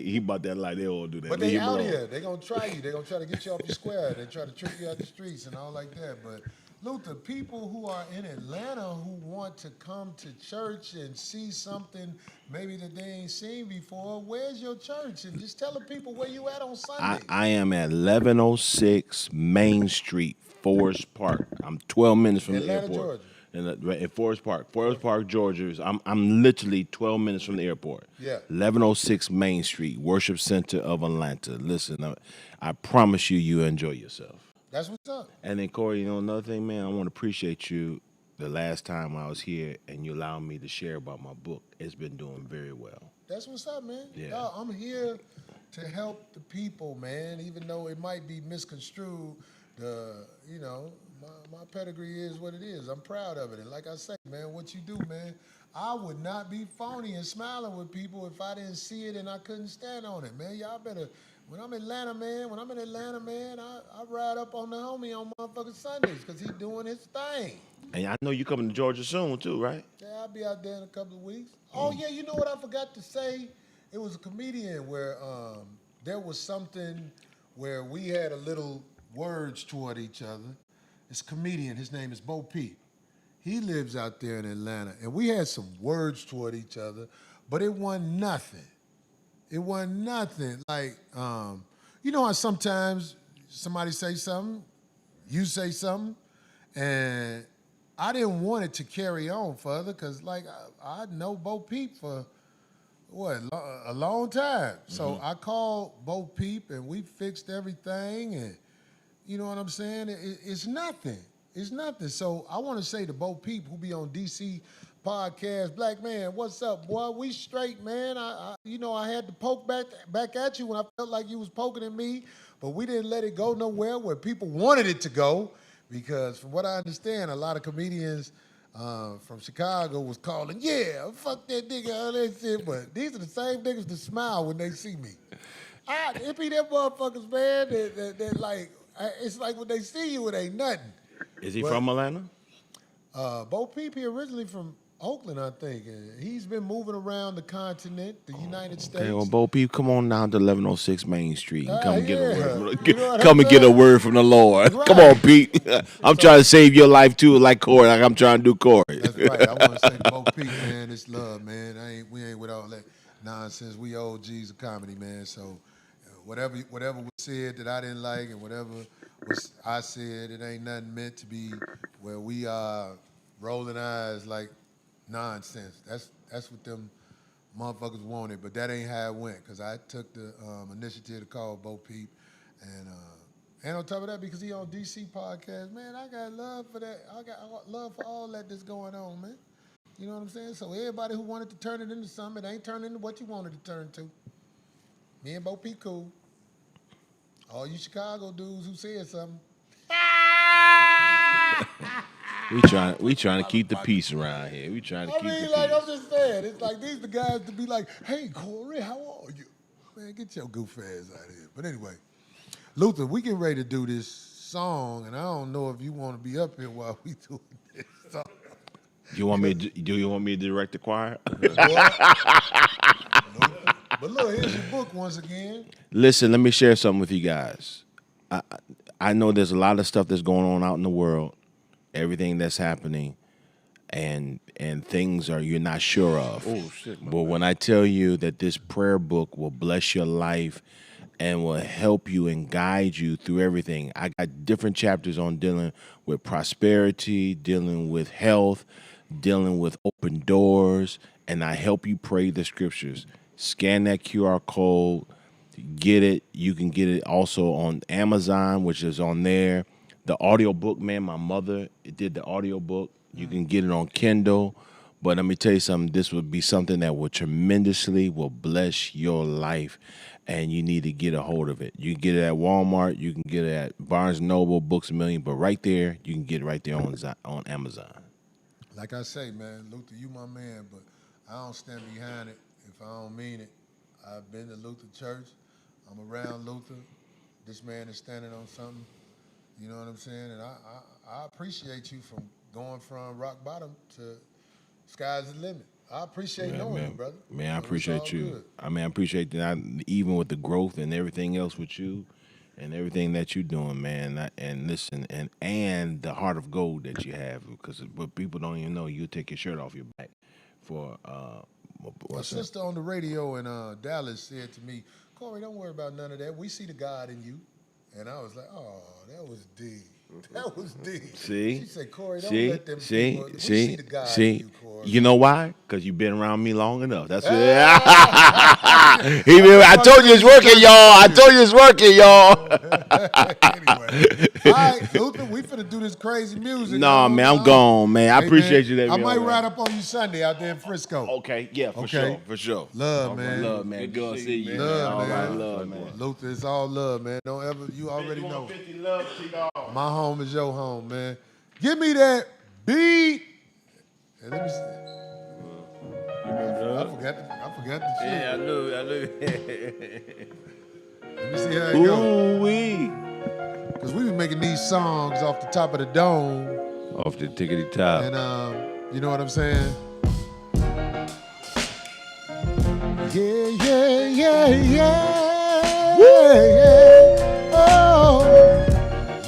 he bought that like they don't want to do that." But Leave they him out alone. here. They gonna try you. They gonna try to get you off your square. They try to trick you out the streets and all like that. But Luther, people who are in Atlanta who want to come to church and see something maybe that they ain't seen before, where's your church? And just tell the people where you at on Sunday. I am at 1106 Main Street, Forest Park. I'm 12 minutes from the Atlanta, airport. Georgia. In Forest Park, Georgia. I'm literally 12 minutes from the airport. Yeah. 1106 Main Street, Worship Center of Atlanta. Listen, I promise you enjoy yourself. That's what's up. And then Corey, you know another thing, man. I want to appreciate you. The last time I was here and you allowed me to share about my book, it's been doing very well. That's what's up, man. Yeah. Dog, I'm here to help the people, man. Even though it might be misconstrued, you know, my pedigree is what it is. I'm proud of it. And like I say, man, what you do, man, I would not be phony and smiling with people if I didn't see it and I couldn't stand on it, man. Y'all better. When I'm in Atlanta, man, I ride up on the homie on motherfucking Sundays because he doing his thing. And I know you coming to Georgia soon too, right? Yeah, I'll be out there in a couple of weeks. Oh, yeah, you know what I forgot to say? It was a comedian where there was something where we had a little words toward each other. It's a comedian. His name is Bo Peep. He lives out there in Atlanta. And we had some words toward each other, but it wasn't nothing. It wasn't nothing. Like, you know how sometimes somebody say something, you say something, and I didn't want it to carry on further because, like, I know Bo Peep for, a long time. So I called Bo Peep, and we fixed everything, and you know what I'm saying? It's nothing. It's nothing. So I want to say to Bo Peep, who be on DC podcast, Black man, what's up, boy? We straight, man. I had to poke back at you when I felt like you was poking at me, but we didn't let it go nowhere where people wanted it to go, because from what I understand, a lot of comedians from Chicago was calling, yeah, fuck that nigga, all that shit, but these are the same niggas that smile when they see me. It be them motherfuckers, man, that like, it's like when they see you, it ain't nothing. Is he from Atlanta? Bo Peep, he originally from Oakland, I think. And he's been moving around the continent, the United States. Okay, well, Bo Peep, come on down to 1106 Main Street and come and get a word. You know what Come I'm and get a saying? word from the Lord. Right. Come on, Pete. I'm trying to save your life too, like Corey. Like I'm trying to do Corey. That's right. I want to say to Bo Peep, man, it's love, man. We ain't with all that nonsense. We OGs of comedy, man. So whatever was said that I didn't like and whatever was I said, it ain't nothing meant to be where we are rolling eyes like nonsense. That's what them motherfuckers wanted, but that ain't how it went. Cause I took the initiative to call Bo Peep, and on top of that, because he on DC podcast, man, I got love for that. I got love for all that's going on, man. You know what I'm saying? So everybody who wanted to turn it into something, it ain't turning into what you wanted to turn to. Me and Bo Peep cool. All you Chicago dudes who said something. We trying to keep the peace around here. We trying to keep the peace. I'm just saying, it's like these the guys to be like, hey, Corey, how are you? Man, get your goof ass out of here. But anyway, Luther, we getting ready to do this song, and I don't know if you want to be up here while we doing this song. Do you want me to direct the choir? But look, here's your book once again. Listen, let me share something with you guys. I know there's a lot of stuff that's going on out in the world, everything that's happening, and things you're not sure of. Oh shit! But when I tell you that this prayer book will bless your life and will help you and guide you through everything, I got different chapters on dealing with prosperity, dealing with health, dealing with open doors, and I help you pray the scriptures. Scan that QR code, get it. You can get it also on Amazon, which is on there. The audio book, man, my mother did the audio book. You can get it on Kindle. But let me tell you something, this would be something that will tremendously bless your life, and you need to get a hold of it. You can get it at Walmart. You can get it at Barnes & Noble, Books A Million. But right there, you can get it right there on Amazon. Like I say, man, Luther, you my man, but I don't stand behind it if I don't mean it. I've been to Luther Church. I'm around Luther. This man is standing on something. You know what I'm saying? And I appreciate you from going from rock bottom to sky's the limit. I appreciate knowing you, brother. Man, I appreciate you. Good. I mean, I appreciate that. Even with the growth and everything else with you and everything that you're doing, man. And listen, and the heart of gold that you have, because what people don't even know, you take your shirt off your back for. My sister on the radio in Dallas said to me, Corey, don't worry about none of that. We see the God in you. And I was like, oh, that was deep. That was deep. See? She said, Corey, don't let them people. We see the God in you, Corey. You know why? Because you've been around me long enough. That's what I told you it's working, y'all. I told you it's working, y'all. Anyway. All right, Luther, we finna do this crazy music. No, man, I'm gone, man. I appreciate you that. I might ride up on you Sunday out there in Frisco. Okay, yeah, for sure. Love, man. Love, man. Good to see you. Love, man. man. All right, love, man. Luther, it's all love, man. Don't ever, you already know. 50 love to y'all. My home is your home, man. Give me that beat. And let me see. I forgot the shit. Yeah, I knew. Let me see how it goes. Ooh-wee. Because we be making these songs off the top of the dome. Off the tickety top. And you know what I'm saying? Yeah. Woo! Yeah. Oh.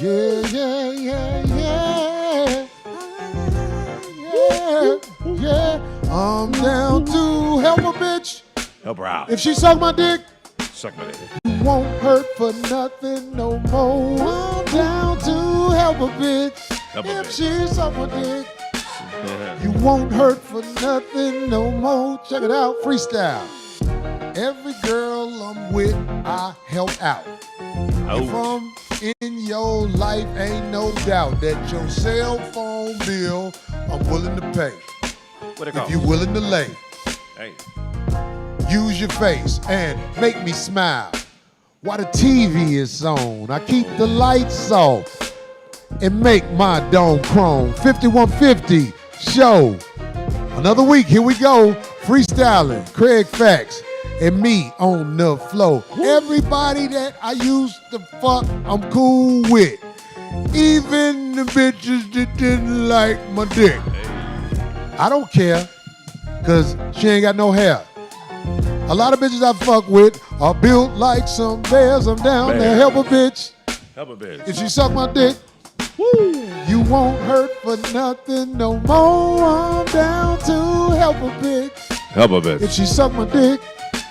Yeah. I'm down to help a bitch. Help her out. If she suck my dick, Suck my dick. you won't hurt for nothing no more. I'm down to help a bitch. If she suck my dick, you won't hurt for nothing no more. Check it out, freestyle. Every girl I'm with, I help out. If I'm in your life, ain't no doubt that your cell phone bill, I'm willing to pay. If you willing to lay. Hey. Use your face and make me smile while the TV is on. I keep the lights off and make my dome chrome. 5150 show. Another week, here we go. Freestyling, Craig Facts, and me on the flow. Everybody that I used to fuck, I'm cool with. Even the bitches that didn't like my dick. I don't care, because she ain't got no hair. A lot of bitches I fuck with are built like some bears. I'm down to help a bitch. Help a bitch. If she suck my dick, woo, you won't hurt for nothing no more. I'm down to help a bitch. Help a bitch. If she suck my dick,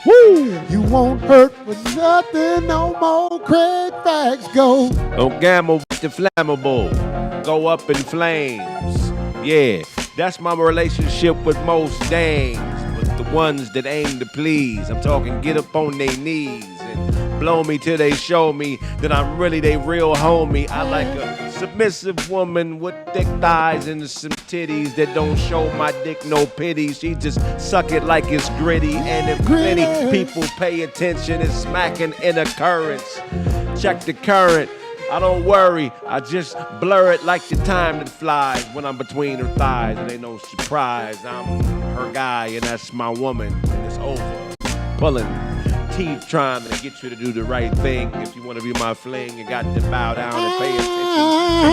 Woo! You won't hurt for nothing no more. Craig Facts go. Don't gamble with the flammable. Go up in flames. Yeah, that's my relationship with most dames. But the ones that aim to please. I'm talking get up on their knees and blow me till they show me that I'm really they real homie. I like a submissive woman with thick thighs and some titties that don't show my dick no pity. She just suck it like it's gritty. And if many people pay attention, it's smacking in a currents. Check the current. I don't worry, I just blur it like the time that flies when I'm between her thighs. It ain't no surprise, I'm her guy and that's my woman, and it's over. Pulling teeth trying to get you to do the right thing. If you want to be my fling, you got to bow down and pay attention to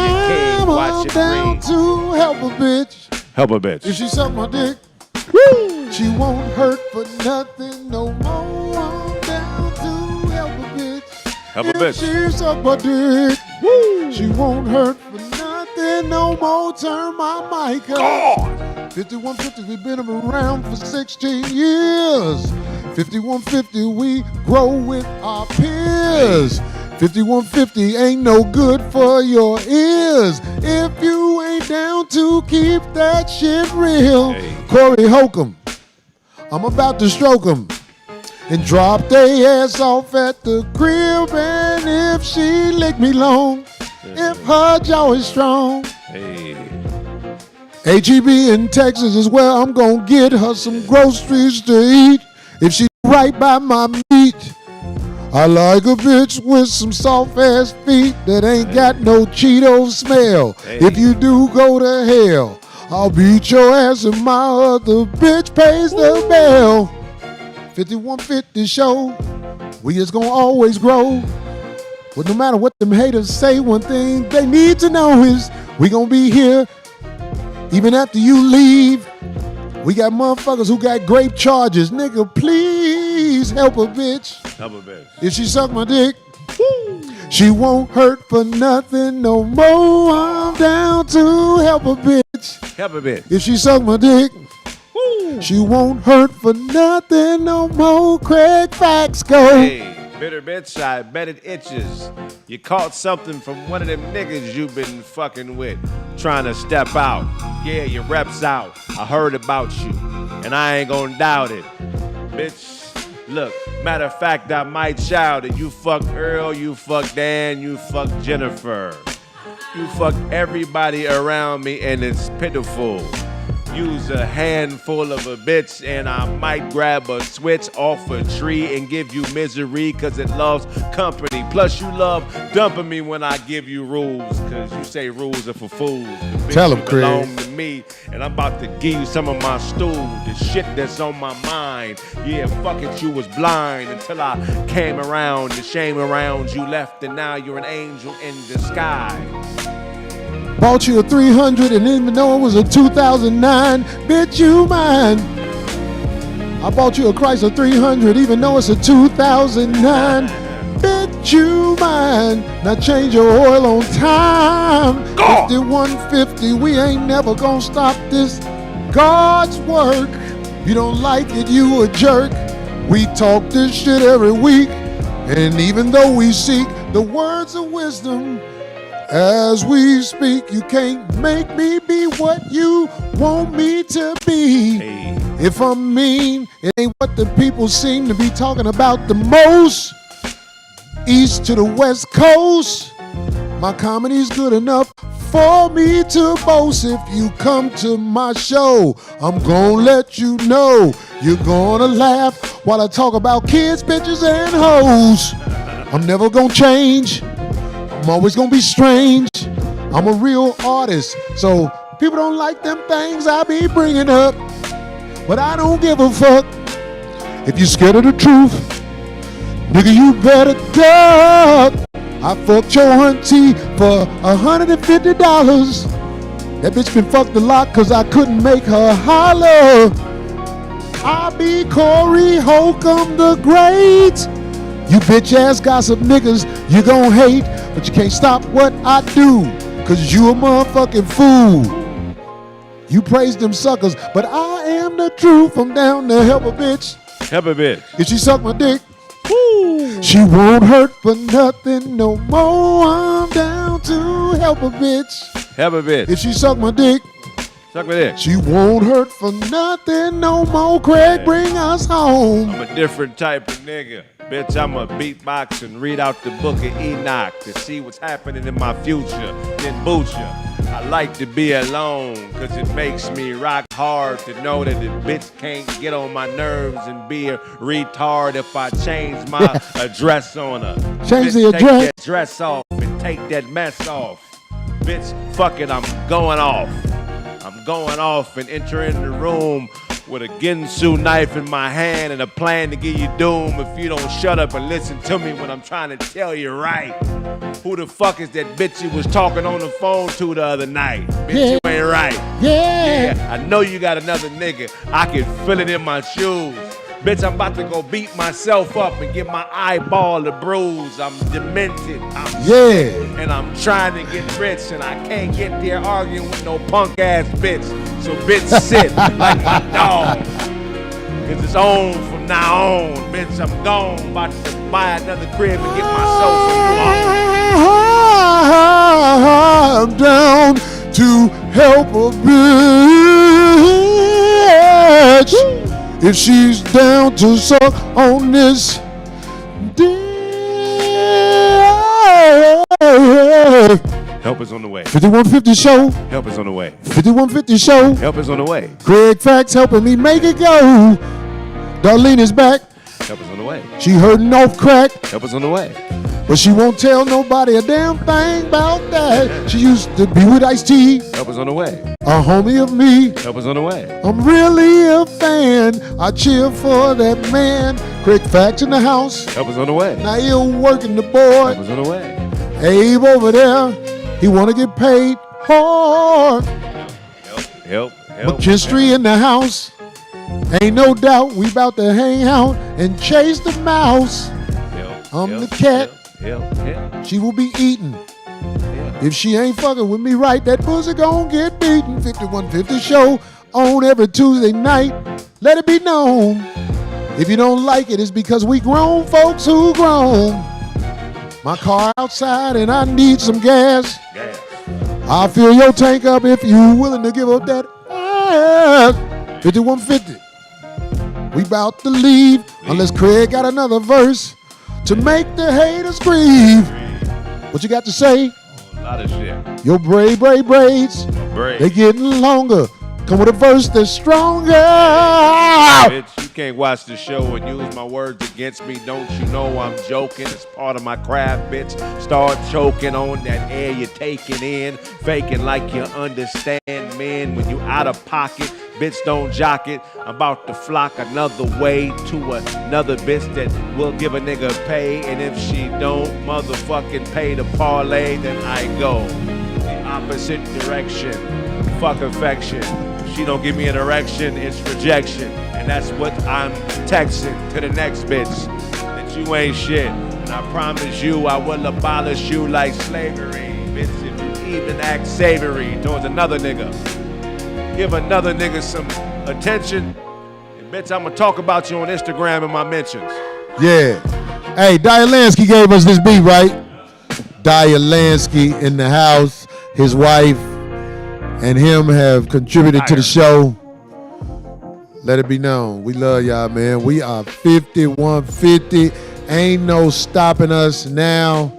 your king. Watch it down ring. to help a bitch. Help a bitch. If she suck my dick, woo! She won't hurt for nothing no more. I'm down to help a bitch. Help a bitch. If she suck my dick, woo! She won't hurt for nothing no more. Turn my mic up. 5150, we've been around for 16 years. 5150, we grow with our peers. 5150 ain't no good for your ears. If you ain't down to keep that shit real. Hey. Corey Holcomb, I'm about to stroke him and drop their ass off at the crib. And if she lick me long, if her jaw is strong. Hey. HEB in Texas is where I'm gonna get her some groceries to eat. If she right by my meat, I like a bitch with some soft ass feet that ain't got no Cheeto smell. Hey. If you do go to hell, I'll beat your ass and my other bitch pays the bell. 5150 show, we just gonna always grow. But no matter what them haters say, one thing they need to know is we gonna be here even after you leave. We got motherfuckers who got grape charges. Nigga, please help a bitch. Help a bitch. If she suck my dick, woo, she won't hurt for nothing no more. I'm down to help a bitch. Help a bitch. If she suck my dick, woo, she won't hurt for nothing no more. Craig Facts go. Hey. Bitter bitch, I bet it itches. You caught something from one of them niggas you been fucking with, trying to step out. Yeah, your rep's out. I heard about you, and I ain't gonna doubt it. Bitch, look, matter of fact, I might shout it. You fuck Earl, you fuck Dan, you fuck Jennifer. You fuck everybody around me, and it's pitiful. Use a handful of a bitch and I might grab a switch off a tree and give you misery cause it loves company. Plus you love dumping me when I give you rules cause you say rules are for fools. The Tell him, bitch Craig. belong to me and I'm about to give you some of my stool. The shit that's on my mind. Yeah, fuck it, you was blind until I came around. The shame around you left and now you're an angel in disguise. Bought you a 300 and even though it was a 2009, bitch, you mine. I bought you a Chrysler 300 even though it's a 2009, bitch, you mine. Now change your oil on time. 5150, we ain't never gonna stop this God's work. You don't like it, you a jerk. We talk this shit every week, and even though we seek the words of wisdom, as we speak, you can't make me be what you want me to be. Hey. If I'm mean, it ain't what the people seem to be talking about the most. East to the West Coast, my comedy's good enough for me to boast. If you come to my show, I'm gonna let you know you're gonna laugh while I talk about kids, bitches, and hoes. I'm never gonna change. I'm always gonna be strange. I'm a real artist, so people don't like them things I be bringing up, but I don't give a fuck. If you're scared of the truth, nigga, you better duck. I fucked your auntie for $150. That bitch been fucked a lot cause I couldn't make her holler. I be Corey Holcomb the Great. You bitch ass gossip niggas, you gon' hate, but you can't stop what I do, cause you a motherfucking fool. You praise them suckers, but I am the truth. I'm down to help a bitch. Help a bitch. If she suck my dick, Woo. she won't hurt for nothing no more. I'm down to help a bitch. Help a bitch. If she suck my dick, Suck my dick. she won't hurt for nothing no more. Craig, bring us home. I'm a different type of nigga. Bitch, I'm a beatbox and read out the book of Enoch to see what's happening in my future. Then boot ya. I like to be alone, cause it makes me rock hard to know that the bitch can't get on my nerves and be a retard if I change my address on her. Change Bitch, the address. Take that dress off and take that mess off. Bitch, fuck it, I'm going off. I'm going off and entering the room with a Ginsu knife in my hand and a plan to give you doom if you don't shut up and listen to me when I'm trying to tell you right. Who the fuck is that bitch you was talking on the phone to the other night? Bitch, you ain't right. Yeah. I know you got another nigga. I can feel it in my shoes. Bitch, I'm about to go beat myself up and get my eyeball a bruise. I'm demented. And I'm trying to get rich and I can't get there arguing with no punk ass bitch. So bitch, sit like my dog. Cause it's on from now on. Bitch, I'm gone. About to buy another crib and get myself a new home. I'm down to help a bitch. If she's down to suck on this dick. Help is on the way. 5150 show. Help is on the way. 5150 show. Help is on the way. Greg Facts helping me make it go. Darlene is back. Help is on the way. She hurting off crack. Help is on the way. But she won't tell nobody a damn thing about that. She used to be with Ice-T. Help is on the way. A homie of me. Help is on the way. I'm really a fan. I cheer for that man. Craig Facts in the house. Help is on the way. Nail working the board. Help is on the way. Abe over there. He want to get paid hard. Help. McKinstry in the house. Ain't no doubt we about to hang out and chase the mouse. I'm the cat. She will be eating. If she ain't fucking with me right, that pussy gon' get beaten. 5150 show on every Tuesday night. Let it be known. If you don't like it, it's because we grown folks who grown. My car outside and I need some gas. I'll fill your tank up if you willing to give up that ass. 5150. We about to leave unless Craig got another verse to make the haters grieve. What you got to say? A lot of shit. Your braids, they getting longer. Come with a verse that's stronger. Bitch, you can't watch the show and use my words against me. Don't you know I'm joking? It's part of my craft, bitch. Start choking on that air you're taking in. Faking like you understand, man. When you out of pocket, bitch, don't jock it. I'm about to flock another way to another bitch that will give a nigga pay. And if she don't motherfucking pay the parlay, then I go the opposite direction. Fuck affection. If she don't give me an erection, it's rejection. And that's what I'm texting to the next bitch. That you ain't shit. And I promise you I will abolish you like slavery. Bitch, if you even act savory towards another nigga. Give another nigga some attention. And bitch, I'm gonna talk about you on Instagram in my mentions. Yeah. Hey, Dyer Lansky gave us this beat, right? Dyer Lansky in the house. His wife and him have contributed to the show. Let it be known. We love y'all, man. We are 5150. Ain't no stopping us now.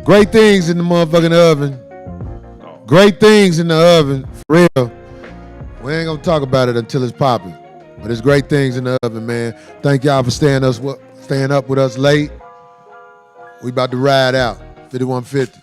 Great things in the motherfucking oven. Great things in the oven. For real. We ain't gonna talk about it until it's popping. But it's great things in the oven, man. Thank y'all for staying up with us late. We about to ride out. 5150.